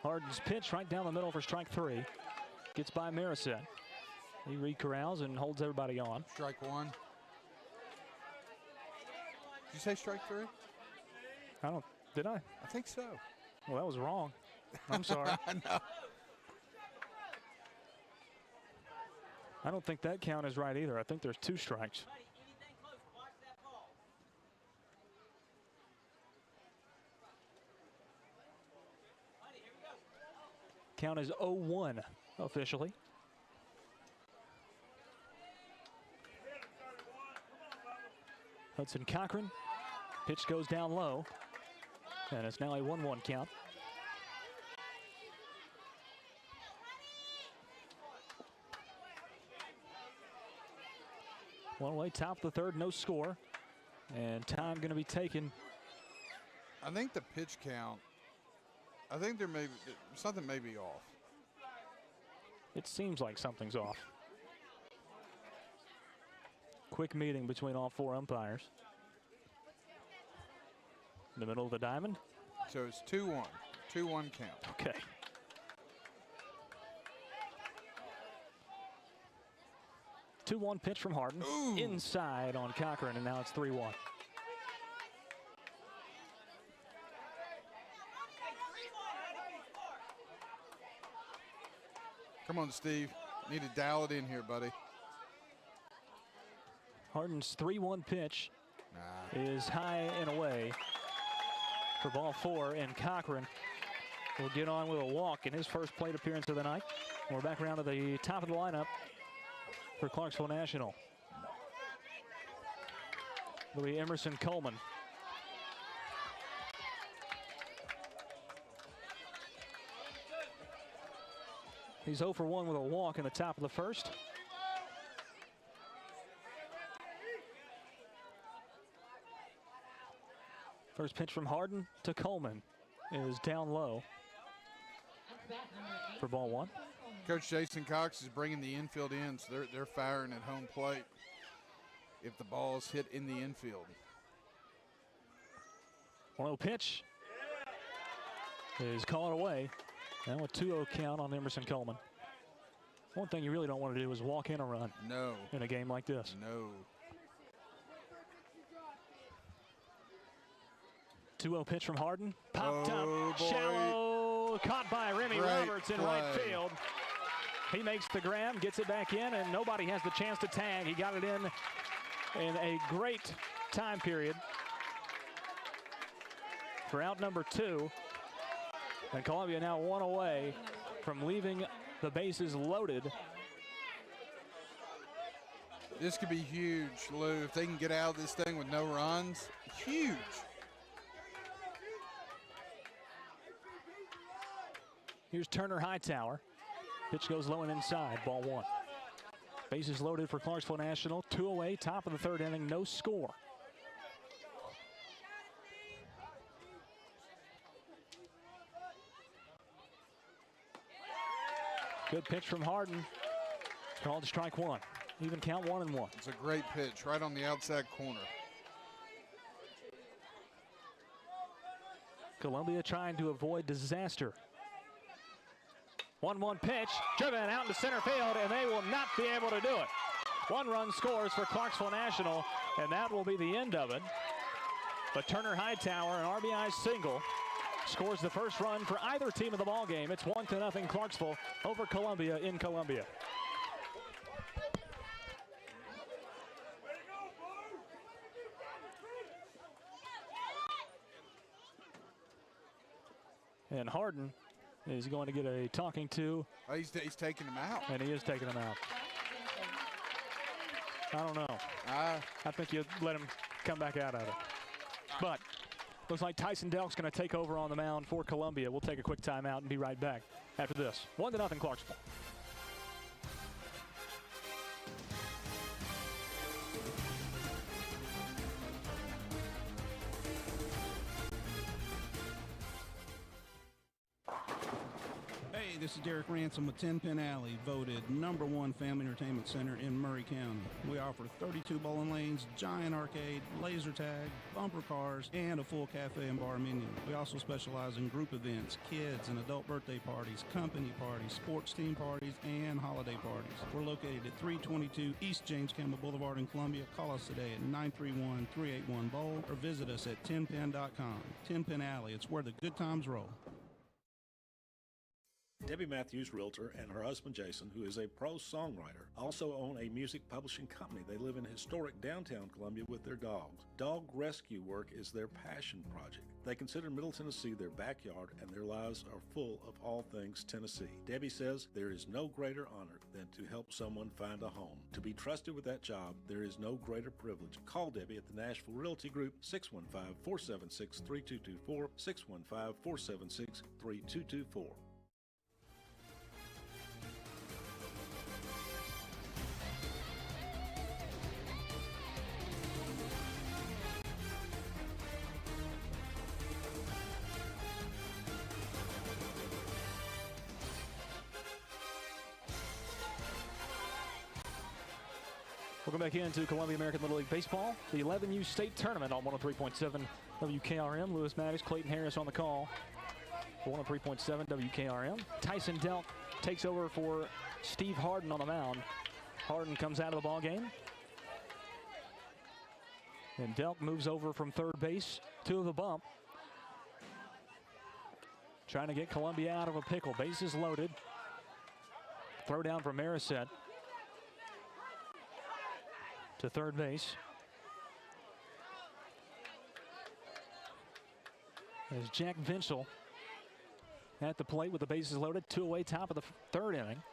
Harden's pitch right down the middle for strike 3. Gets by Marisette. He recorrals and holds everybody on. Strike 1. Did you say strike 3? Did I? I think so. Well, that was wrong. I'm sorry. No. I don't think that count is right either. I think there's 2 strikes. Count is 0-1 officially. Hudson Cochran. Pitch goes down low. And it's now a 1-1 count. One away, top of the third, no score. And time going to be taken. I think the pitch count, I think there may be, something may be off. It seems like something's off. Quick meeting between all 4 umpires. In the middle of the diamond. So it's 2-1. 2-1 count. Okay. Two 2-1 pitch from Harden. Ooh. Inside on Cochran, and now it's 3-1. Come on, Steve. Need to dial it in here, buddy. Harden's 3-1 pitch is high and away for ball 4, and Cochran will get on with a walk in his first plate appearance of the night. We're back around to the top of the lineup for Clarksville National. It'll be Emerson Coleman. He's 0 for 1 with a walk in the top of the first. First pitch from Harden to Coleman is down low for ball 1. Coach Jason Cox is bringing the infield in, so they're firing at home plate if the ball is hit in the infield. 1-0 pitch is called away. Now a 2-0 count on Emerson Coleman. One thing you really don't want to do is walk in a run. No. In a game like this. No. 2-0 pitch from Harden. Popped up, shallow, caught by Remy Roberts in right field. He makes the grab, gets it back in, and nobody has the chance to tag. He got it in a great time period for out number 2. And Columbia now 1 away from leaving the bases loaded This could be huge, Lou. If they can get out of this thing with no runs, huge. Here's Turner Hightower. Pitch goes low and inside, ball one. Bases loaded for Clarksville National. 2 away, top of the third inning, no score. Good pitch from Harden. Called strike one. Even count 1-1. It's a great pitch right on the outside corner. Columbia trying to avoid disaster. 1-1 pitch, driven out into center field, and they will not be able to do it. 1 run scores for Clarksville National, and that will be the end of it. But Turner Hightower, an RBI single, scores the first run for either team of the ball game. It's 1-0 Clarksville over Columbia in Columbia. And Harden is going to get a talking to. Oh, he's taking him out. And he is taking him out. I don't know. I think you let him come back out of it. But looks like Tyson Delk's going to take over on the mound for Columbia. We'll take a quick timeout and be right back after this. 1-0 Clarksville. This is Derek Ransom with 10 Pin Alley, voted #1 family entertainment center in Murray County. We offer 32 bowling lanes, giant arcade, laser tag, bumper cars, and a full cafe and bar menu. We also specialize in group events, kids and adult birthday parties, company parties, sports team parties, and holiday parties. We're located at 322 East James Campbell Boulevard in Columbia. Call us today at 931-381-BOWL or visit us at 10pin.com. 10 Pin Alley, it's where the good times roll. Debbie Matthews, realtor, and her husband Jason, who is a prose songwriter, also own a music publishing company. They live in historic downtown Columbia with their dogs. Dog rescue work is their passion project. They consider Middle Tennessee their backyard, and their lives are full of all things Tennessee. Debbie says there is no greater honor than to help someone find a home. To be trusted with that job, there is no greater privilege. Call Debbie at the Nashville Realty Group, 615-476-3224, 615-476-3224. Welcome back into Columbia American Little League Baseball, the 11U State Tournament on 103.7 WKRM. Lewis Maddox, Clayton Harris on the call for 103.7 WKRM. Tyson Delk takes over for Steve Harden on the mound. Harden comes out of the ball game. And Delk moves over from third base to the bump. Trying to get Columbia out of a pickle. Bases loaded. Throw down from Marisette to third base. There's Jack Vinchell at the plate with the bases loaded. 2 away, top of the third inning.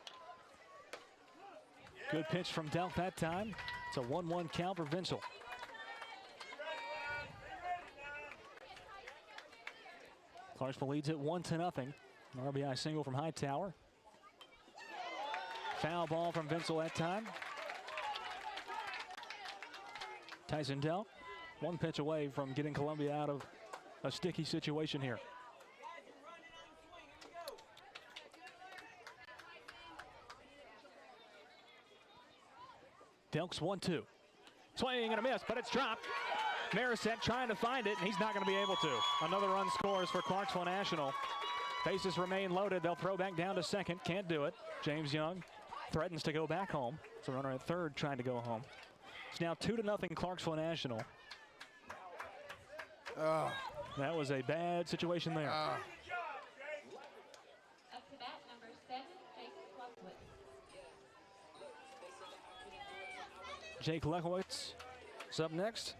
Good pitch from Delk that time. It's a 1-1 count for Vinchell. Clarksville leads it 1-0. An RBI single from Hightower. Foul ball from Vinchell that time. Tyson Delk, 1 pitch away from getting Columbia out of a sticky situation here. Delk's 1-2. Swing and a miss, but it's dropped. Marisette trying to find it, and he's not going to be able to. Another run scores for Clarksville National. Bases remain loaded. They'll throw back down to second. Can't do it. James Young threatens to go back home. So runner at third trying to go home. It's now 2-0 Clarksville National. That was a bad situation there. Up to bat, number 7, Jake Lechowicz. Jake Lechowicz is up next.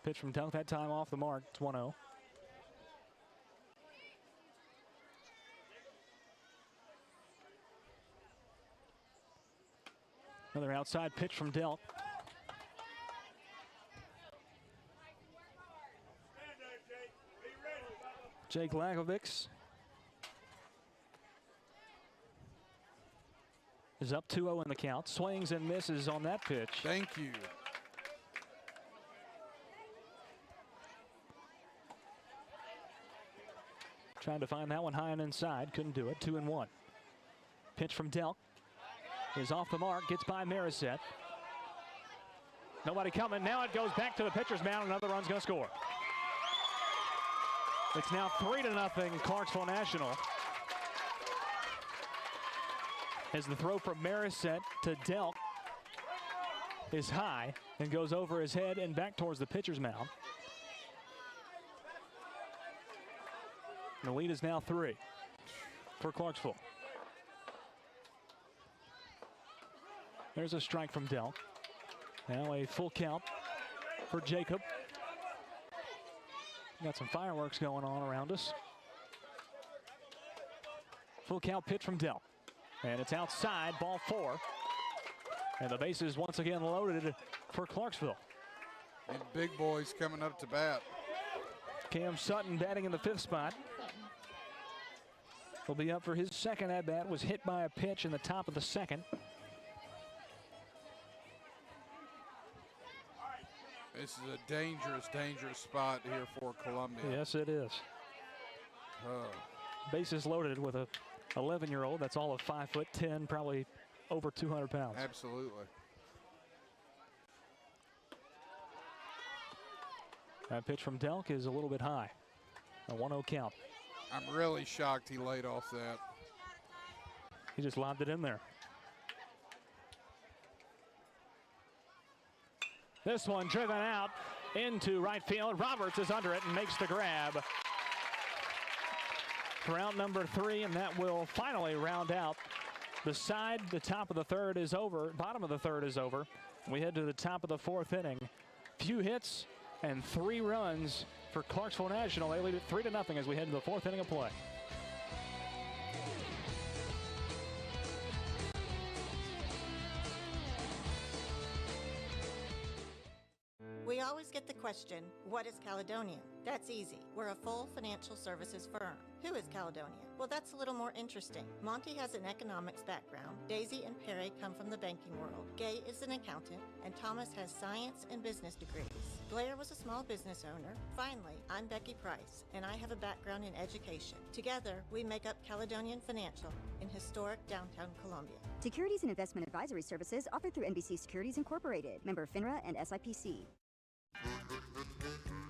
Pitch from Delk, that time off the mark. It's 1-0. Another outside pitch from Delk. Jake Lagovics is up 2-0 in the count. Swings and misses on that pitch. Thank you. Trying to find that one high and inside. Couldn't do it. 2-1. Pitch from Delk is off the mark. Gets by Mariset. Nobody coming. Now it goes back to the pitcher's mound. Another run's going to score. It's now 3-0 Clarksville National. As the throw from Mariset to Delk is high and goes over his head and back towards the pitcher's mound. The lead is now 3 for Clarksville. There's a strike from Delk. Now a full count for Jacob. Got some fireworks going on around us. Full count pitch from Delk. And it's outside, ball 4. And the base is once again loaded for Clarksville. And big boys coming up to bat. Cam Sutton batting in the 5th spot. Will be up for his second at-bat. Was hit by a pitch in the top of the 2nd. This is a dangerous, dangerous spot here for Columbia. Yes, it is. Bases loaded with a 11-year-old. That's all of 5'10", probably over 200 pounds. Absolutely. That pitch from Delk is a little bit high. A 1-0 count. I'm really shocked he laid off that. He just lobbed it in there. This one driven out into right field. Roberts is under it and makes the grab for out number 3, and that will finally round out the side. The top of the 3rd is over. Bottom of the 3rd is over. We head to the top of the 4th inning. Few hits and 3 runs for Clarksville National. They lead it 3-0 as we head to the 4th inning of play. We always get the question, what is Caledonian? That's easy. We're a full financial services firm. Who is Caledonian? Well, that's a little more interesting. Monty has an economics background. Daisy and Perry come from the banking world. Gay is an accountant, and Thomas has science and business degrees. Blair was a small business owner. Finally, I'm Becky Price, and I have a background in education. Together, we make up Caledonian Financial in historic downtown Columbia. Securities and investment advisory services offered through NBC Securities Incorporated, member FINRA and SIPC.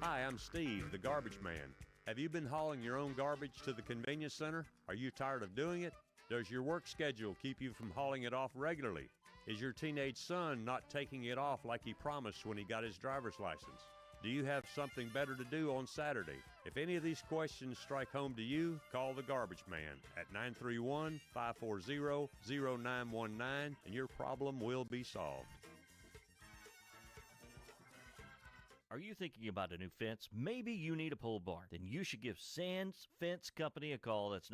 Hi, I'm Steve, the garbage man. Have you been hauling your own garbage to the convenience center? Are you tired of doing it? Does your work schedule keep you from hauling it off regularly? Is your teenage son not taking it off like he promised when he got his driver's license? Do you have something better to do on Saturday? If any of these questions strike home to you, call the garbage man at 931-540-0919 and your problem will be solved. Are you thinking about a new fence? Maybe you need a pole barn. Then you should give Sands Fence Company a call. That's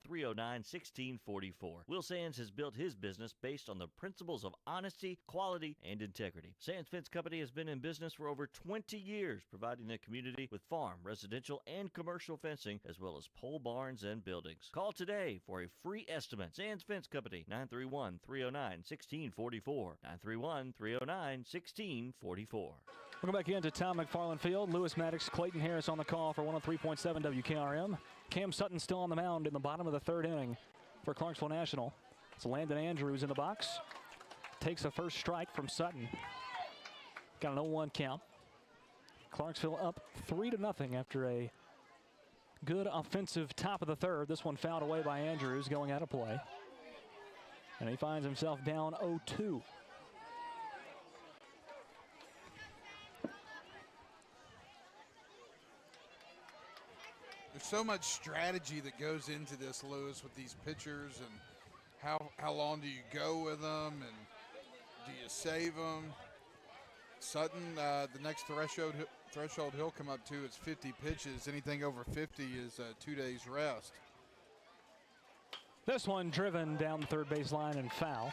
931-309-1644. Will Sands has built his business based on the principles of honesty, quality, and integrity. Sands Fence Company has been in business for over 20 years, providing the community with farm, residential, and commercial fencing, as well as pole barns and buildings. Call today for a free estimate. Sands Fence Company, 931-309-1644. 931-309-1644. Welcome back into Tom McFarland Field. Lewis Maddox, Clayton Harris on the call for 103.7 WKRM. Cam Sutton still on the mound in the bottom of the 3rd inning for Clarksville National. It's Landon Andrews in the box. Takes a first strike from Sutton. Got an 0-1 count. Clarksville up 3-0 after a good offensive top of the 3rd. This one fouled away by Andrews going out of play. And he finds himself down 0-2. There's so much strategy that goes into this, Lewis, with these pitchers, and how long do you go with them, and do you save them? Sutton, the next threshold he'll come up to is 50 pitches. Anything over 50 is 2 days rest. This one driven down the third baseline and foul.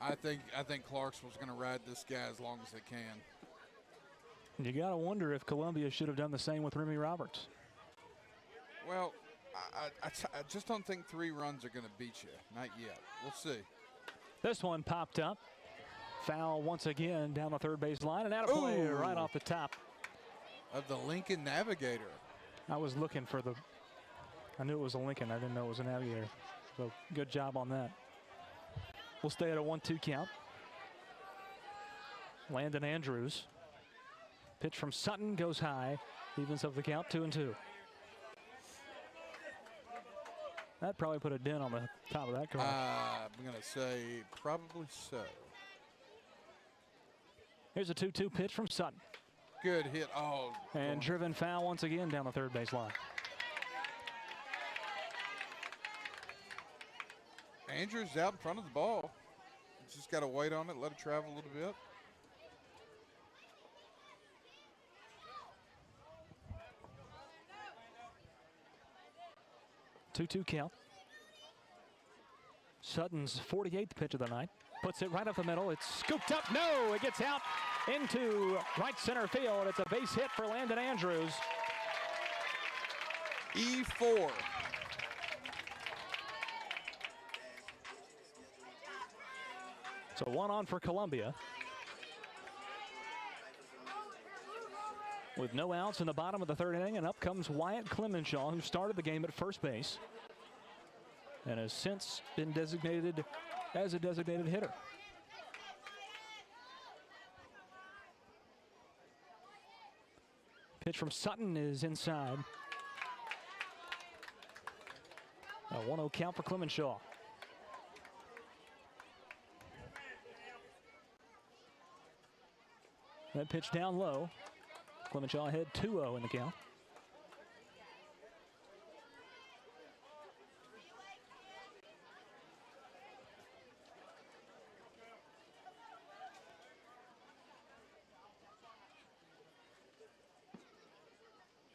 I think Clarksville's going to ride this guy as long as they can. You got to wonder if Columbia should have done the same with Remy Roberts. Well, I just don't think 3 runs are going to beat you. Not yet. We'll see. This one popped up. Foul once again down the third baseline and out of play right off the top. Of the Lincoln Navigator. I was looking for I knew it was a Lincoln. I didn't know it was a Navigator. So good job on that. We'll stay at a 1-2 count. Landon Andrews. Pitch from Sutton goes high. Evens up the count, 2-2. That probably put a dent on the top of that card. I'm going to say probably so. Here's a 2-2 pitch from Sutton. Good hit. Oh. And driven foul once again down the third baseline. Andrews out in front of the ball. Just got to wait on it, let it travel a little bit. Two-two count. Sutton's 48th pitch of the night. Puts it right up the middle. It's scooped up. No, it gets out into right center field. It's a base hit for Landon Andrews. E4. So 1 on for Columbia. With no outs in the bottom of the third inning, and up comes Wyatt Clemenshaw, who started the game at first base and has since been designated as a designated hitter. Pitch from Sutton is inside. A 1-0 count for Clemenshaw. That pitch down low. Clemenshaw ahead 2-0 in the count.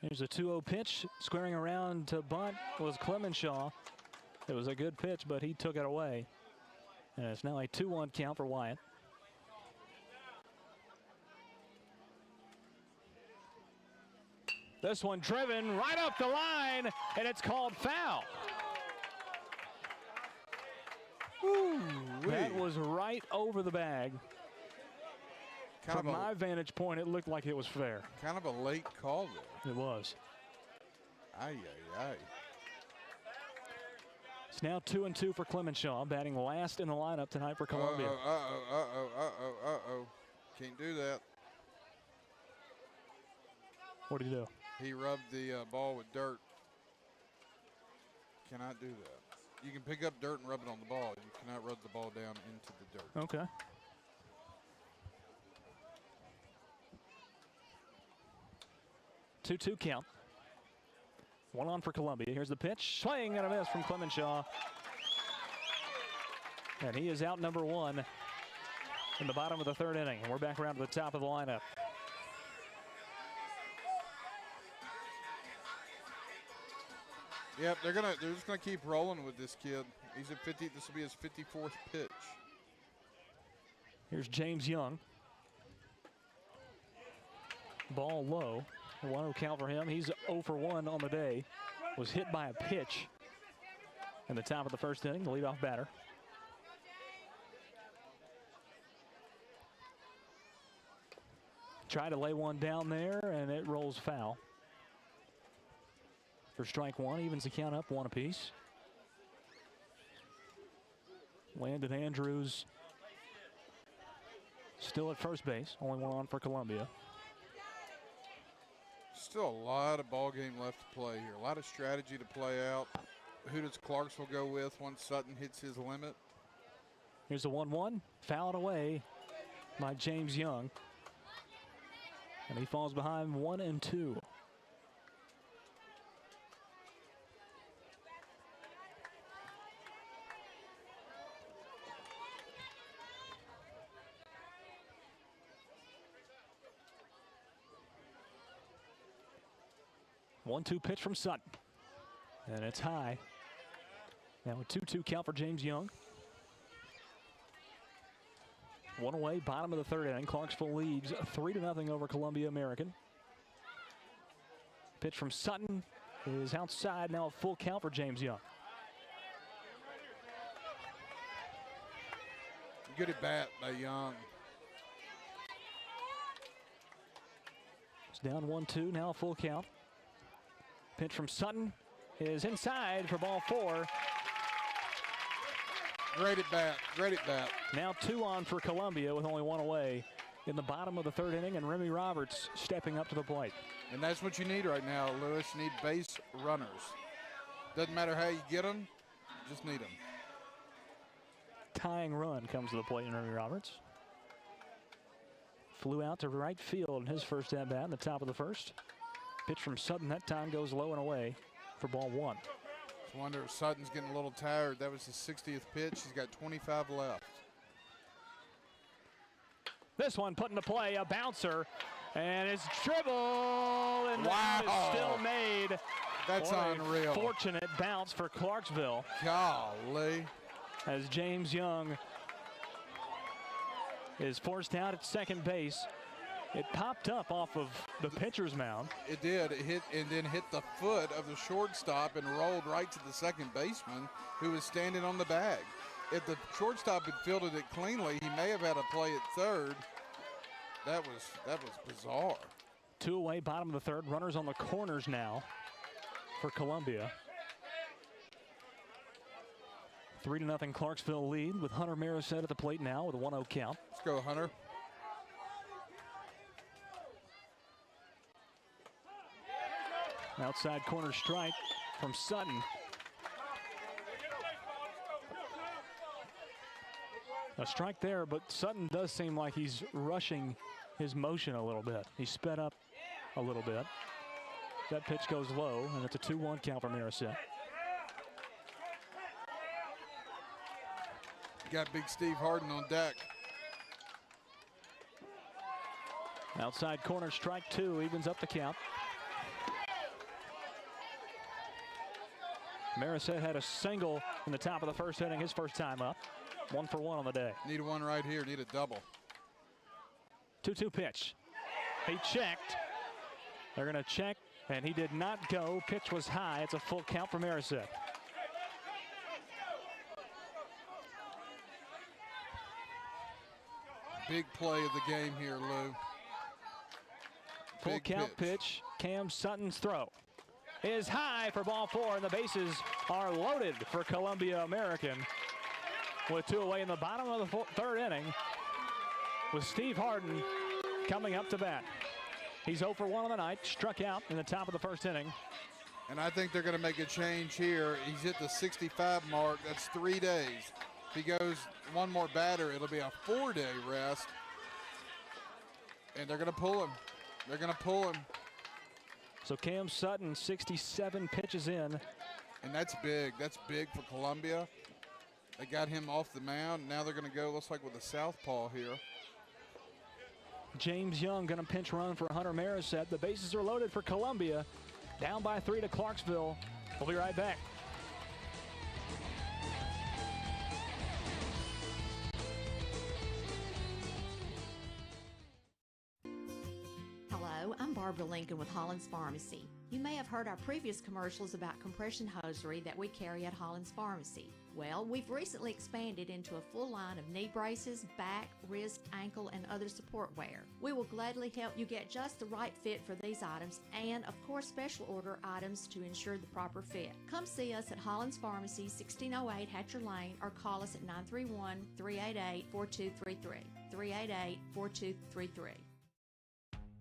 Here's a 2-0 pitch. Squaring around to bunt was Clemenshaw. It was a good pitch, but he took it away. And it's now a 2-1 count for Wyatt. This one driven right up the line, and it's called foul. That was right over the bag. From my vantage point, it looked like it was fair. Kind of a late call there. It was. Aye, aye, aye. It's now 2-2 for Clemenshaw, batting last in the lineup tonight for Columbia. Uh-oh. Can't do that. What did he do? He rubbed the ball with dirt. Cannot do that. You can pick up dirt and rub it on the ball. You cannot rub the ball down into the dirt. Okay. Two-two count. 1 on for Columbia. Here's the pitch. Swing and a miss from Clemenshaw. And he is out number 1 in the bottom of the third inning. And we're back around to the top of the lineup. Yep, they're just gonna keep rolling with this kid. He's at 50. This will be his 54th pitch. Here's James Young. Ball low. A 1-0 count for him. He's 0 for 1 on the day. Was hit by a pitch in the top of the first inning, the leadoff batter. Try to lay one down there, and it rolls foul. For strike 1, evens the count up 1 apiece. Landon Andrews still at first base, only 1 on for Columbia. Still a lot of ball game left to play here. A lot of strategy to play out. Who does Clarksville go with once Sutton hits his limit? Here's the 1-1, fouled away by James Young. And he falls behind 1-2. 1-2 pitch from Sutton. And it's high. Now a 2-2 count for James Young. One away, bottom of the third inning. Clarksville leads 3-0 over Columbia American. Pitch from Sutton is outside. Now a full count for James Young. Good at bat by Young. It's down 1-2, now a full count. Pitch from Sutton is inside for ball 4. Great at bat, great at bat. Now 2 on for Columbia with only 1 away in the bottom of the third inning, and Remy Roberts stepping up to the plate. And that's what you need right now, Lewis. You need base runners. Doesn't matter how you get them, just need them. Tying run comes to the plate in Remy Roberts. Flew out to right field in his first at-bat in the top of the first. Pitch from Sutton that time goes low and away for ball 1. I wonder if Sutton's getting a little tired. That was his 60th pitch. He's got 25 left. This one put into play, a bouncer, and it's dribbled, and that is still made. That's unreal. Fortunate bounce for Clarksville. Golly. As James Young is forced out at second base. It popped up off of the pitcher's mound. It did. It hit and then hit the foot of the shortstop and rolled right to the second baseman who was standing on the bag. If the shortstop had fielded it cleanly, he may have had a play at third. That was bizarre. 2 away, bottom of the third. Runners on the corners now for Columbia. 3-0 Clarksville lead with Hunter Marisette at the plate now with a 1-0 count. Let's go, Hunter. Outside corner strike from Sutton. A strike there, but Sutton does seem like he's rushing his motion a little bit. He sped up a little bit. That pitch goes low, and it's a 2-1 count for Marisette. Got big Steve Harden on deck. Outside corner strike 2 evens up the count. Marisette had a single in the top of the first inning, his first time up. 1 for 1 on the day. Need one right here, need a double. 2-2 pitch. He checked. They're going to check, and he did not go. Pitch was high. It's a full count for Marisette. Big play of the game here, Lou. Full count pitch. Cam Sutton's throw is high for ball 4, and the bases are loaded for Columbia American with 2 away in the bottom of the third inning with Steve Harden coming up to bat. He's 0 for 1 on the night, struck out in the top of the first inning. And I think they're going to make a change here. He's hit the 65 mark. That's 3 days. If he goes one more batter, it'll be a 4-day rest. And they're going to pull him. They're going to pull him. So Cam Sutton, 67 pitches in. And that's big. That's big for Columbia. They got him off the mound. Now they're going to go, looks like, with a southpaw here. James Young going to pinch run for Hunter Marisette. The bases are loaded for Columbia. Down by 3 to Clarksville. We'll be right back. Hello, I'm Barbara Lincoln with Holland's Pharmacy. You may have heard our previous commercials about compression hosiery that we carry at Holland's Pharmacy. Well, we've recently expanded into a full line of knee braces, back, wrist, ankle, and other support wear. We will gladly help you get just the right fit for these items and, of course, special order items to ensure the proper fit. Come see us at Holland's Pharmacy, 1608 Hatcher Lane, or call us at 931-388-4233. 388-4233.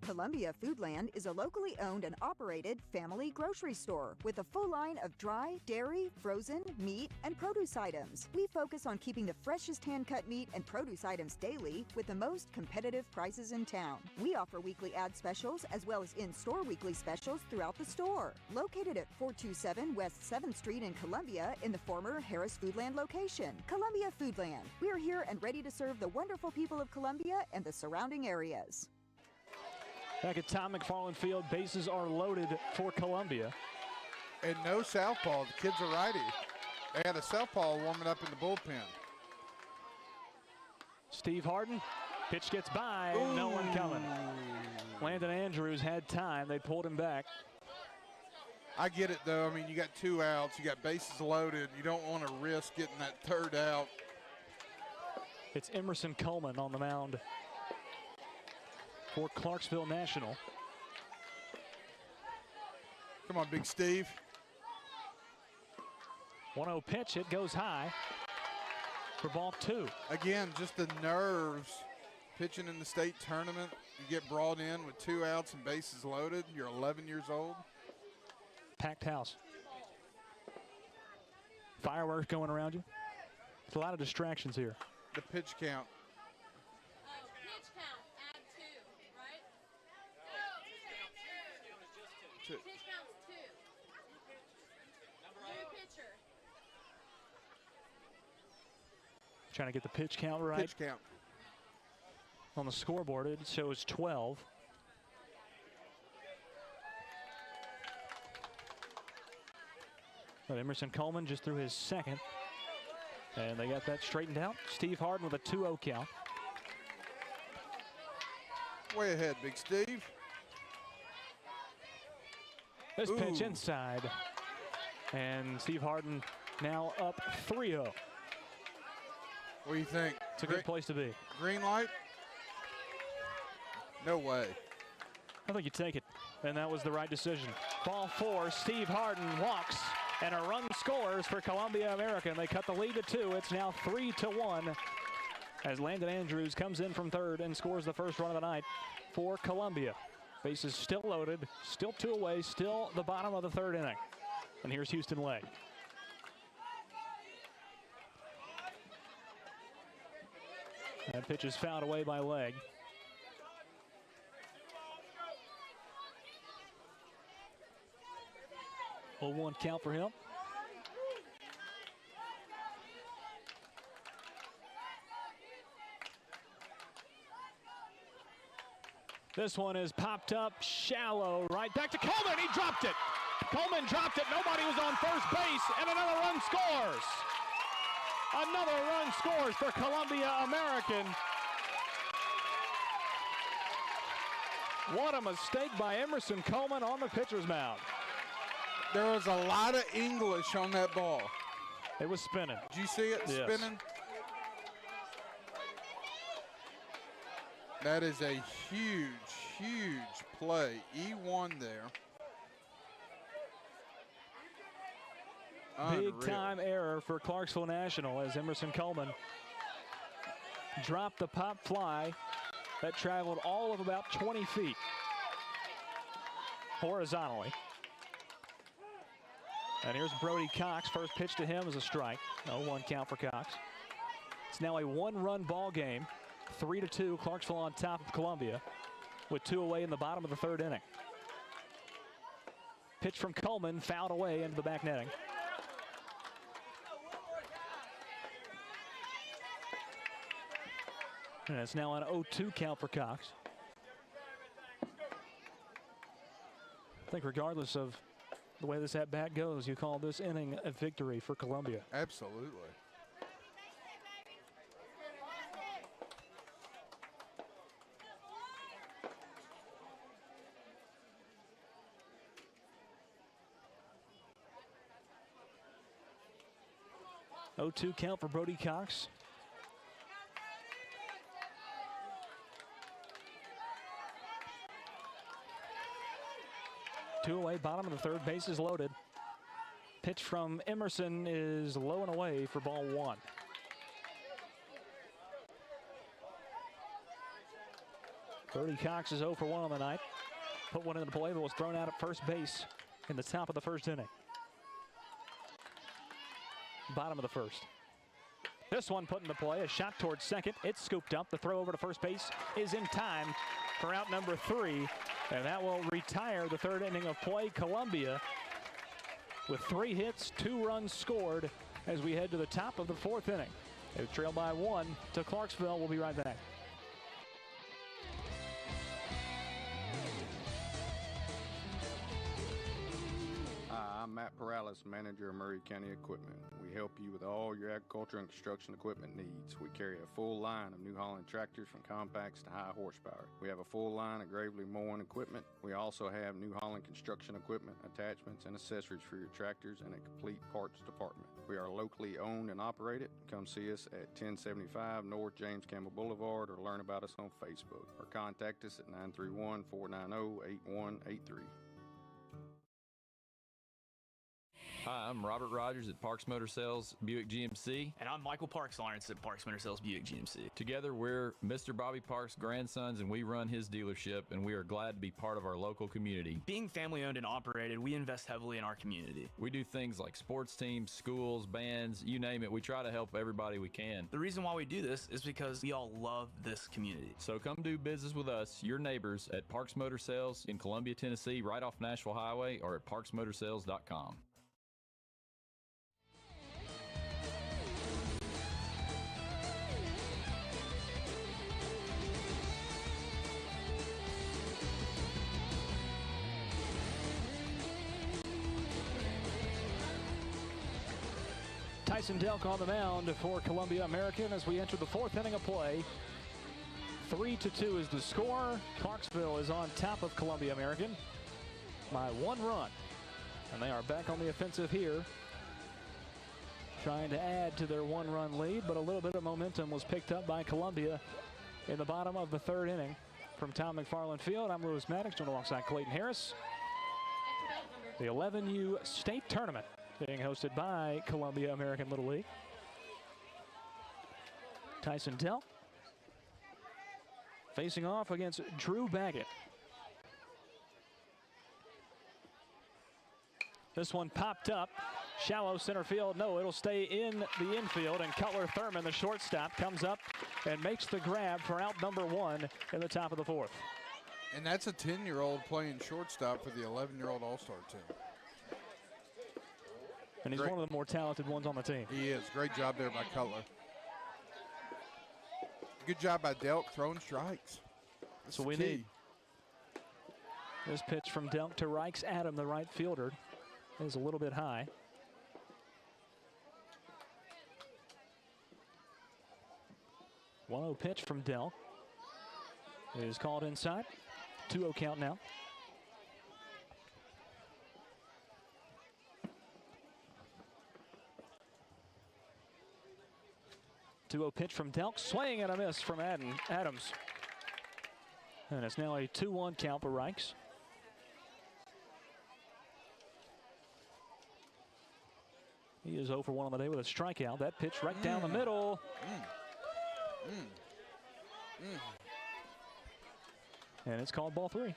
Columbia Foodland is a locally owned and operated family grocery store with a full line of dry, dairy, frozen, meat, and produce items. We focus on keeping the freshest hand-cut meat and produce items daily with the most competitive prices in town. We offer weekly ad specials as well as in-store weekly specials throughout the store. Located at 427 West 7th Street in Columbia in the former Harris Foodland location. Columbia Foodland. We are here and ready to serve the wonderful people of Columbia and the surrounding areas. Back at Tom McFarland Field, bases are loaded for Columbia. And no southpaw. The kid's a righty. They had a southpaw warming up in the bullpen. Steve Harden, pitch gets by, no one coming. Landon Andrews had time. They pulled him back. I get it, though. I mean, you got 2 outs. You got bases loaded. You don't want to risk getting that 3rd out. It's Emerson Coleman on the mound for Clarksville National. Come on, Big Steve. 1-0 pitch. It goes high for ball 2. Again, just the nerves. Pitching in the state tournament. You get brought in with 2 outs and bases loaded. You're 11 years old. Packed house. Fireworks going around you. There's a lot of distractions here. The pitch count. Pitch count, add 2, right? Two. Pitch count's 2. New pitcher. Trying to get the pitch count right. Pitch count. On the scoreboard, it shows 12. But Emerson Coleman just threw his 2nd. And they got that straightened out. Steve Harden with a 2-0 count. Way ahead, Big Steve. This pitch inside. And Steve Harden now up 3-0. What do you think? It's a good place to be. Green light? No way. I think you take it. And that was the right decision. Ball 4, Steve Harden walks. And a run scores for Columbia American. They cut the lead to 2. It's now 3-1 as Landon Andrews comes in from 3rd and scores the first run of the night for Columbia. Bases still loaded, still 2 away, still the bottom of the 3rd inning. And here's Houston Legg. That pitch is fouled away by Legg. A 0-1 count for him. This one is popped up shallow, right back to Coleman. He dropped it. Coleman dropped it. Nobody was on first base, and another run scores. Another run scores for Columbia American. What a mistake by Emerson Coleman on the pitcher's mound. There was a lot of English on that ball. It was spinning. Did you see it spinning? That is a huge, huge play. E1 there. Big time error for Clarksville National as Emerson Coleman dropped the pop fly that traveled all of about 20 feet horizontally. And here's Brody Cox. First pitch to him is a strike. 0-1 count for Cox. It's now a 1-run ball game. 3-2, Clarksville on top of Columbia with 2 away in the bottom of the 3rd inning. Pitch from Coleman, fouled away into the back netting. And it's now an 0-2 count for Cox. I think regardless of the way this at-bat goes, you call this inning a victory for Columbia. Absolutely. Oh, 0-2 count for Brody Cox. Two away, bottom of the 3rd, bases loaded. Pitch from Emerson is low and away for ball 1. Brody Cox is 0 for 1 on the night. Put one into play, but was thrown out at first base in the top of the 1st inning. Bottom of the 1st. This one put into play, a shot towards 2nd. It's scooped up. The throw over to first base is in time for out number 3. And that will retire the 3rd inning of play. Columbia with 3 hits, 2 runs scored as we head to the top of the 4th inning. They trail by 1 to Clarksville. We'll be right back. Matt Perales, manager of Murray County Equipment. We help you with all your agriculture and construction equipment needs. We carry a full line of New Holland tractors from compacts to high horsepower. We have a full line of Gravely mowing equipment. We also have New Holland construction equipment, attachments, and accessories for your tractors and a complete parts department. We are locally owned and operated. Come see us at 1075 North James Campbell Boulevard or learn about us on Facebook or contact us at 931-490-8183. Hi, I'm Robert Rogers at Parks Motor Sales Buick GMC. And I'm Michael Parks Lawrence at Parks Motor Sales Buick GMC. Together, we're Mr. Bobby Parks' grandsons, and we run his dealership, and we are glad to be part of our local community. Being family owned and operated, we invest heavily in our community. We do things like sports teams, schools, bands, you name it. We try to help everybody we can. The reason why we do this is because we all love this community. So come do business with us, your neighbors, at Parks Motor Sales in Columbia, Tennessee, right off Nashville Highway, or at parksmotorsales.com. Tyson Delk on the mound for Columbia American as we enter the fourth inning of play. 3-2 is the score. Clarksville is on top of Columbia American by 1 run. And they are back on the offensive here, trying to add to their 1-run lead, but a little bit of momentum was picked up by Columbia in the bottom of the third inning. From Tom McFarland Field, I'm Lewis Maddox, joined alongside Clayton Harris. The 11U State Tournament being hosted by Columbia American Little League. Tyson Delk facing off against Drew Baggett. This one popped up, shallow center field. No, it'll stay in the infield, and Cutler Thurman, the shortstop, comes up and makes the grab for out number 1 in the top of the fourth. And that's a 10-year-old playing shortstop for the 11-year-old All-Star team. And he's one of the more talented ones on the team. He is. Great job there by Cutler. Good job by Delk throwing strikes. That's so we need this pitch from Delk to Reichs Adam, the right fielder, is a little bit high. One-0 pitch from Delk is called inside. 2-0 count now. Two-0 pitch from Delk, swing and a miss from Adams. And it's now a 2-1 count for Reichs. He is 0 for 1 on the day with a strikeout. That pitch right down the middle. And it's called ball 3.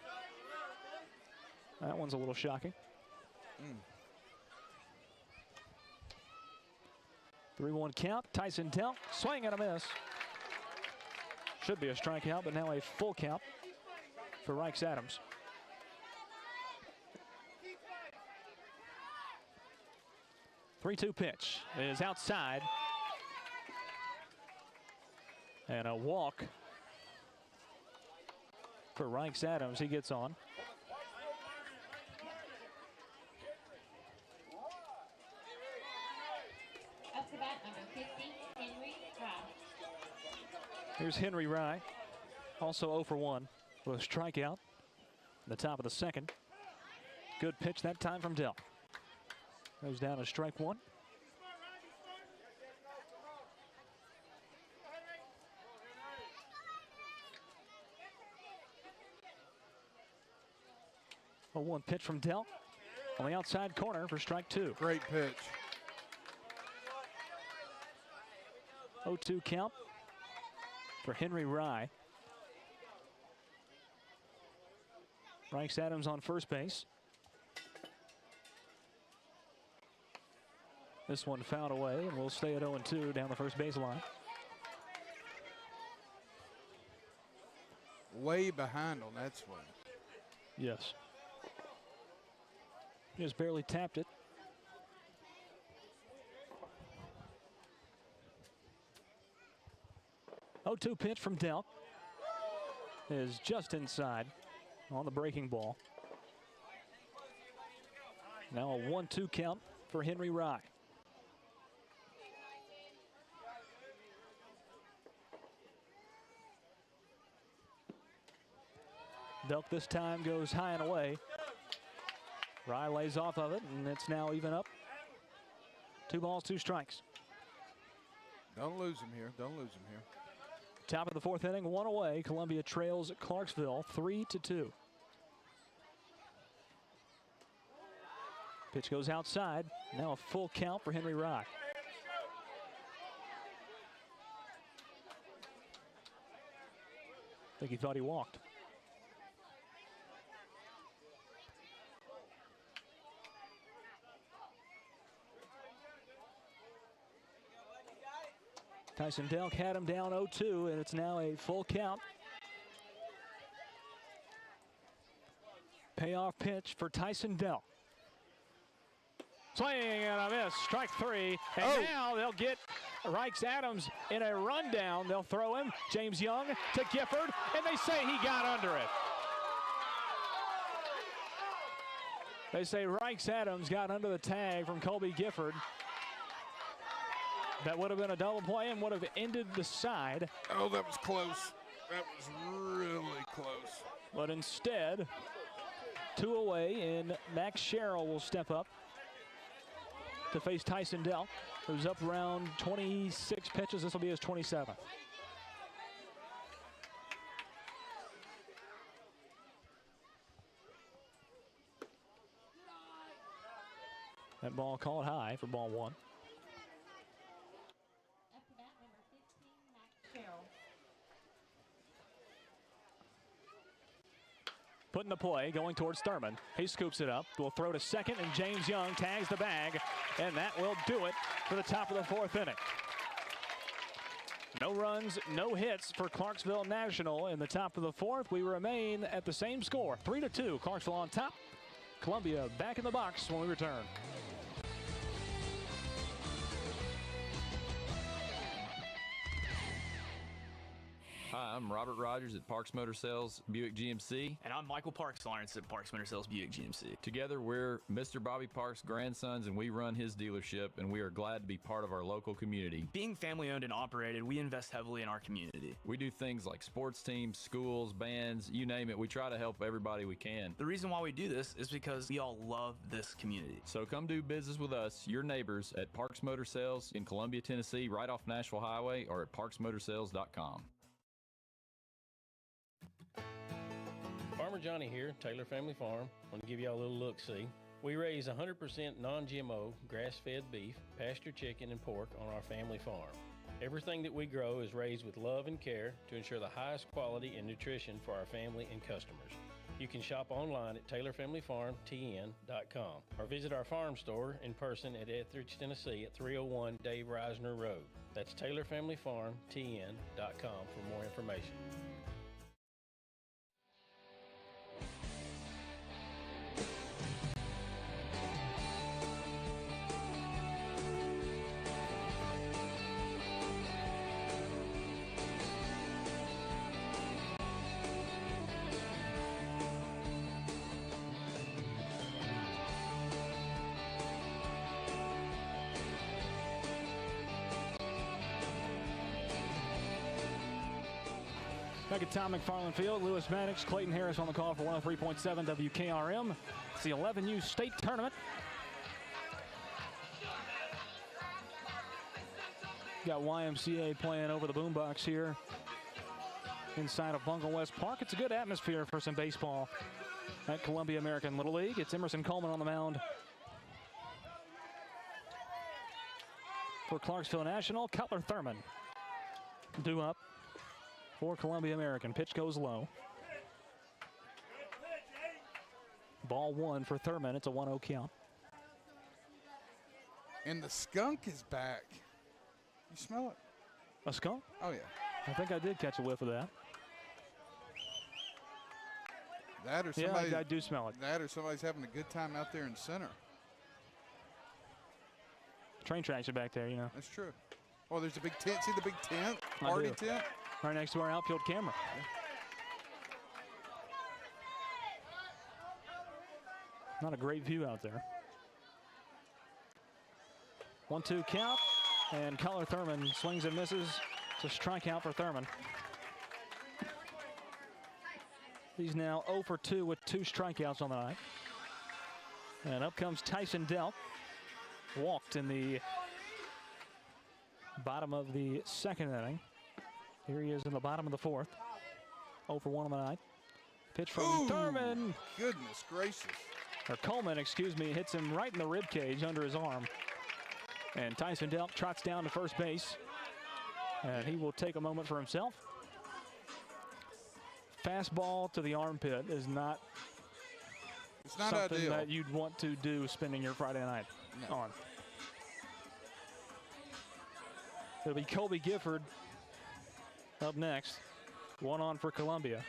That one's a little shocking. 3-1 count. Tyson Delk, swing and a miss. Should be a strikeout, but now a full count for Reichs Adams. Three-two pitch is outside. And a walk for Reichs Adams. He gets on. Here's Henry Rye, also 0 for 1 with a strikeout in the top of the second. Good pitch that time from Delk. Goes down to strike 1. A 1 pitch from Delk on the outside corner for strike 2. Great pitch. 0-2 count for Henry Rye. Reichs Adams on first base. This one fouled away, and we'll stay at 0-2 down the first baseline. Way behind on that swing. Yes. Just barely tapped it. Oh, 2 pitch from Delk is just inside on the breaking ball. Now a 1-2 count for Henry Rye. Delk this time goes high and away. Rye lays off of it, and it's now even up. 2 balls, 2 strikes. Don't lose him here. Don't lose him here. Top of the 4th inning, 1 away. Columbia trails Clarksville 3-2. Pitch goes outside. Now a full count for Henry Rye. I think he thought he walked. Tyson Delk had him down 0-2, and it's now a full count. Payoff pitch for Tyson Delk. Swing and a miss, strike 3, and now they'll get Rikes Adams in a rundown. They'll throw him, James Young to Gifford, and they say he got under it. They say Rikes Adams got under the tag from Colby Gifford. That would have been a double play and would have ended the side. Oh, that was close. That was really close. But instead, 2 away, and Max Sherrill will step up to face Tyson Delk, who's up around 26 pitches. This will be his 27th. That ball called high for ball 1. Putting the play, going towards Thurman. He scoops it up, will throw to second, and James Young tags the bag, and that will do it for the top of the 4th inning. No runs, no hits for Clarksville National in the top of the 4th. We remain at the same score, 3-2. Clarksville on top. Columbia back in the box when we return. Hi, I'm Robert Rogers at Parks Motor Sales Buick GMC. And I'm Michael Parks Lawrence at Parks Motor Sales Buick GMC. Together, we're Mr. Bobby Parks' grandsons, and we run his dealership, and we are glad to be part of our local community. Being family owned and operated, we invest heavily in our community. We do things like sports teams, schools, bands, you name it. We try to help everybody we can. The reason why we do this is because we all love this community. So come do business with us, your neighbors, at Parks Motor Sales in Columbia, Tennessee, right off Nashville Highway, or at parksmotorsales.com. Farmer Johnny here, Taylor Family Farm. I want to give y'all a little look-see. We raise 100% non-GMO, grass-fed beef, pasture chicken, and pork on our family farm. Everything that we grow is raised with love and care to ensure the highest quality and nutrition for our family and customers. You can shop online at TaylorFamilyFarmTN.com or visit our farm store in person at Etheridge, Tennessee at 301 Dave Reisner Road. That's TaylorFamilyFarmTN.com for more information. Back at Tom McFarland Field, Lewis Maddox, Clayton Harris on the call for 103.7 WKRM. It's the 11U state tournament. Got YMCA playing over the boombox here inside of Bungle West Park. It's a good atmosphere for some baseball at Columbia American Little League. It's Emerson Coleman on the mound for Clarksville National. Cutler Thurman due up for Columbia American. Pitch goes low. Ball 1 for Thurman. It's a 1-0 count. And the skunk is back. You smell it? A skunk? Oh, yeah. I think I did catch a whiff of that. That or somebody, yeah, I do smell it. That or somebody's having a good time out there in center. Train tracks are back there, you know. That's true. Oh, there's a big tent. See the big tent? Party tent? Right next to our outfield camera. Yeah. Not a great view out there. 1-2 count, and Cutler Thurman swings and misses. It's a strikeout for Thurman. He's now 0 for 2 with 2 strikeouts on the night. And up comes Tyson Delk. Walked in the bottom of the second inning. Here he is in the bottom of the fourth. 0 for 1 on the night. Pitch from Thurman. Goodness gracious. Or Coleman, excuse me, hits him right in the rib cage under his arm. And Tyson Delk trots down to first base. And he will take a moment for himself. Fastball to the armpit is not, something ideal that you'd want to do spending your Friday night on. It'll be Colby Gifford up next. 1 on for Columbia.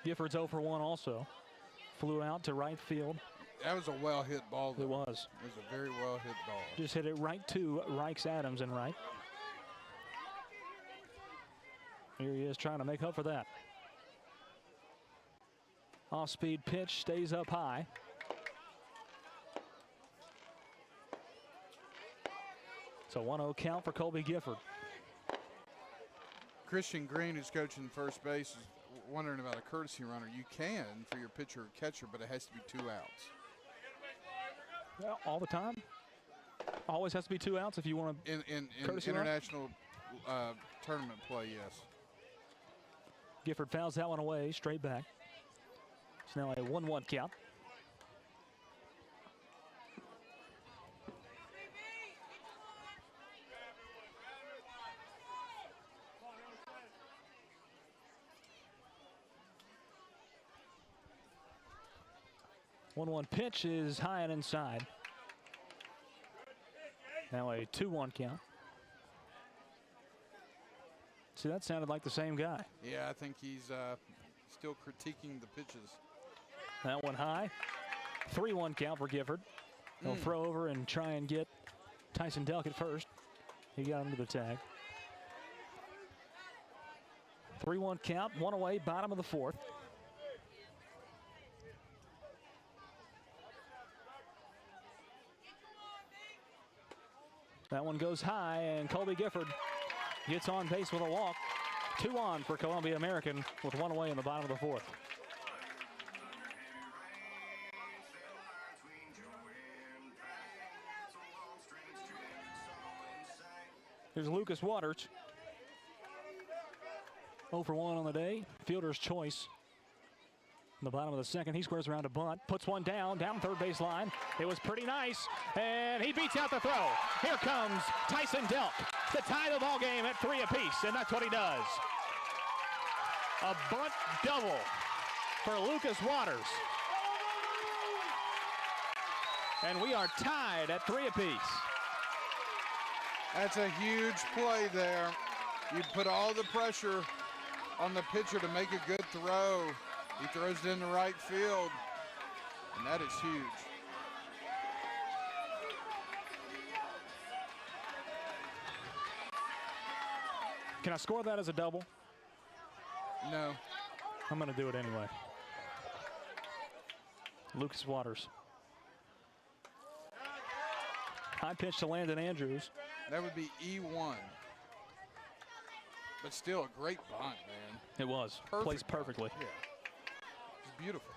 Gifford's 0 for 1 also. Flew out to right field. That was a well-hit ball, though. It was. It was a very well-hit ball. Just hit it right to Reichs Adams and right. Here he is trying to make up for that. Off-speed pitch, stays up high. It's a 1-0 count for Colby Gifford. Christian Green, who's coaching first base, is wondering about a courtesy runner. You can for your pitcher or catcher, but it has to be 2 outs. Yeah, all the time. Always has to be 2 outs if you want to. In international tournament play, yes. Gifford fouls that one away, straight back. It's now a 1-1 count. One pitch is high and inside. Now a 2-1 count. See, that sounded like the same guy. Yeah, I think he's still critiquing the pitches. That one high. 3-1 count for Gifford. He'll throw over and try and get Tyson Delk at first. He got him to the tag. 3-1 count, 1 away, bottom of the fourth. That one goes high, and Colby Gifford gets on base with a walk. 2 on for Columbia American with 1 away in the bottom of the fourth. Here's Lucas Waters. 0 for 1 on the day. Fielder's choice. In the bottom of the second, he squares around a bunt, puts one down third base line. It was pretty nice, and he beats out the throw. Here comes Tyson Delk to tie the ball game at 3 apiece, and that's what he does. A bunt double for Lucas Waters. And we are tied at 3 apiece. That's a huge play there. You put all the pressure on the pitcher to make a good throw. He throws it in the right field, and that is huge. Can I score that as a double? No. I'm going to do it anyway. Lucas Waters. High pitch to Landon Andrews. That would be E1. But still a great bunt, man. It was. Plays perfectly. Yeah. It's beautiful.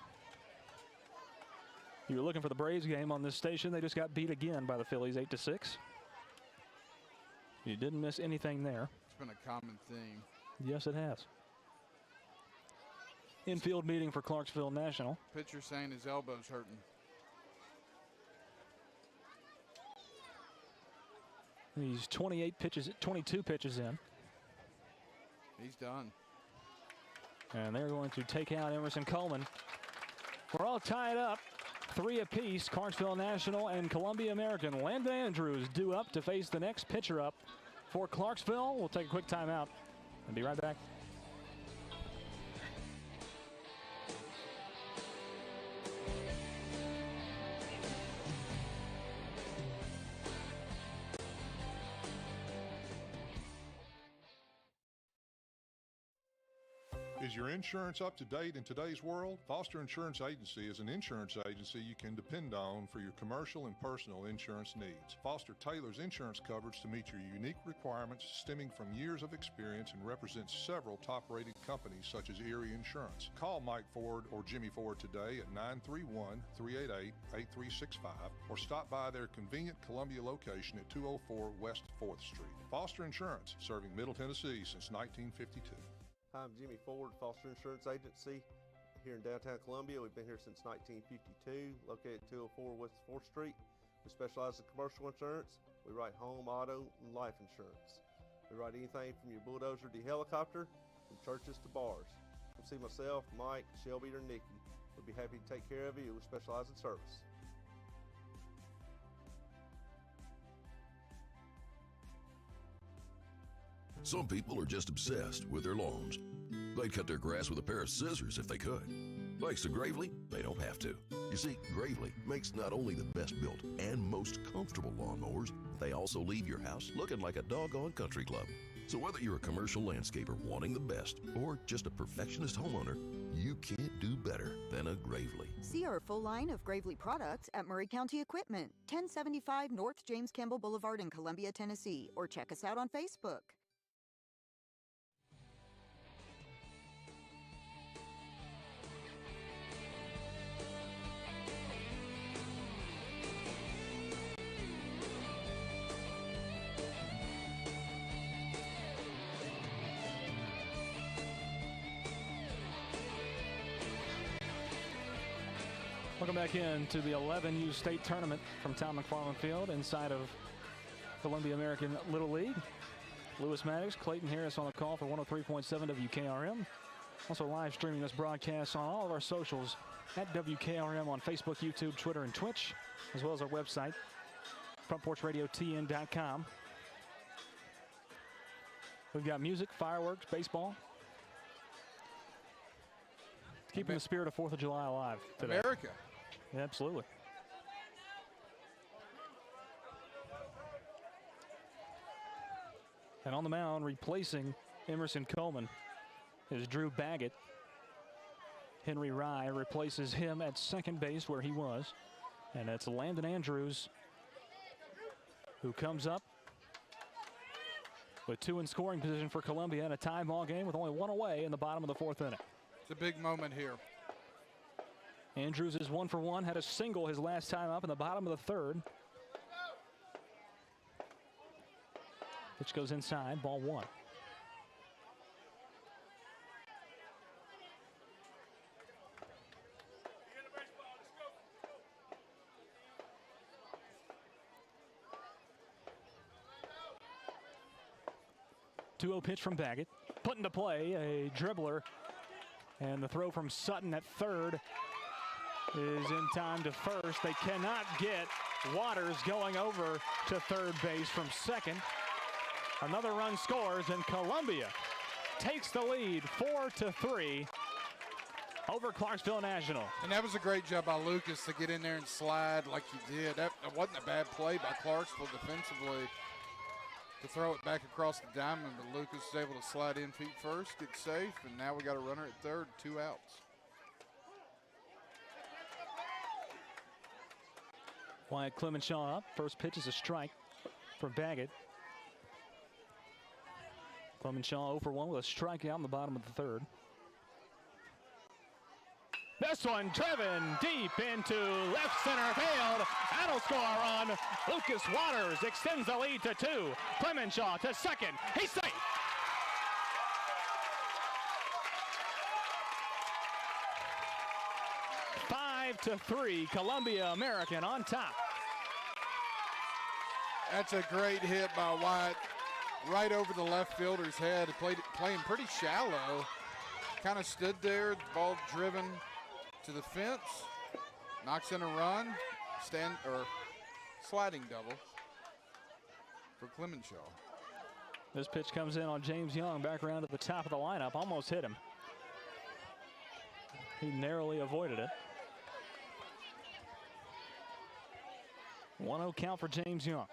You were looking for the Braves game on this station. They just got beat again by the Phillies 8-6. You didn't miss anything there. It's been a common theme. Yes, it has. Infield meeting for Clarksville National. Pitcher saying his elbow's hurting. He's 22 pitches in. He's done. And they're going to take out Emerson Coleman. We're all tied up, 3 apiece. Clarksville National and Columbia American. Landon Andrews due up to face the next pitcher up for Clarksville. We'll take a quick timeout and be right back. Is your insurance up to date in today's world? Foster Insurance Agency is an insurance agency you can depend on for your commercial and personal insurance needs. Foster tailors insurance coverage to meet your unique requirements stemming from years of experience and represents several top-rated companies such as Erie Insurance. Call Mike Ford or Jimmy Ford today at 931-388-8365 or stop by their convenient Columbia location at 204 West 4th Street. Foster Insurance, serving Middle Tennessee since 1952. Hi, I'm Jimmy Ford, Foster Insurance Agency here in downtown Columbia. We've been here since 1952, located at 204 West 4th Street. We specialize in commercial insurance. We write home, auto, and life insurance. We write anything from your bulldozer to your helicopter, from churches to bars. Come see myself, Mike, Shelby, or Nikki. We'll be happy to take care of you. We specialize in service. Some people are just obsessed with their lawns. They'd cut their grass with a pair of scissors if they could. Thanks to Gravely, they don't have to. You see, Gravely makes not only the best built and most comfortable lawnmowers, they also leave your house looking like a doggone country club. So whether you're a commercial landscaper wanting the best or just a perfectionist homeowner, you can't do better than a Gravely. See our full line of Gravely products at Murray County Equipment, 1075 North James Campbell Boulevard in Columbia, Tennessee, or check us out on Facebook. Welcome back into the 11U state tournament from Tom McFarland Field inside of Columbia American Little League. Lewis Maddox, Clayton Harris on the call for 103.7 WKRM. Also live streaming this broadcast on all of our socials at WKRM on Facebook, YouTube, Twitter, and Twitch, as well as our website, frontporchradiotn.com. We've got music, fireworks, baseball. Keeping the spirit of 4th of July alive today. America. Yeah, absolutely. And on the mound, replacing Emerson Coleman, is Drew Baggett. Henry Rye replaces him at second base where he was. And it's Landon Andrews who comes up with 2 in scoring position for Columbia in a tie ball game with only 1 away in the bottom of the 4th inning. It's a big moment here. Andrews is 1 for 1, had a single his last time up in the bottom of the 3rd. Pitch goes inside, ball 1. Two-0 pitch from Baggett. Put into play a dribbler. And the throw from Sutton at third is in time to first. They cannot get Waters going over to third base from second. Another run scores, and Columbia takes the lead 4-3 over Clarksville National. And that was a great job by Lucas to get in there and slide like he did. That wasn't a bad play by Clarksville defensively to throw it back across the diamond, but Lucas is able to slide in feet first, get safe, and now we got a runner at third, 2 outs. Wyatt Clemenshaw up. First pitch is a strike for Baggett. Clemenshaw 0 for 1 with a strikeout in the bottom of the 3rd. This one driven deep into left center field. That'll score a run. Lucas Waters extends the lead to 2. Clemenshaw to second. He's safe. Five to 3, Columbia American on top. That's a great hit by Wyatt, right over the left fielder's head. Playing pretty shallow. Kind of stood there, the ball driven to the fence, knocks in a run, sliding double for Clemenshaw. This pitch comes in on James Young, back around to the top of the lineup, almost hit him. He narrowly avoided it. 1-0 count for James Young.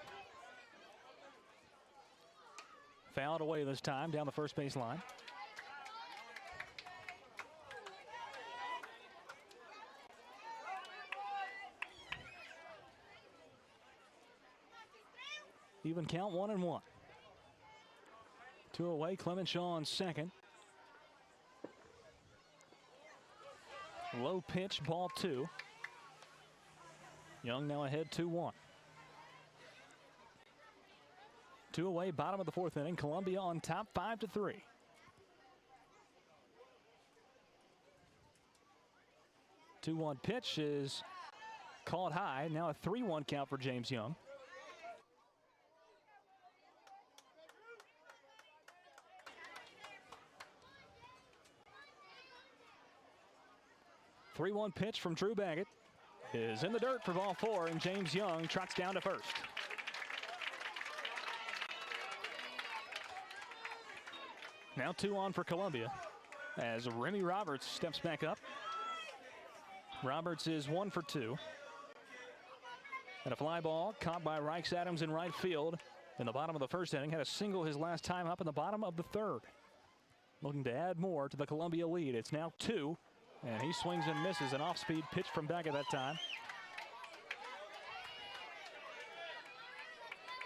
Fouled away this time down the first base line. Even count 1-1. 2 away, Clemenshaw on second. Low pitch, ball 2. Young now ahead 2-1. 2 away, bottom of the 4th inning. Columbia on top 5-3. The 2-1 pitch is called high. Now a 3-1 count for James Young. The 3-1 pitch from Drew Baggett is in the dirt for ball 4, and James Young trots down to first. Now 2 on for Columbia as Remy Roberts steps back up. Roberts is 1 for 2. And a fly ball caught by Reichs Adams in right field in the bottom of the 1st inning. Had a single his last time up in the bottom of the 3rd. Looking to add more to the Columbia lead. It's now 2, and he swings and misses. An off-speed pitch from back at that time.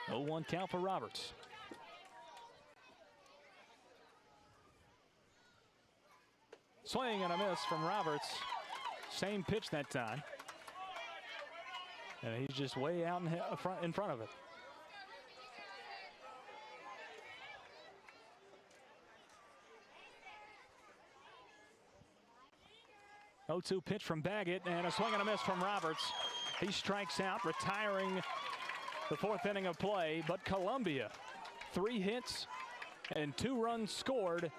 0-1 count for Roberts. Swing and a miss from Roberts. Same pitch that time. And he's just way out in front of it. Oh, 2 pitch from Baggett, and a swing and a miss from Roberts. He strikes out, retiring the 4th inning of play. But Columbia, 3 hits and 2 runs scored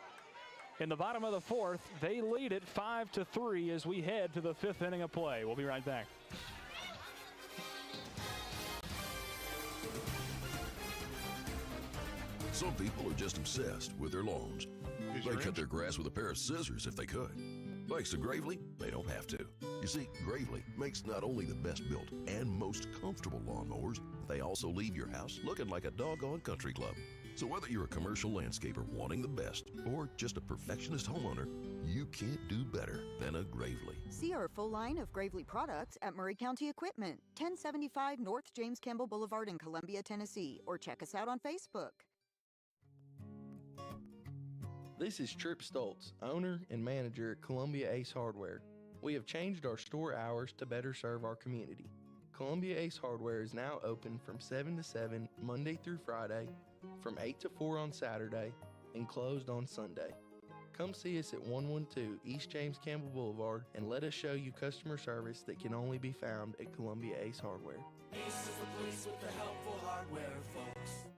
in the bottom of the 4th. They lead it 5-3 as we head to the 5th inning of play. We'll be right back. Some people are just obsessed with their lawns. They'd cut their grass with a pair of scissors if they could. Thanks to Gravely, they don't have to. You see, Gravely makes not only the best built and most comfortable lawnmowers, they also leave your house looking like a doggone country club. So whether you're a commercial landscaper wanting the best or just a perfectionist homeowner, you can't do better than a Gravely. See our full line of Gravely products at Murray County Equipment, 1075 North James Campbell Boulevard in Columbia, Tennessee, or check us out on Facebook. This is Trip Stoltz, owner and manager at Columbia Ace Hardware. We have changed our store hours to better serve our community. Columbia Ace Hardware is now open from 7 to 7 Monday through Friday, from 8 to 4 on Saturday, and closed on Sunday. Come see us at 112 East James Campbell Boulevard and let us show you customer service that can only be found at Columbia Ace Hardware. Ace is the place with the helpful hardware, folks.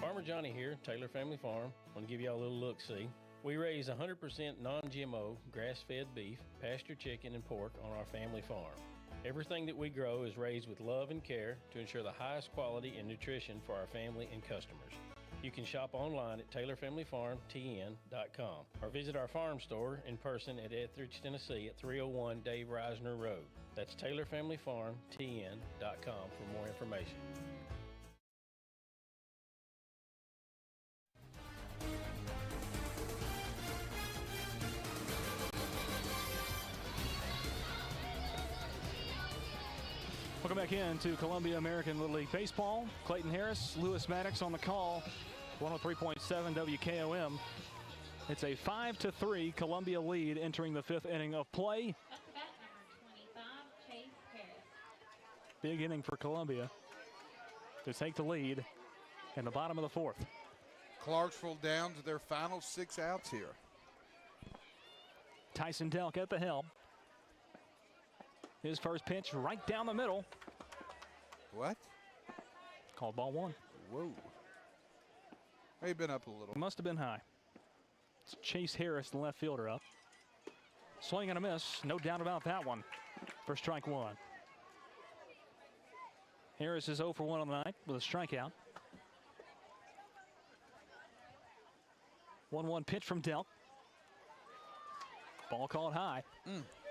Farmer Johnny here, Taylor Family Farm. I want to give y'all a little look-see. We raise 100% non-GMO, grass-fed beef, pasture chicken, and pork on our family farm. Everything that we grow is raised with love and care to ensure the highest quality and nutrition for our family and customers. You can shop online at TaylorFamilyFarmTN.com or visit our farm store in person at Etheridge, Tennessee at 301 Dave Reisner Road. That's TaylorFamilyFarmTN.com for more information. Welcome back into Columbia American Little League Baseball. Clayton Harris, Lewis Maddox on the call. 103.7 WKOM. It's a 5-3 Columbia lead entering the 5th inning of play. Up to bat number 25, Chase Harris. Big inning for Columbia to take the lead in the bottom of the 4th. Clarksville down to their final 6 outs here. Tyson Delk at the helm. His first pitch right down the middle. What? Called ball 1. Whoa. May have been up a little. Must have been high. It's Chase Harris, the left fielder, up. Swing and a miss. No doubt about that one for strike 1. Harris is 0 for 1 on the night with a strikeout. 1-1 pitch from Delk. Ball called high.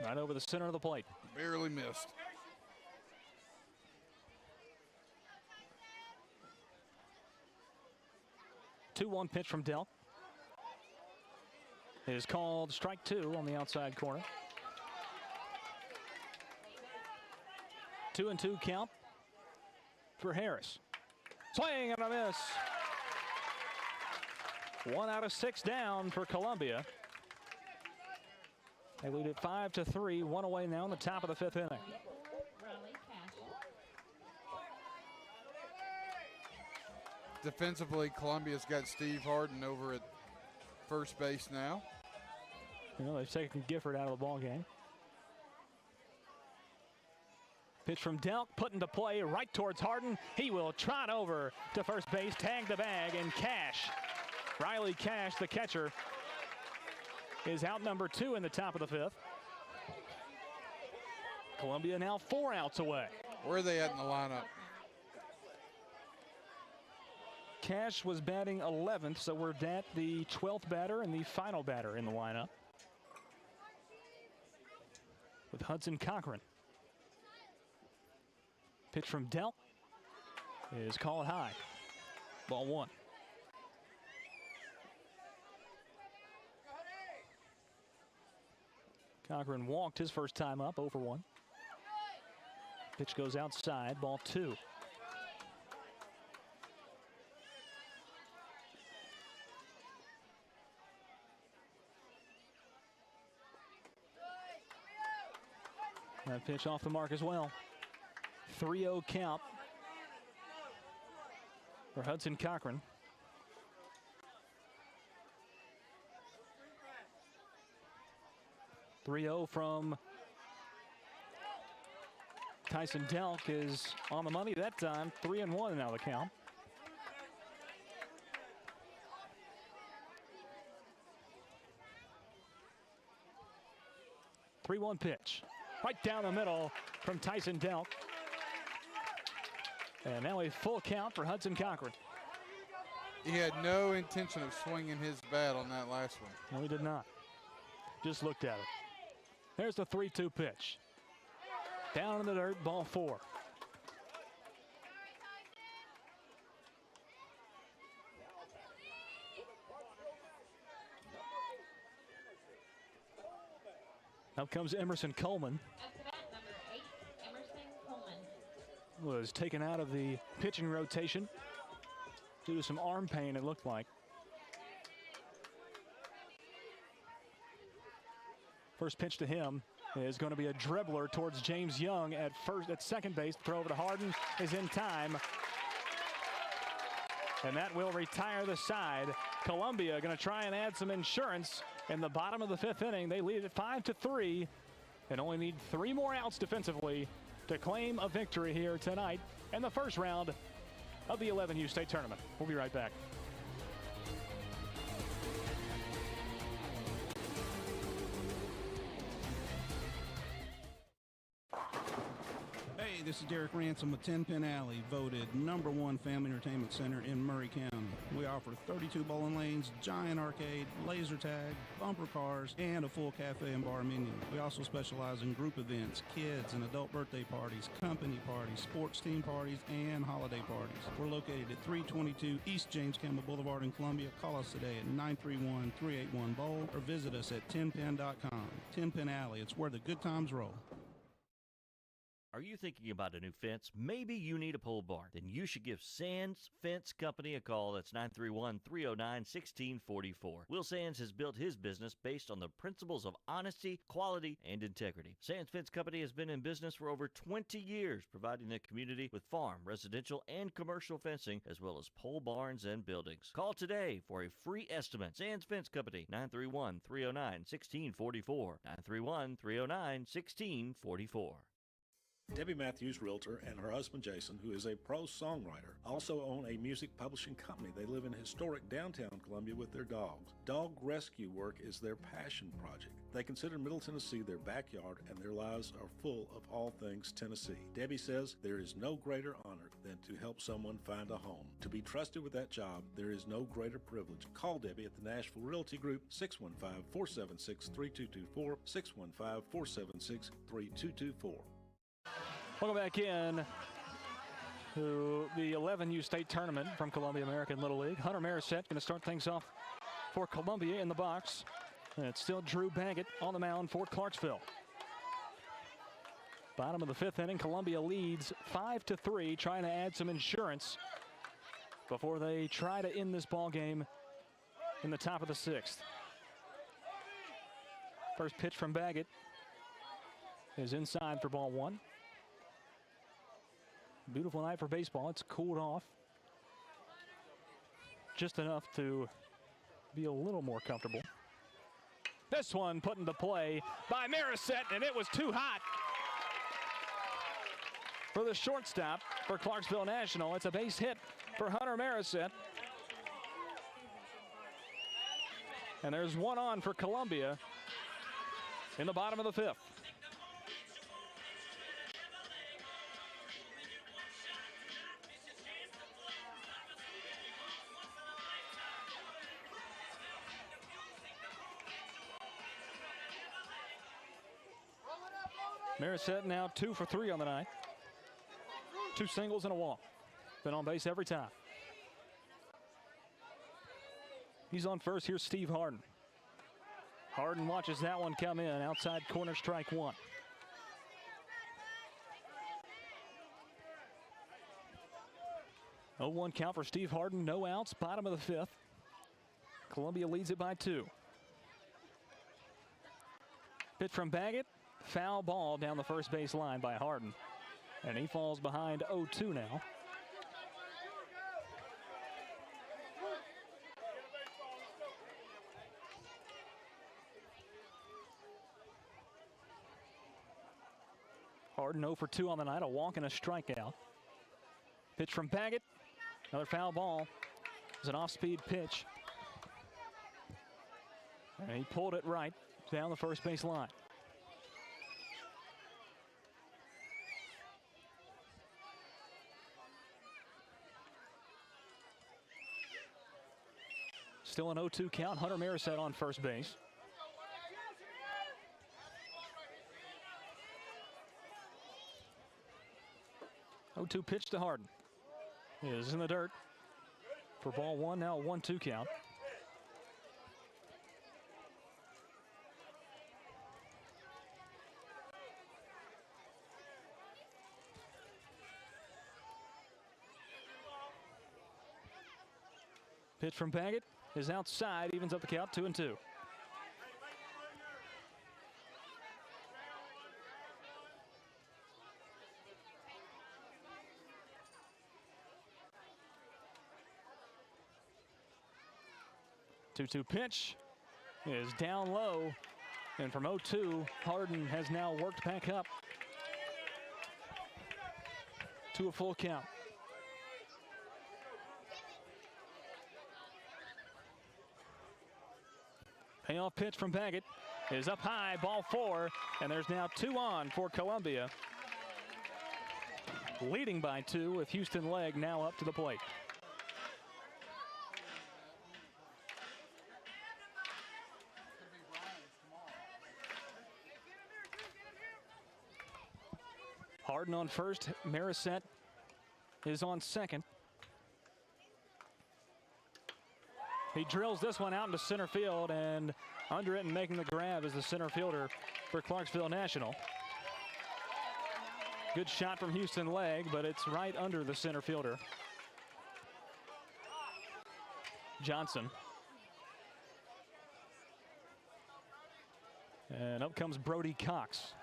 Right over the center of the plate. Barely missed. The 2-1 pitch from Delk. It is called strike 2 on the outside corner. 2-2 count for Harris. Swing and a miss. 1 out of 6 down for Columbia. They lead it 5-3, 1 away now in the top of the 5th inning. Defensively, Columbia's got Steve Harden over at first base now. You know, they've taken Gifford out of the ball game. Pitch from Delk, put into play right towards Harden. He will trot over to first base, tag the bag, and Cash. Riley Cash, the catcher, is out number 2 in the top of the 5th. Columbia now 4 outs away. Where are they at in the lineup? Cash was batting 11th, so we're at the 12th batter and the final batter in the lineup, with Hudson Cochran. Pitch from Dell is called high. Ball 1. Cochran walked his first time up, 0 for 1. Pitch goes outside, ball 2. That pitch off the mark as well. 3-0 count for Hudson Cochran. .30 from Tyson Delk is on the money that time. 3-1 now the count. .31 pitch. Right down the middle from Tyson Delk. And now a full count for Hudson Cochran. He had no intention of swinging his bat on that last one. No, he did not. Just looked at it. There's the 3-2 pitch. Down in the dirt, ball 4. Now comes Emerson Coleman. Was taken out of the pitching rotation due to some arm pain, it looked like. First pitch to him is going to be a dribbler towards James Young at second base. Throw over to Harden is in time. And that will retire the side. Columbia going to try and add some insurance in the bottom of the 5th inning. They lead it 5-3 and only need 3 more outs defensively to claim a victory here tonight in the first round of the 11U state tournament. We'll be right back. Hey, this is Derek Ransom with 10 Pin Alley, voted #1 family entertainment center in Murray County. We offer 32 bowling lanes, giant arcade, laser tag, bumper cars, and a full cafe and bar menu. We also specialize in group events, kids and adult birthday parties, company parties, sports team parties, and holiday parties. We're located at 322 East James Campbell Boulevard in Columbia. Call us today at 931-381-BOWL or visit us at 10pin.com. 10 Pin Alley, it's where the good times roll. Are you thinking about a new fence? Maybe you need a pole barn. Then you should give Sands Fence Company a call. That's 931-309-1644. Will Sands has built his business based on the principles of honesty, quality, and integrity. Sands Fence Company has been in business for over 20 years, providing the community with farm, residential, and commercial fencing, as well as pole barns and buildings. Call today for a free estimate. Sands Fence Company, 931-309-1644. 931-309-1644. Debbie Matthews, realtor, and her husband Jason, who is a prose songwriter, also own a music publishing company. They live in historic downtown Columbia with their dogs. Dog rescue work is their passion project. They consider Middle Tennessee their backyard, and their lives are full of all things Tennessee. Debbie says there is no greater honor than to help someone find a home. To be trusted with that job, there is no greater privilege. Call Debbie at the Nashville Realty Group, 615-476-3224, 615-476-3224. Welcome back in to the 11U state tournament from Columbia American Little League. Hunter Marisette going to start things off for Columbia in the box. And it's still Drew Baggett on the mound for Clarksville. Bottom of the 5th inning, Columbia leads 5-3, trying to add some insurance before they try to end this ball game in the top of the 6th. First pitch from Baggett is inside for ball 1. Beautiful night for baseball. It's cooled off just enough to be a little more comfortable. This one put into play by Marisette, and it was too hot for the shortstop for Clarksville National. It's a base hit for Hunter Marisette. And there's one on for Columbia in the bottom of the 5th. Marisette now 2 for 3 on the night. 2 singles and a walk. Been on base every time. He's on first. Here's Steve Harden. Harden watches that one come in. Outside corner, strike 1. Oh, 1 count for Steve Harden. No outs. Bottom of the 5th. Columbia leads it by 2. Pitch from Baggett. Foul ball down the first base line by Harden. And he falls behind 0-2 now. Harden 0 for 2 on the night, a walk and a strikeout. Pitch from Baggett. Another foul ball. It's an off-speed pitch. And he pulled it right down the first base line. Still an 0-2 count. Hunter Marisette on first base. Oh, 2 pitch to Harden. Is in the dirt for ball 1. Now a 1-2 count. Pitch from Baggett is outside, evens up the count, 2-2. Two-two pitch is down low, and from 0-2, Harden has now worked back up to a full count. Payoff pitch from Baggett is up high, ball 4, and there's now 2 on for Columbia. Leading by 2 with Houston Legg now up to the plate. Harden on first, Marisette is on second. He drills this one out into center field, and under it and making the grab is the center fielder for Clarksville National. Good shot from Houston Legg, but it's right under the center fielder. Johnson. And up comes Brody Cox.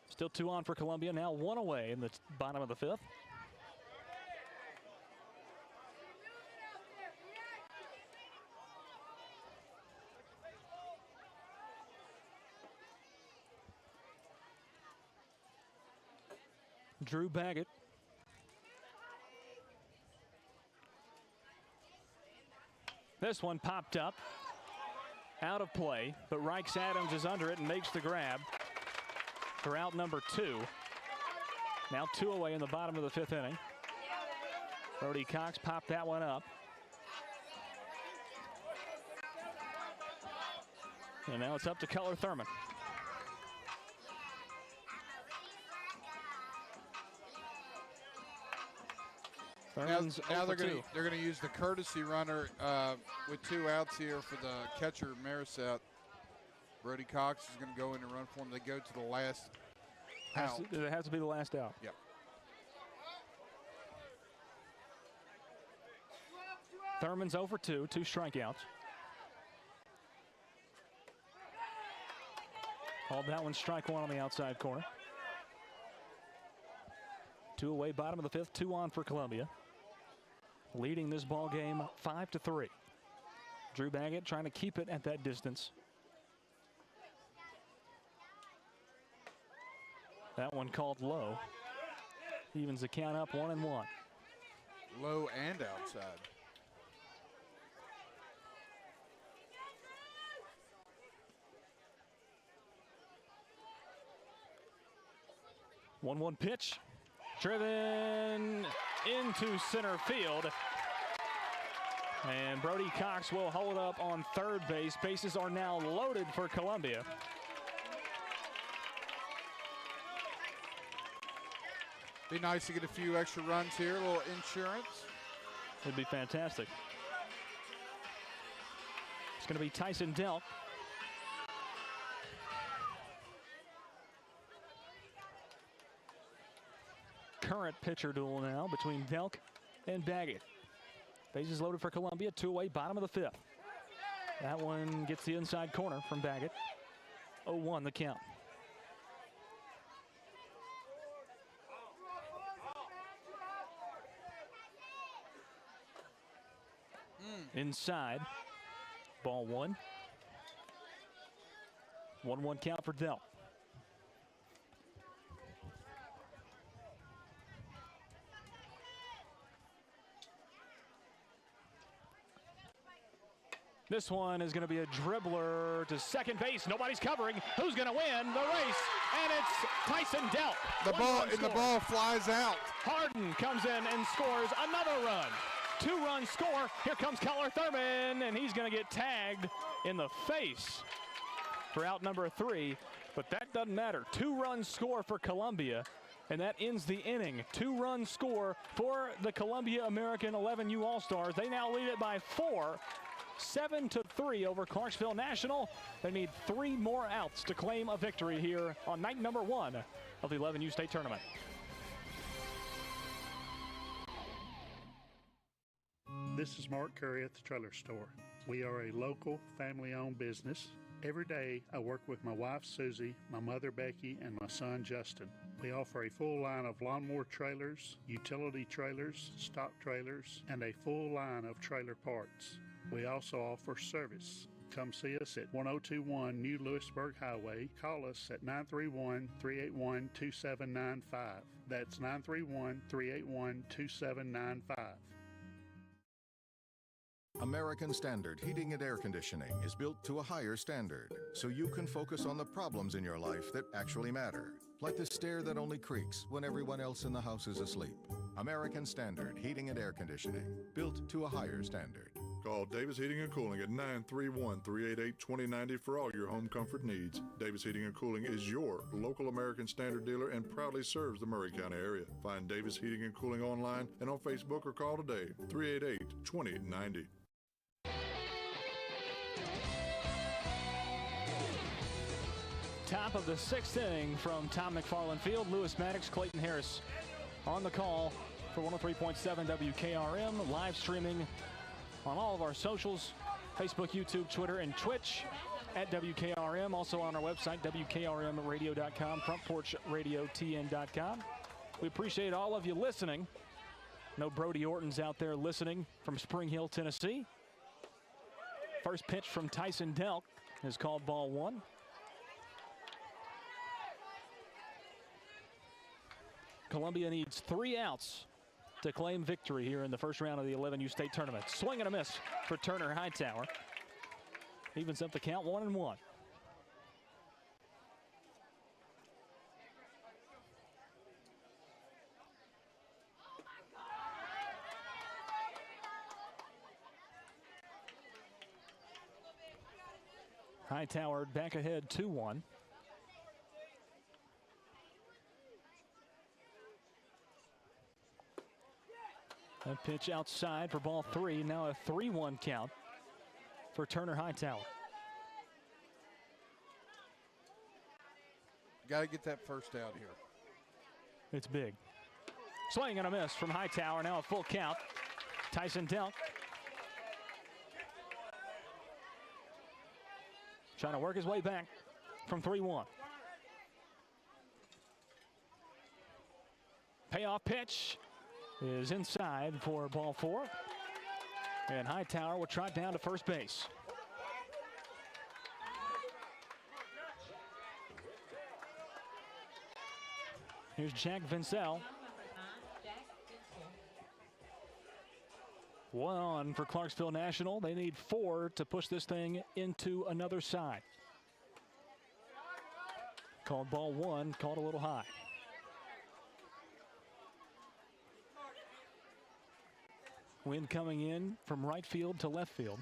Still 2 on for Columbia, now 1 away in the bottom of the 5th. Drew Baggett. This one popped up, out of play, but Reichs Adams is under it and makes the grab for out number 2. Now 2 away in the bottom of the 5th inning. Brody Cox popped that one up. And now it's up to Cutler Thurman. Now they're going to use the courtesy runner with 2 outs here for the catcher Marisette. Brody Cox is going to go in and run for him. They go to the last out. It has to be the last out. Yep. Thurman's 0 for 2, 2 strikeouts. Called that one strike one on the outside corner. 2 away, bottom of the 5th, 2 on for Columbia. Leading this ball game 5-3. Drew Baggett trying to keep it at that distance. That one called low. Evens the count up 1-1. Low and outside. One pitch, driven into center field. And Brody Cox will hold up on third base. Bases are now loaded for Columbia. Be nice to get a few extra runs here, a little insurance. Would be fantastic. It's going to be Tyson Delk. Current pitcher duel now between Delk and Baggett. Bases loaded for Columbia, 2 away, bottom of the 5th. That one gets the inside corner from Baggett. 0-1 the count. Inside, ball 1. 1-1 count for Delk. This one is going to be a dribbler to second base. Nobody's covering. Who's going to win the race? And it's Tyson Delk. The ball flies out. Harden comes in and scores another run. 2-run score. Here comes Keller Thurman, and he's going to get tagged in the face for out number 3. But that doesn't matter. 2-run score for Columbia, and that ends the inning. 2-run score for the Columbia American 11U All-Stars. They now lead it by 4. 7-3 over Clarksville National. They need 3 more outs to claim a victory here on night number 1 of the 11U State Tournament. This is Mark Curry at the Trailer Store. We are a local, family-owned business. Every day, I work with my wife, Susie, my mother, Becky, and my son, Justin. We offer a full line of lawnmower trailers, utility trailers, stock trailers, and a full line of trailer parts. We also offer service. Come see us at 1021 New Lewisburg Highway. Call us at 931-381-2795. That's 931-381-2795. American Standard Heating and Air Conditioning is built to a higher standard, so you can focus on the problems in your life that actually matter, like the stair that only creaks when everyone else in the house is asleep. American Standard Heating and Air Conditioning, built to a higher standard. Call Davis Heating and Cooling at 931-388-2090 for all your home comfort needs. Davis Heating and Cooling is your local American Standard dealer and proudly serves the Murray County area. Find Davis Heating and Cooling online and on Facebook or call today, 388-2090. Top of the 6th inning from Tom McFarland Field. Lewis Maddox, Clayton Harris on the call for 103.7 WKRM. Live streaming on all of our socials, Facebook, YouTube, Twitter, and Twitch at WKRM. Also on our website, WKRMradio.com, FrontPorchRadioTN.com. We appreciate all of you listening. No Brody Orton's out there listening from Spring Hill, Tennessee. First pitch from Tyson Delk is called ball 1. Columbia needs 3 outs to claim victory here in the first round of the 11U State Tournament. Swing and a miss for Turner Hightower. Evens up the count, 1-1. Hightower back ahead 2-1. A pitch outside for ball 3. Now a 3-1 count for Turner Hightower. Got to get that first out here. It's big. Swing and a miss from Hightower. Now a full count. Tyson Delk trying to work his way back from 3-1. Payoff pitch is inside for ball 4. And Hightower will trot down to first base. Here's Jack Vincel. 1 on for Clarksville National. They need 4 to push this thing into another side. Called ball 1, called a little high. Wind coming in from right field to left field.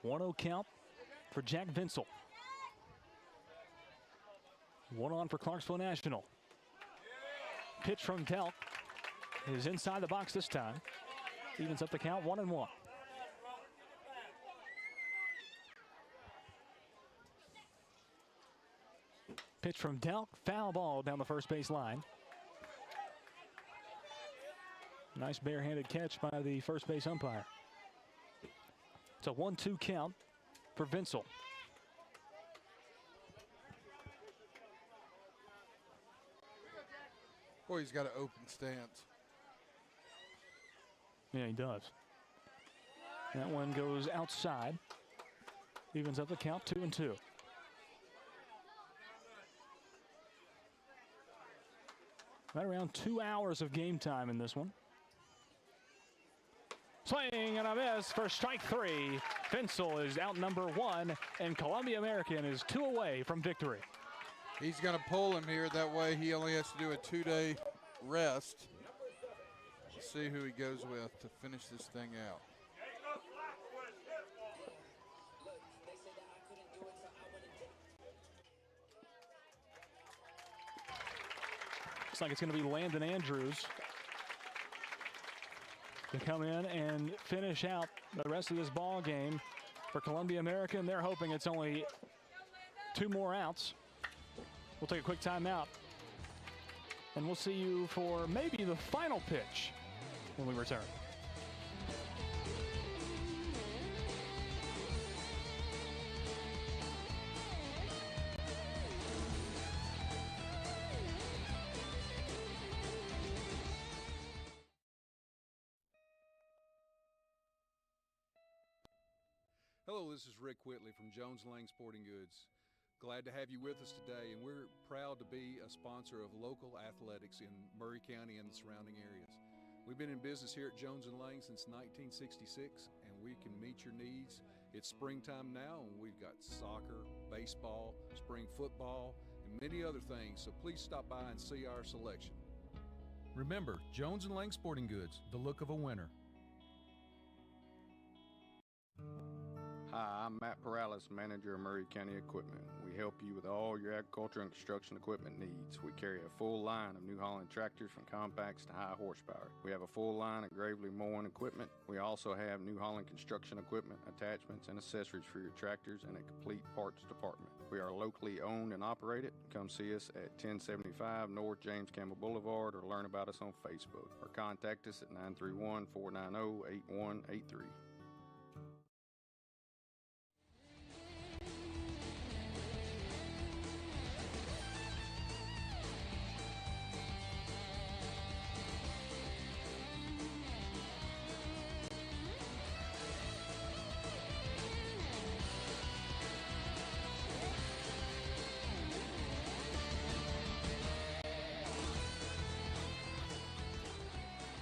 One-0 count for Jack Vincel. 1 on for Clarksville National. Pitch from Delk is inside the box this time. Evens up the count, 1-1. Pitch from Delk, foul ball down the first base line. Nice barehanded catch by the first base umpire. It's a 1-2 count for Vincel. Boy, he's got an open stance. Yeah, he does. That one goes outside. Evens up the count, 2-2. Right around 2 hours of game time in this one. Swing and a miss for strike 3. Vincel is out number 1, and Columbia American is 2 away from victory. He's going to pull him here. That way he only has to do a 2-day rest. Let's see who he goes with to finish this thing out. Looks like it's going to be Landon Andrews to come in and finish out the rest of this ball game for Columbia American. They're hoping it's only 2 more outs. We'll take a quick timeout, and we'll see you for maybe the final pitch when we return. Hello, this is Rick Whitley from Jones Lang Sporting Goods. Glad to have you with us today, and we're proud to be a sponsor of local athletics in Murray County and the surrounding areas. We've been in business here at Jones & Lang since 1966, and we can meet your needs. It's springtime now, and we've got soccer, baseball, spring football, and many other things, so please stop by and see our selection. Remember, Jones & Lang Sporting Goods, the look of a winner. Hi, I'm Matt Perales, manager of Murray County Equipment. We help you with all your agriculture and construction equipment needs. We carry a full line of New Holland tractors from compacts to high horsepower. We have a full line of Gravely mowing equipment. We also have New Holland construction equipment, attachments, and accessories for your tractors and a complete parts department. We are locally owned and operated. Come see us at 1075 North James Campbell Boulevard or learn about us on Facebook or contact us at 931-490-8183.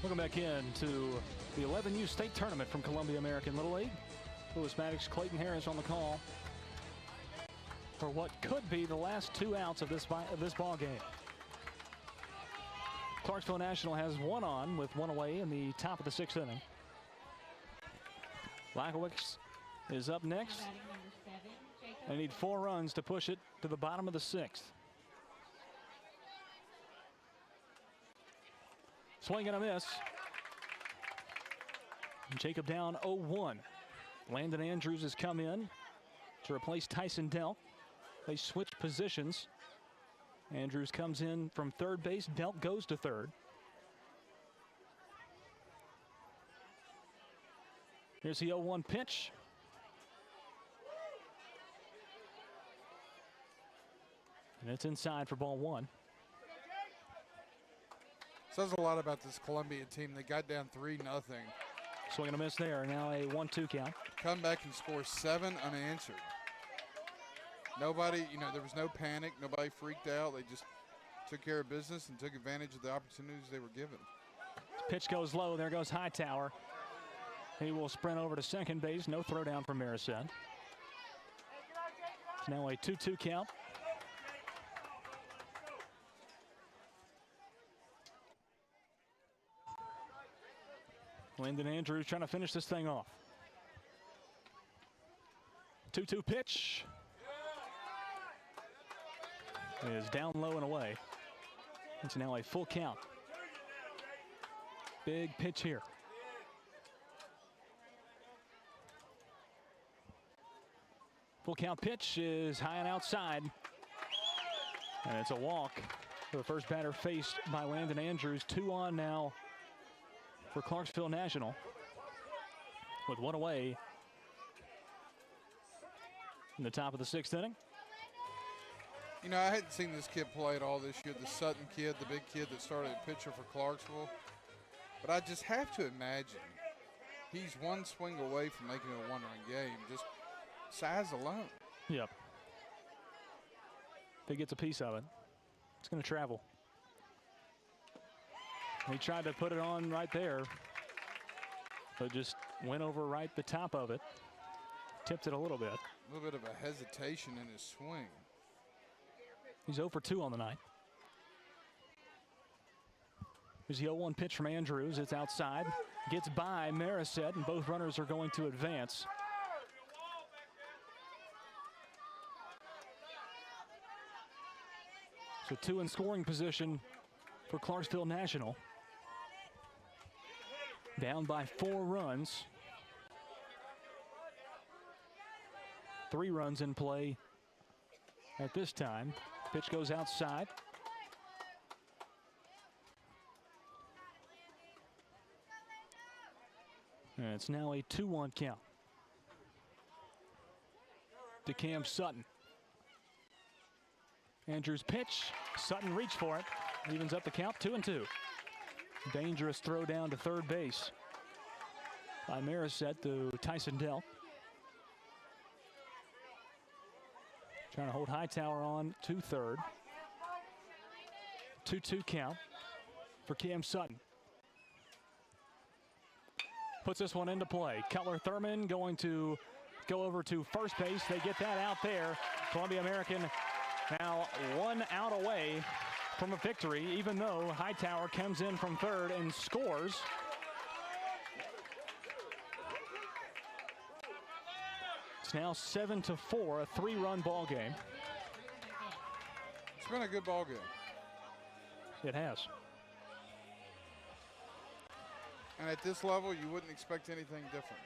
Welcome back in to the 11U state tournament from Columbia American Little League. Lewis Maddox, Clayton Harris on the call for what could be the last 2 outs of this ball game. Clarksville National has 1 on with 1 away in the top of the 6th inning. Lackowicz is up next. They need 4 runs to push it to the bottom of the 6th. Swing and a miss. Jacob down 0-1. Landon Andrews has come in to replace Tyson Delk. They switch positions. Andrews comes in from third base. Delk goes to third. Here's the 0-1 pitch. And it's inside for ball one. Says a lot about this Columbia team. They got down 3-0. Swing and a miss there. Now a 1-2 count. Come back and score 7 unanswered. Nobody, there was no panic. Nobody freaked out. They just took care of business and took advantage of the opportunities they were given. Pitch goes low. There goes Hightower. He will sprint over to second base. No throw down from Marisette. It's now a 2-2 count. Landon Andrews trying to finish this thing off. 2-2 pitch. It is down low and away. It's now a full count. Big pitch here. Full count pitch is high and outside. And it's a walk for the first batter faced by Landon Andrews. 2 on now for Clarksville National with 1 away in the top of the 6th inning. I hadn't seen this kid play at all this year, the Sutton kid, the big kid that started at pitcher for Clarksville. But I just have to imagine he's one swing away from making it a one-run game, just size alone. Yep. If he gets a piece of it, it's going to travel. He tried to put it on right there, but just went over right the top of it. Tipped it a little bit. A little bit of a hesitation in his swing. He's 0 for 2 on the night. Here's the 0-1 pitch from Andrews. It's outside. Gets by Marisette, and both runners are going to advance. So 2 in scoring position for Clarksville National. Down by 4 runs. 3 runs in play at this time. Pitch goes outside. And it's now a 2-1 count to Cam Sutton. Andrews pitch. Sutton reached for it. Evens up the count, 2-2. Dangerous throw down to third base by Marisette to Tyson Delk. Trying to hold Hightower on to third. 2-2 count for Cam Sutton. Puts this one into play. Cutler Thurman going to go over to first base. They get that out there. Columbia American now 1 out away from a victory, even though Hightower comes in from third and scores. It's now 7-4, a 3-run ball game. It's been a good ball game. It has. And at this level, you wouldn't expect anything different.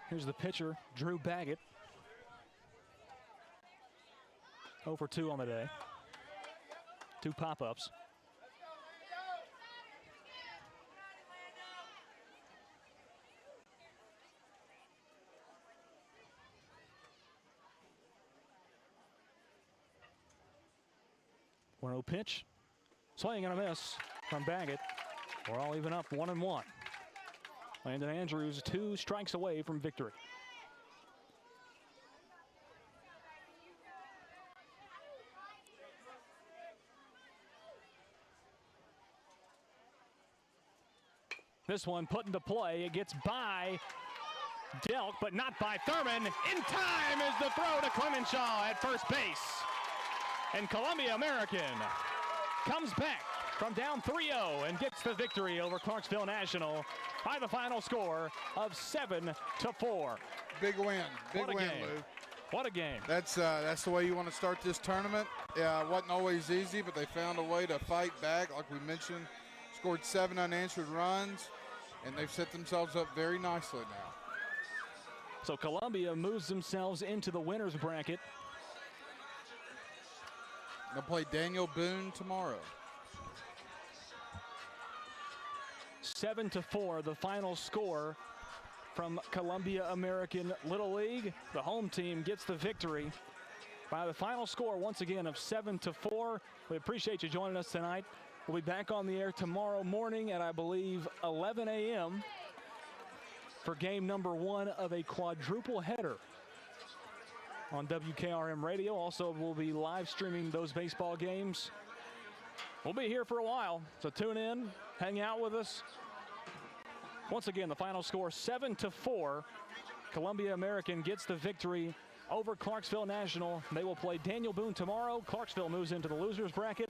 Here's the pitcher, Drew Baggett. 0 for 2 on the day. 2 pop-ups. One-0 pitch. Swing and a miss from Baggett. We're all even up 1-1. Landon Andrews 2 strikes away from victory. This one put into play. It gets by Delk, but not by Thurman. In time is the throw to Clemenshaw at first base. And Columbia American comes back from down 3-0 and gets the victory over Clarksville National by the final score of 7-4. Big win. Big What a win, game. Lou. What a game. That's the way you want to start this tournament. Yeah, it wasn't always easy, but they found a way to fight back. Like we mentioned, scored 7 unanswered runs, and they've set themselves up very nicely now. So Columbia moves themselves into the winner's bracket. They'll play Daniel Boone tomorrow. 7-4, the final score from Columbia American Little League. The home team gets the victory by the final score, once again, of 7-4. We appreciate you joining us tonight. We'll be back on the air tomorrow morning at, I believe, 11 a.m. for game number 1 of a quadruple header on WKRM Radio. Also, we'll be live streaming those baseball games. We'll be here for a while, so tune in, hang out with us. Once again, the final score 7-4. Columbia American gets the victory over Clarksville National. They will play Daniel Boone tomorrow. Clarksville moves into the losers bracket.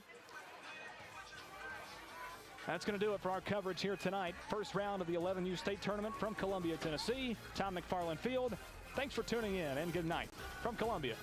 That's going to do it for our coverage here tonight. First round of the 11U State Tournament from Columbia, Tennessee. Tom McFarland Field. Thanks for tuning in, and good night from Columbia.